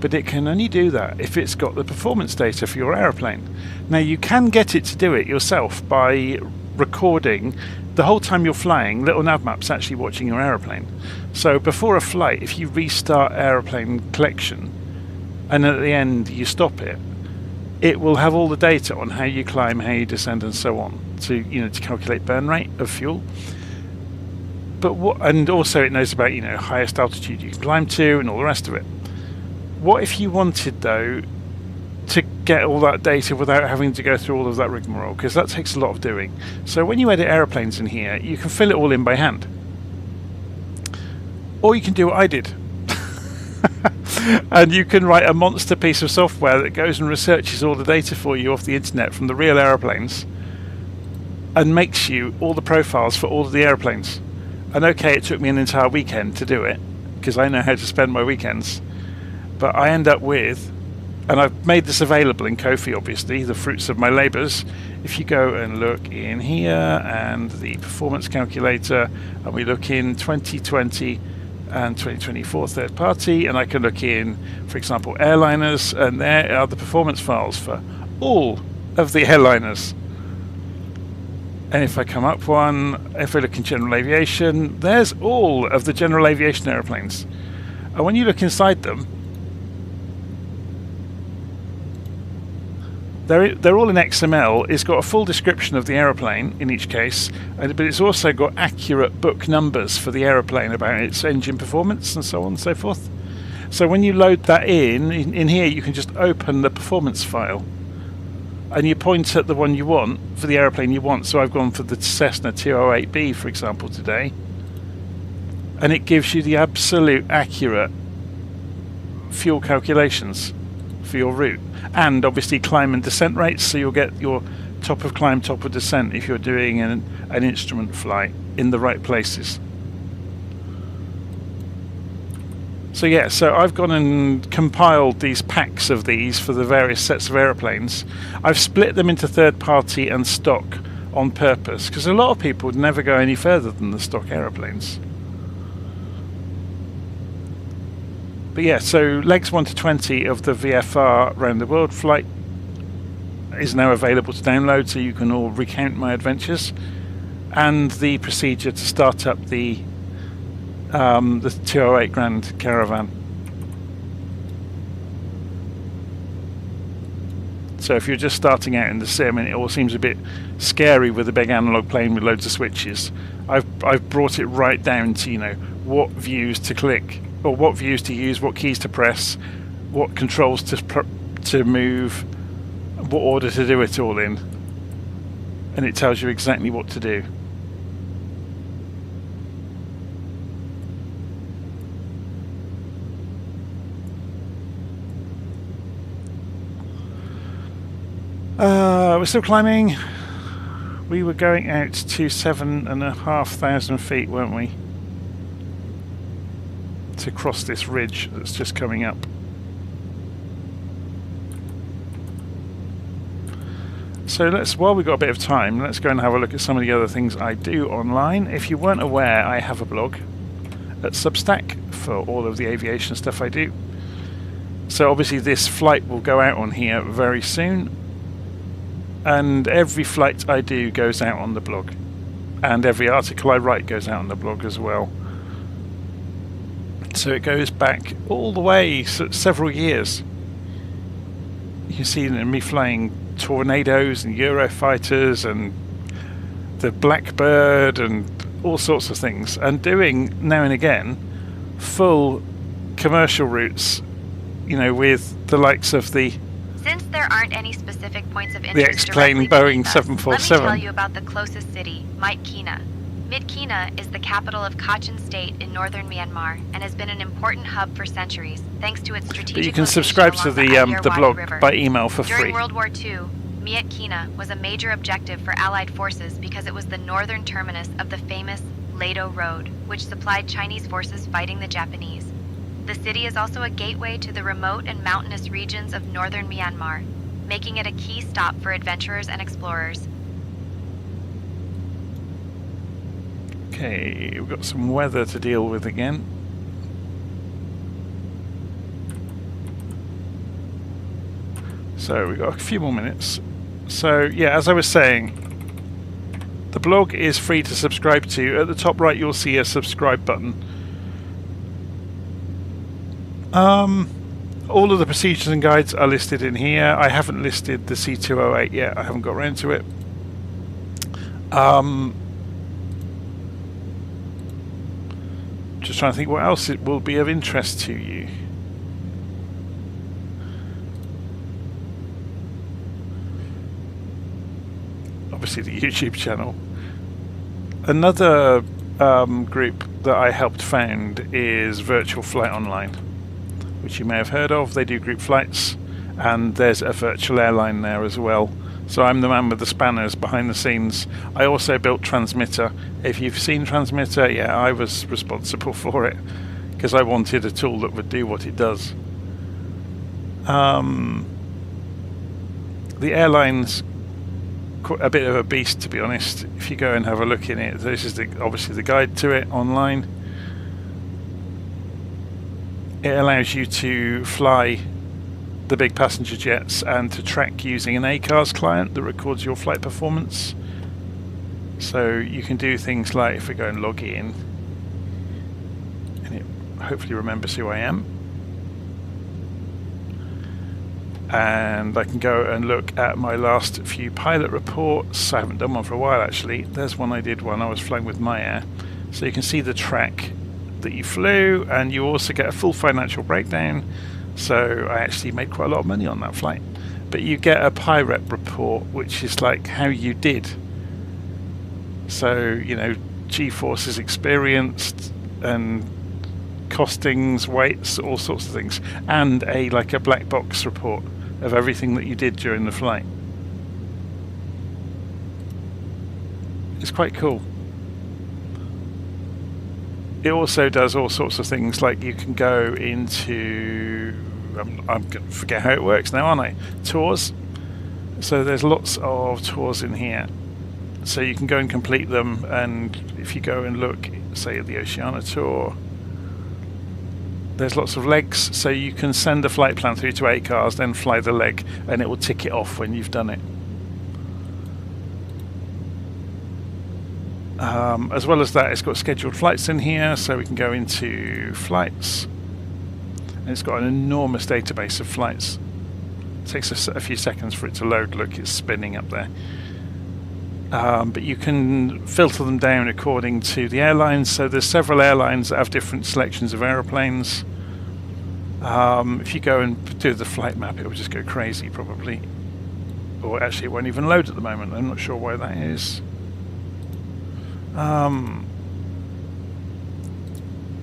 But it can only do that if it's got the performance data for your aeroplane. Now you can get it to do it yourself by recording the whole time you're flying. LittleNavMap's actually watching your aeroplane. So before a flight, if you restart aeroplane collection and at the end you stop it, it will have all the data on how you climb, how you descend, and so on to calculate burn rate of fuel. And also it knows about highest altitude you can climb to and all the rest of it. What if you wanted though to get all that data without having to go through all of that rigmarole? Because that takes a lot of doing. So when you edit aeroplanes in here, you can fill it all in by hand, or you can do what I did. And you can write a monster piece of software that goes and researches all the data for you off the internet from the real aeroplanes and makes you all the profiles for all of the aeroplanes. And okay, it took me an entire weekend to do it because I know how to spend my weekends, but I end up with, and I've made this available in Ko-fi, obviously, the fruits of my labours. If you go and look in here and the performance calculator, and we look in 2020 and 2024 third party, and I can look in, for example, airliners, and there are the performance files for all of the airliners. And if I come up one, if I look in general aviation, there's all of the general aviation airplanes. And when you look inside them, they're all in XML. It's got a full description of the aeroplane in each case, but it's also got accurate book numbers for the aeroplane about its engine performance and so on and so forth. So when you load that in here, you can just open the performance file and you point at the one you want for the aeroplane you want. So I've gone for the Cessna C208B, for example, today, and it gives you the absolute accurate fuel calculations for your route, and obviously climb and descent rates, so you'll get your top of climb, top of descent if you're doing an instrument flight in the right places. So yeah, so I've gone and compiled these packs of these for the various sets of aeroplanes. I've split them into third party and stock on purpose because a lot of people would never go any further than the stock aeroplanes. But yeah, so legs 1 to 20 of the VFR Round the World flight is now available to download, so you can all recount my adventures, and the procedure to start up the 208 Grand Caravan. So if you're just starting out in the sim and it all seems a bit scary with a big analog plane with loads of switches, I've brought it right down to, you know, what views to click, or what views to use, what keys to press, what controls to move, what order to do it all in, and it tells you exactly what to do. We're still climbing. We were going out to 7,500 feet, weren't we? To cross this ridge that's just coming up. So while we've got a bit of time, let's go and have a look at some of the other things I do online. If you weren't aware, I have a blog at Substack for all of the aviation stuff I do. So obviously this flight will go out on here very soon. And every flight I do goes out on the blog. And every article I write goes out on the blog as well. So it goes back all the way, several years. You can see me flying Tornadoes and Eurofighters and the Blackbird and all sorts of things. And doing, now and again, full commercial routes, you know, with the likes of the... Since there aren't any specific points of interest, the X-plane Boeing 747. Let me tell you about the closest city, Myitkyina. Myitkyina is the capital of Kachin State in northern Myanmar and has been an important hub for centuries, thanks to its strategic. But you can subscribe to the blog River. by email for free. During World War II, Myitkyina was a major objective for Allied forces because it was the northern terminus of the famous Lado Road, which supplied Chinese forces fighting the Japanese. The city is also a gateway to the remote and mountainous regions of northern Myanmar, making it a key stop for adventurers and explorers. Okay, we've got some weather to deal with again. So we've got a few more minutes. So yeah, as I was saying, the blog is free to subscribe to. At the top right you'll see a subscribe button. All of the procedures and guides are listed in here. I haven't listed the C208 yet. I haven't got around to it. Just trying to think what else it will be of interest to you. Obviously the YouTube channel. Another group that I helped found is Virtual Flight Online, which you may have heard of. They do group flights, and there's a virtual airline there as well. So I'm the man with the spanners behind the scenes. I also built Transmitter. If you've seen Transmitter, yeah, I was responsible for it because I wanted a tool that would do what it does. The airline's a bit of a beast, to be honest. If you go and have a look in it, this is obviously the guide to it online. It allows you to fly the big passenger jets and to track using an ACARS client that records your flight performance. So you can do things like, if we go and log in, and it hopefully remembers who I am, and I can go and look at my last few pilot reports. I haven't done one for a while actually. There's one I did when I was flying with MyAir. So you can see the track that you flew, and you also get a full financial breakdown. So I actually made quite a lot of money on that flight. But you get a PIREP report, which is like how you did. So, you know, G-forces experienced and costings, weights, all sorts of things, and like a black box report of everything that you did during the flight. It's quite cool. It also does all sorts of things, like you can go into, I'm going to forget how it works now, aren't I? Tours. So there's lots of tours in here. So you can go and complete them, and if you go and look, say at the Oceania tour, There's lots of legs, so you can send a flight plan through to ACARS, then fly the leg, and it will tick it off when you've done it. As well as that, it's got scheduled flights in here, so we can go into flights. And it's got an enormous database of flights. It takes a few seconds for it to load. Look, it's spinning up there. But you can filter them down according to the airlines. So there's several airlines that have different selections of aeroplanes. If you go and do the flight map, it will just go crazy probably. Or actually it won't even load at the moment. I'm not sure why that is.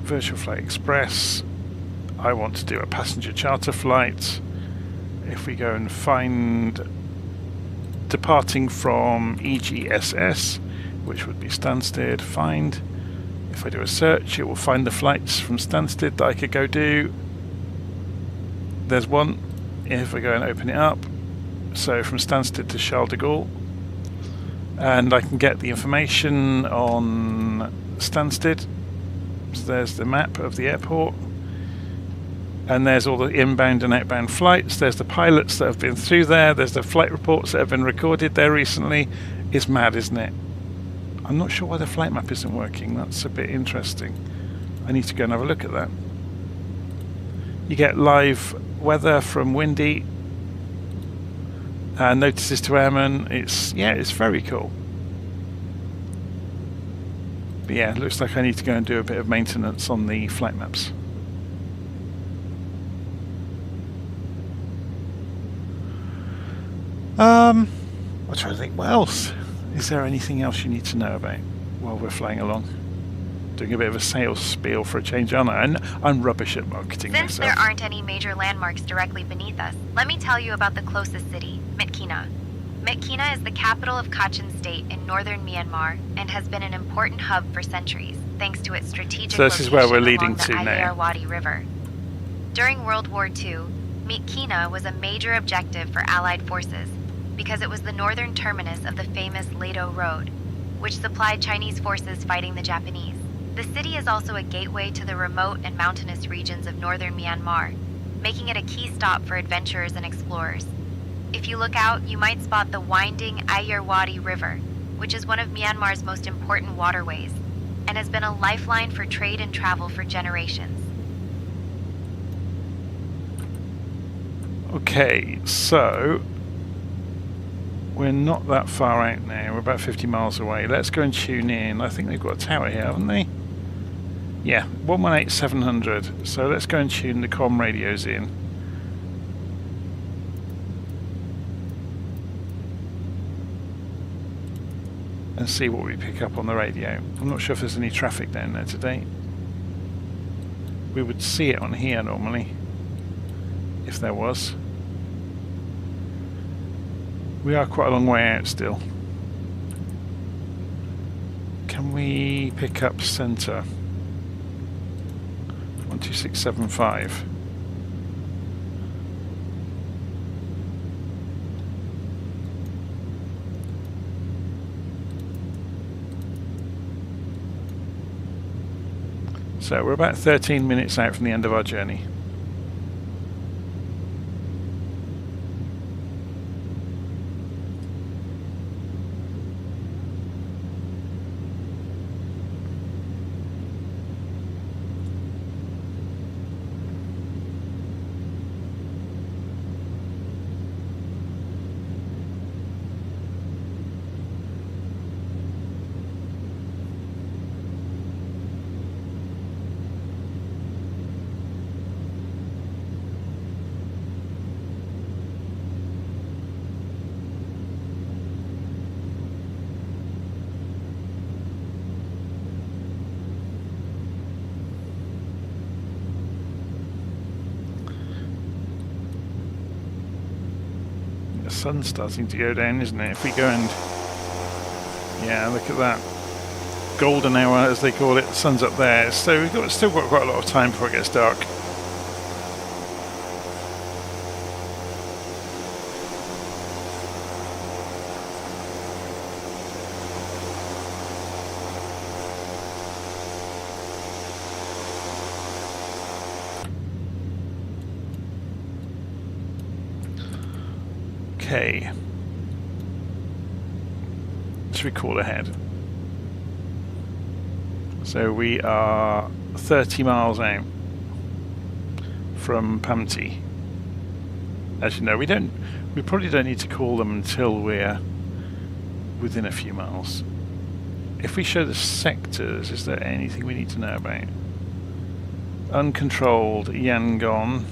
Virtual Flight Express. I want to do a passenger charter flight. If we go and find departing from EGSS, which would be Stansted, find. If I do a search, it will find the flights from Stansted that I could go do. There's one. If I go and open it up, so from Stansted to Charles de Gaulle, and I can get the information on Stansted. So there's the map of the airport, and there's all the inbound and outbound flights. There's the pilots that have been through there. There's the flight reports that have been recorded there recently. It's mad, isn't it? I'm not sure why the flight map isn't working. That's a bit interesting. I need to go and have a look at that. You get live weather from Windy, notices to airmen. It's very cool. But yeah, it looks like I need to go and do a bit of maintenance on the flight maps. I'm trying to think, what else? Is there anything else you need to know about while we're flying along? Doing a bit of a sales spiel for a change, aren't I? And I'm rubbish at marketing myself. Since there aren't any major landmarks directly beneath us, let me tell you about the closest city, Myitkyina. Myitkyina is the capital of Kachin State in northern Myanmar and has been an important hub for centuries, thanks to its strategic so this is where we're leading along the to now. Irrawaddy River. During World War II, Myitkyina was a major objective for Allied forces because it was the northern terminus of the famous Ledo Road, which supplied Chinese forces fighting the Japanese. The city is also a gateway to the remote and mountainous regions of northern Myanmar, making it a key stop for adventurers and explorers. If you look out, you might spot the winding Irrawaddy River, which is one of Myanmar's most important waterways, and has been a lifeline for trade and travel for generations. Okay, so we're not that far out now. We're about 50 miles away. Let's go and tune in. I think they've got a tower here, haven't they? Yeah, 118-700. So let's go and tune the comm radios in. And see what we pick up on the radio. I'm not sure if there's any traffic down there today. We would see it on here normally, if there was. We are quite a long way out still. Can we pick up centre? 12675. So we're about 13 minutes out from the end of our journey. The sun's starting to go down, isn't it? If we go and... yeah, look at that. Golden hour, as they call it. The sun's up there. So we've still got quite a lot of time before it gets dark. Okay. Let's recall ahead. So we are 30 miles out from Pamti. As you know, we probably don't need to call them until we're within a few miles. If we show the sectors, is there anything we need to know about? Uncontrolled Yangon.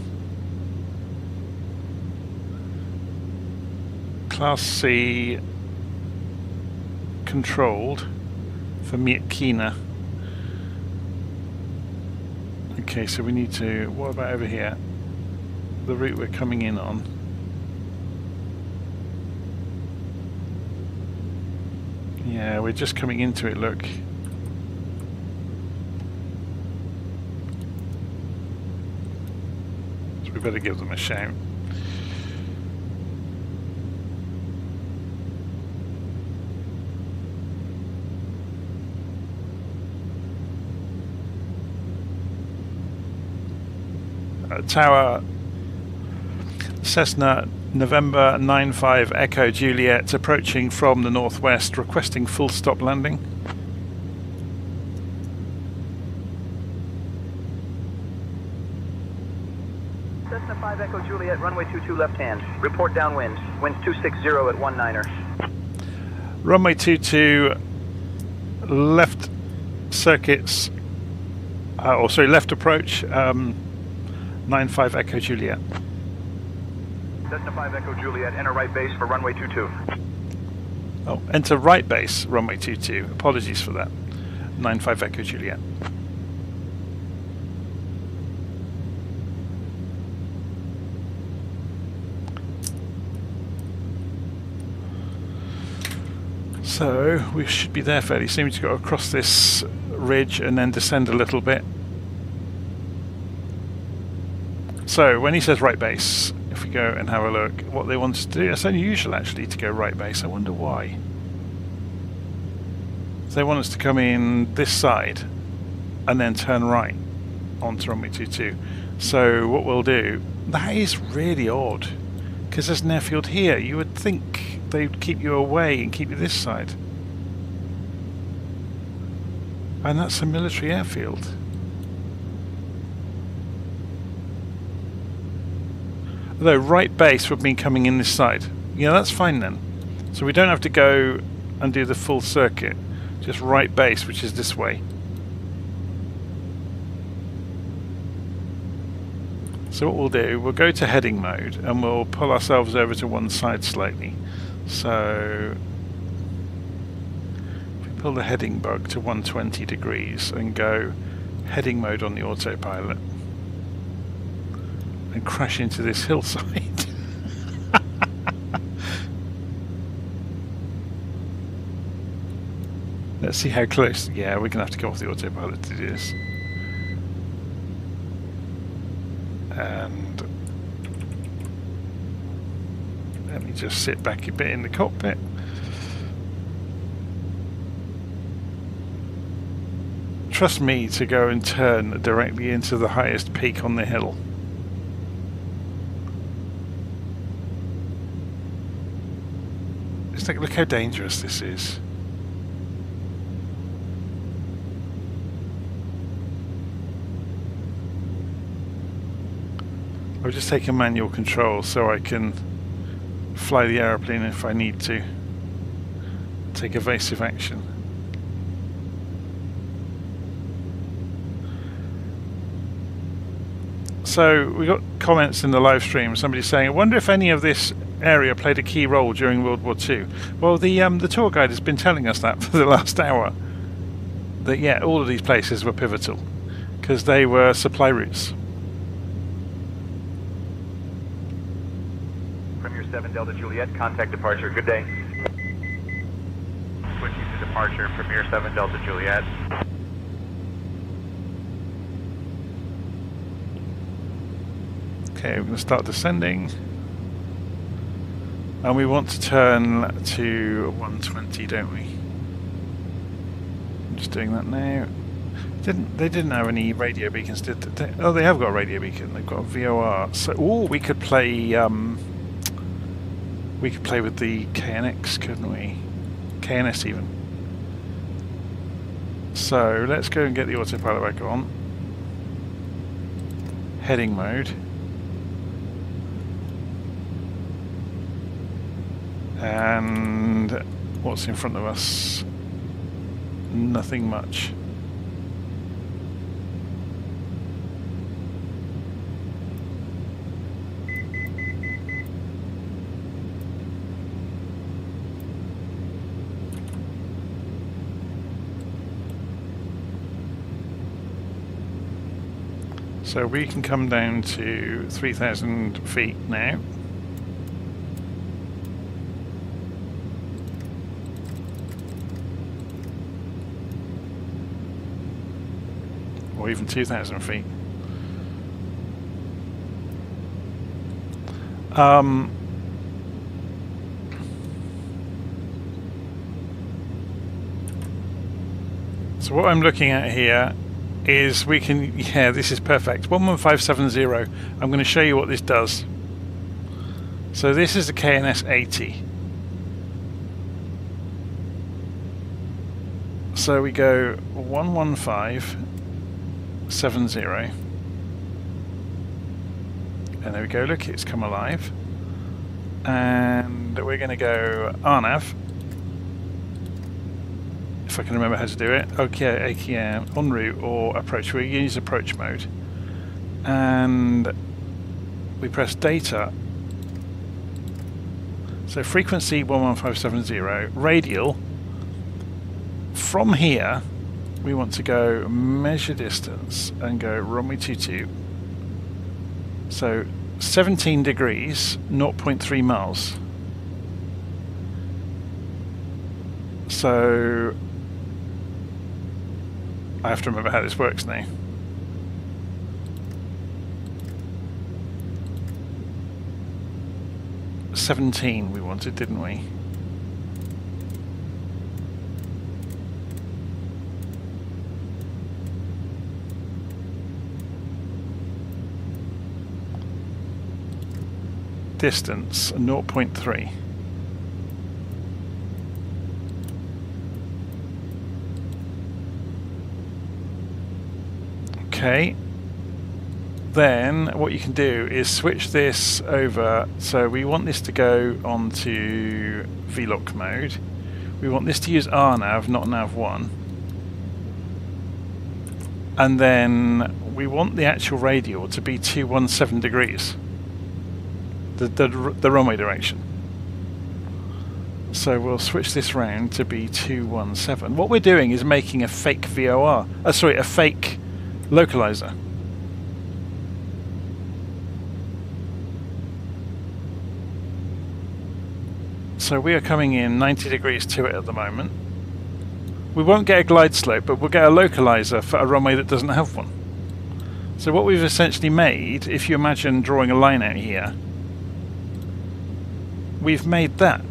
Class C controlled for Myanmar. Okay, so we need to... What about over here? The route we're coming in on. Yeah, we're just coming into it, look. So we better give them a shout. Tower Cessna November 95 Echo Juliet approaching from the northwest, requesting full stop landing. Cessna 5 Echo Juliet, runway 22 left hand. Report downwind. Winds 260 at 19er. Runway 22 left circuits, left approach, 95 Echo Juliet. Cessna 5 Echo Juliet, enter right base for runway 22. Oh, enter right base, runway 22. Apologies for that. 95 Echo Juliet. So, we should be there fairly soon. We just go across this ridge and then descend a little bit. So, when he says right base, if we go and have a look, what they want us to do, it's unusual actually to go right base. I wonder why. So they want us to come in this side and then turn right onto runway 22. So what we'll do, that is really odd, because there's an airfield here. You would think they'd keep you away and keep you this side. And that's a military airfield. Although right base would mean coming in this side. Yeah, that's fine then. So we don't have to go and do the full circuit. Just right base, which is this way. So what we'll do, we'll go to heading mode and we'll pull ourselves over to one side slightly. So if we pull the heading bug to 120 degrees and go heading mode on the autopilot, and crash into this hillside. Let's see how close. Yeah, we're going to have to go off the autopilot to do this. And let me just sit back a bit in the cockpit. Trust me to go and turn directly into the highest peak on the hill. Look how dangerous this is. I'll just take a manual control so I can fly the aeroplane if I need to. Take evasive action. So we got comments in the live stream. Somebody saying, "I wonder if any of this area played a key role during World War II." Well, the tour guide has been telling us that for the last hour. That yeah, all of these places were pivotal because they were supply routes. Premier 7 Delta Juliet, contact departure. Good day. Switching to departure, Premier 7 Delta Juliet. Okay, we're going to start descending. And we want to turn to 120, don't we? I'm just doing that now. They didn't have any radio beacons, did they? Oh, they have got a radio beacon. They've got a VOR. So, we could play We could play with the KNX, couldn't we? KNS even. So let's go and get the autopilot back on. Heading mode. And what's in front of us? Nothing much. So we can come down to 3,000 feet now. Or even 2,000 feet. So what I'm looking at here is we can, yeah, this is perfect. 11570. I'm going to show you what this does. So this is the KNS 80. So we go 11570. And there we go, look, it's come alive. And we're going to go RNAV. If I can remember how to do it. Okay, AKM, en route or approach. We use approach mode. And we press data. So frequency 11570, radial. From here, we want to go measure distance and go runway 22. So 17 degrees, 0.3 miles. So I have to remember how this works now. $17 we wanted, didn't we? Distance 0.3. Okay, then what you can do is switch this over. So we want this to go onto VLOC mode. We want this to use RNAV, not NAV1. And then we want the actual radial to be 217 degrees. The runway direction. So we'll switch this round to be 217. What we're doing is making a fake VOR. Sorry, a fake localizer. So we are coming in 90 degrees to it at the moment. We won't get a glide slope, but we'll get a localizer for a runway that doesn't have one. So what we've essentially made, if you imagine drawing a line out here, we've made that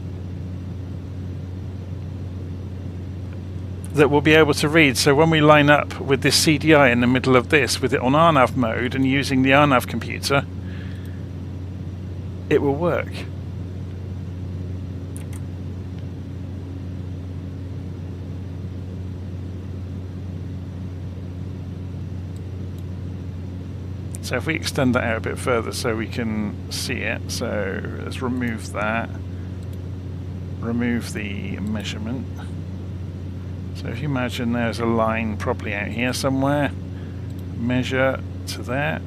we'll be able to read. So when we line up with this CDI in the middle of this, with it on RNAV mode and using the RNAV computer, it will work. So if we extend that out a bit further so we can see it, so let's remove that, remove the measurement. So if you imagine there's a line probably out here somewhere, measure to there.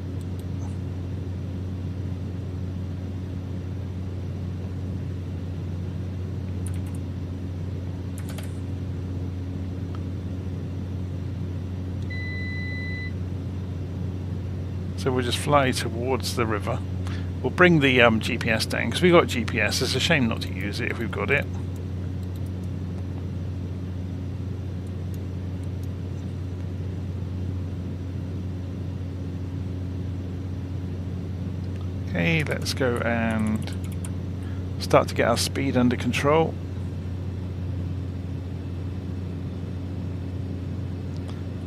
So we'll just fly towards the river. We'll bring the GPS down because we've got GPS. It's a shame not to use it if we've got it. Okay, let's go and start to get our speed under control.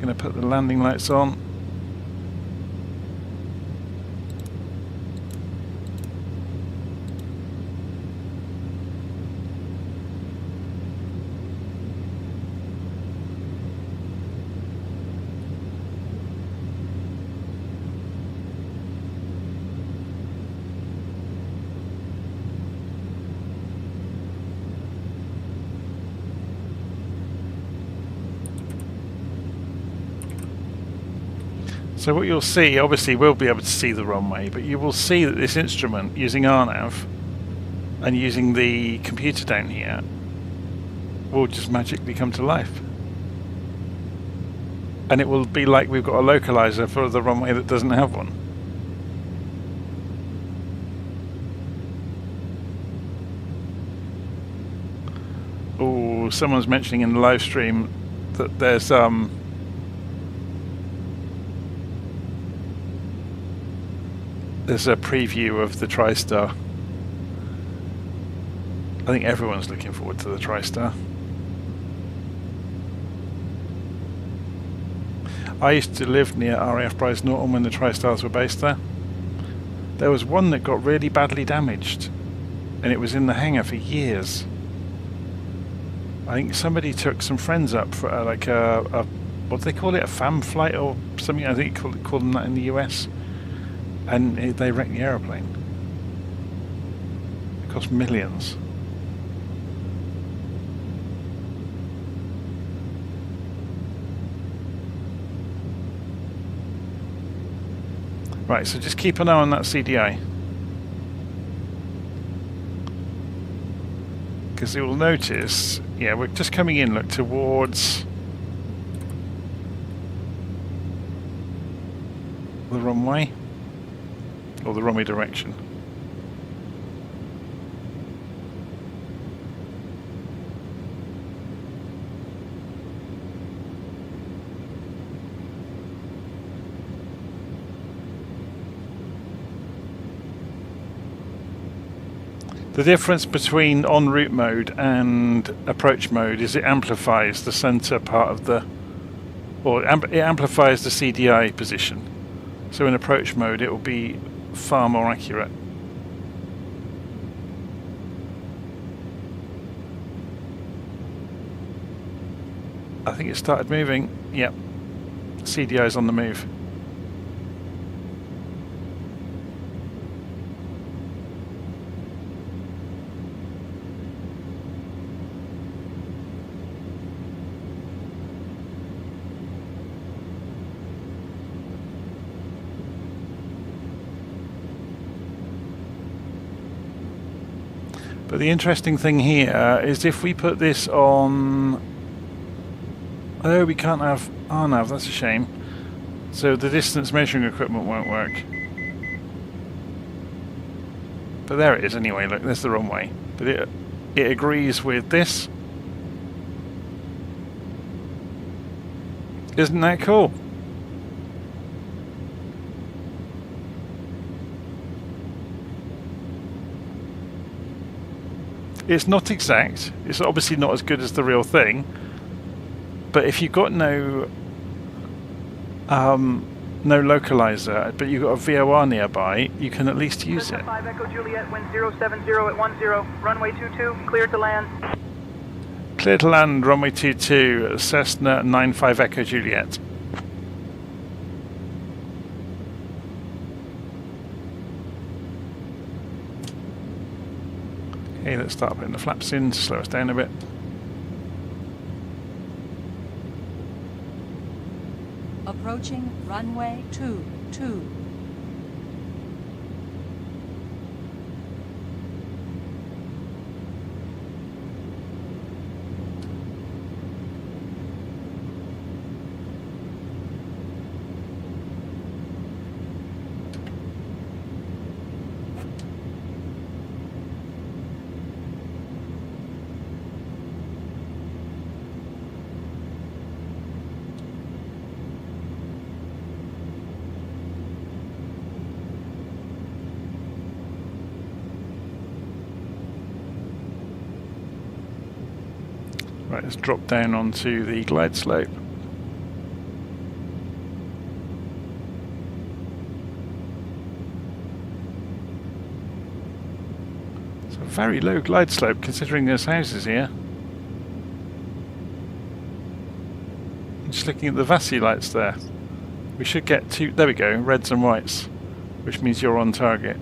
Going to put the landing lights on. So what you'll see, obviously we'll be able to see the runway, but you will see that this instrument, using RNAV and using the computer down here, will just magically come to life. And it will be like we've got a localizer for the runway that doesn't have one. Oh, someone's mentioning in the live stream that there's a preview of the TriStar. I think everyone's looking forward to the TriStar. I used to live near RAF Bryce Norton when the TriStars were based there. There was one that got really badly damaged, and it was in the hangar for years. I think somebody took some friends up for like a what do they call it, a fam flight or something? I think call them that in the US, and they wrecked the aeroplane. It cost millions. Right, so just keep an eye on that CDI. Because you will notice, yeah, we're just coming in, look, towards the runway, or the runway direction. The difference between en route mode and approach mode is it amplifies the center part of the, or it amplifies the CDI position. So in approach mode it will be far more accurate. I think it started moving. Yep, CDI is on the move. But the interesting thing here is if we put this on... Oh, we can't have RNAV, that's a shame. So the distance measuring equipment won't work. But there it is anyway, look, there's the runway. But it agrees with this. Isn't that cool? It's not exact, it's obviously not as good as the real thing, but if you've got no localizer, but you've got a VOR nearby, you can at least use it. 5 Echo Juliet, wind 070 at 10, runway 22, clear to land. Clear to land, runway 22, Cessna 95 Echo Juliet. Okay, let's start putting the flaps in to slow us down a bit. Approaching runway 22. Right, let's drop down onto the glide slope. It's a very low glide slope considering there's houses here. I'm just looking at the VASI lights there. We should get two, there we go, reds and whites, which means you're on target.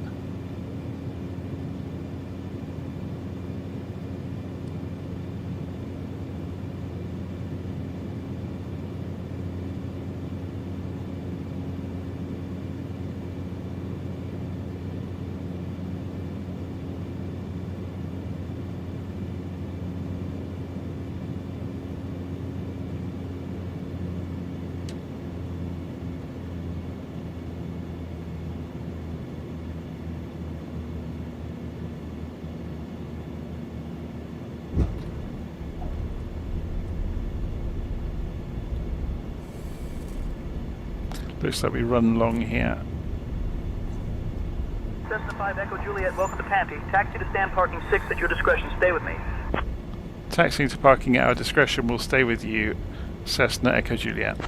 Looks like we run long here. Cessna 5 Echo Juliet, welcome to Pamti. Taxi to stand parking 6 at your discretion. Stay with me. Taxiing to parking at our discretion will stay with you, Cessna Echo Juliet.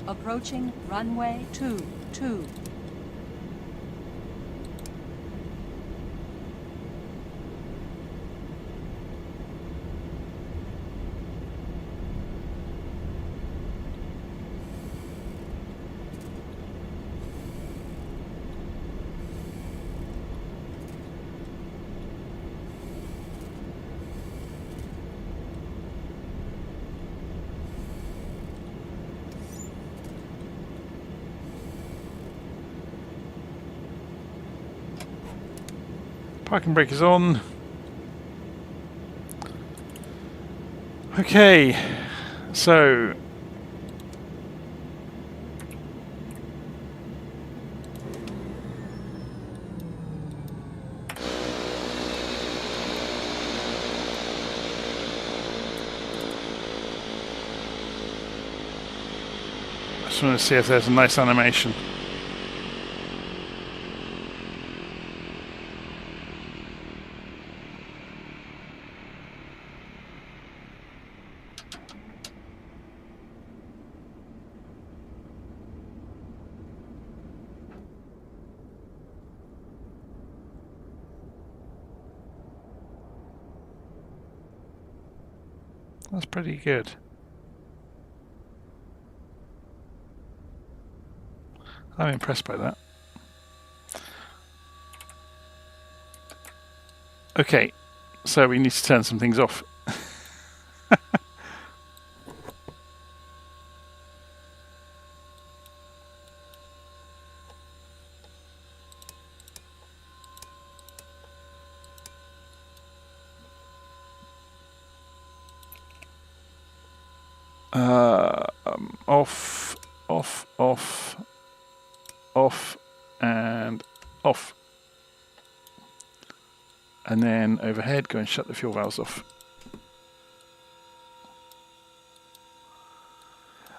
Approaching runway 22. Parking brake is on. Okay, so I just want to see if there's a nice animation. That's pretty good. I'm impressed by that. Okay, so we need to turn some things off. Off, and off. And then overhead, go and shut the fuel valves off.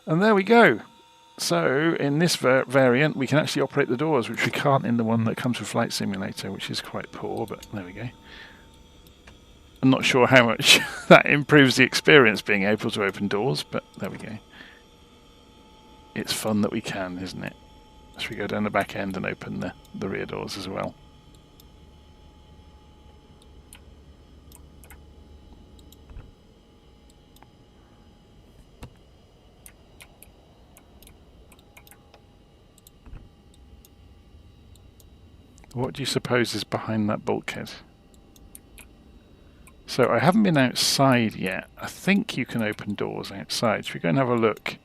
And there we go. So in this variant, we can actually operate the doors, which we can't in the one that comes with Flight Simulator, which is quite poor, but there we go. I'm not sure how much that improves the experience, being able to open doors, but there we go. It's fun that we can, isn't it? Should we go down the back end and open the rear doors as well? What do you suppose is behind that bulkhead? So I haven't been outside yet. I think you can open doors outside. Should we go and have a look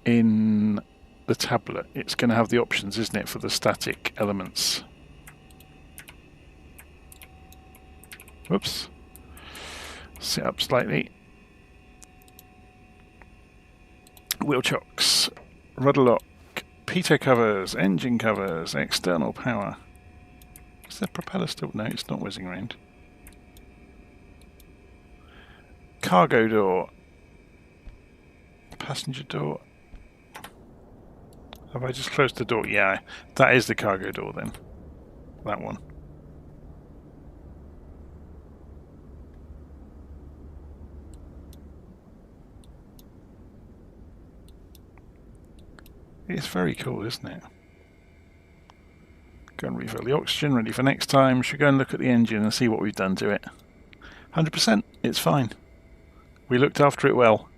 in the tablet? It's going to have the options, isn't it, for the static elements. Whoops. Sit up slightly. Wheel chocks, rudder lock, pitot covers, engine covers, external power. Is the propeller still? No, it's not whizzing around. Cargo door. Passenger door. Have I just closed the door? Yeah, that is the cargo door then. That one. It's very cool, isn't it? Go and refill the oxygen, ready for next time. Should we go and look at the engine and see what we've done to it? 100%, it's fine. We looked after it well.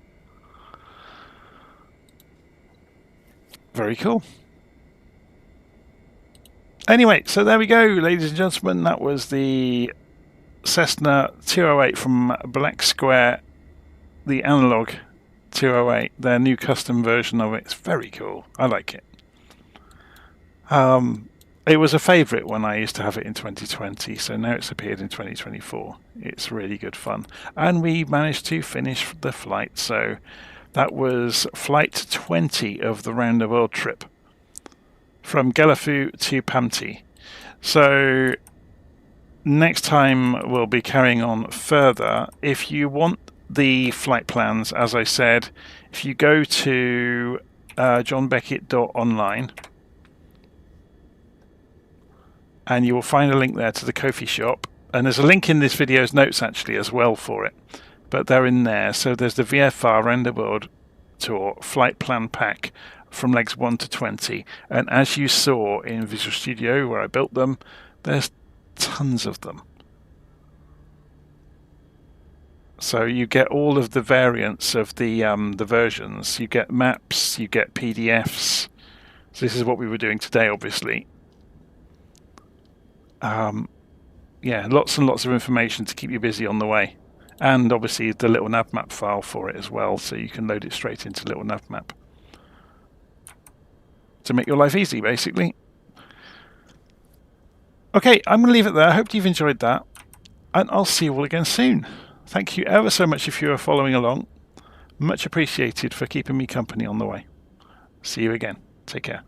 Very cool. Anyway, so there we go, ladies and gentlemen. That was the Cessna 208 from Black Square, the analog 208, their new custom version of it. It's very cool. I like it. It was a favourite when I used to have it in 2020, so now it's appeared in 2024. It's really good fun. And we managed to finish the flight, so That was flight 20 of the round the world trip from Gelephu to Pamti. So next time we'll be carrying on further. If you want the flight plans, as I said, if you go to johnbeckett.online, and you will find a link there to the Ko-fi shop, and there's a link in this video's notes actually as well for it, but they're in there. So there's the VFR Round the World Tour flight plan pack from legs 1 to 20, and as you saw in Visual Studio where I built them, there's tons of them. So you get all of the variants of the versions. You get maps, you get PDFs. So this is what we were doing today, obviously. Yeah, lots and lots of information to keep you busy on the way. And obviously the LittleNavMap file for it as well, so you can load it straight into LittleNavMap. To make your life easy, basically. Okay, I'm going to leave it there. I hope you've enjoyed that. And I'll see you all again soon. Thank you ever so much if you are following along. Much appreciated for keeping me company on the way. See you again. Take care.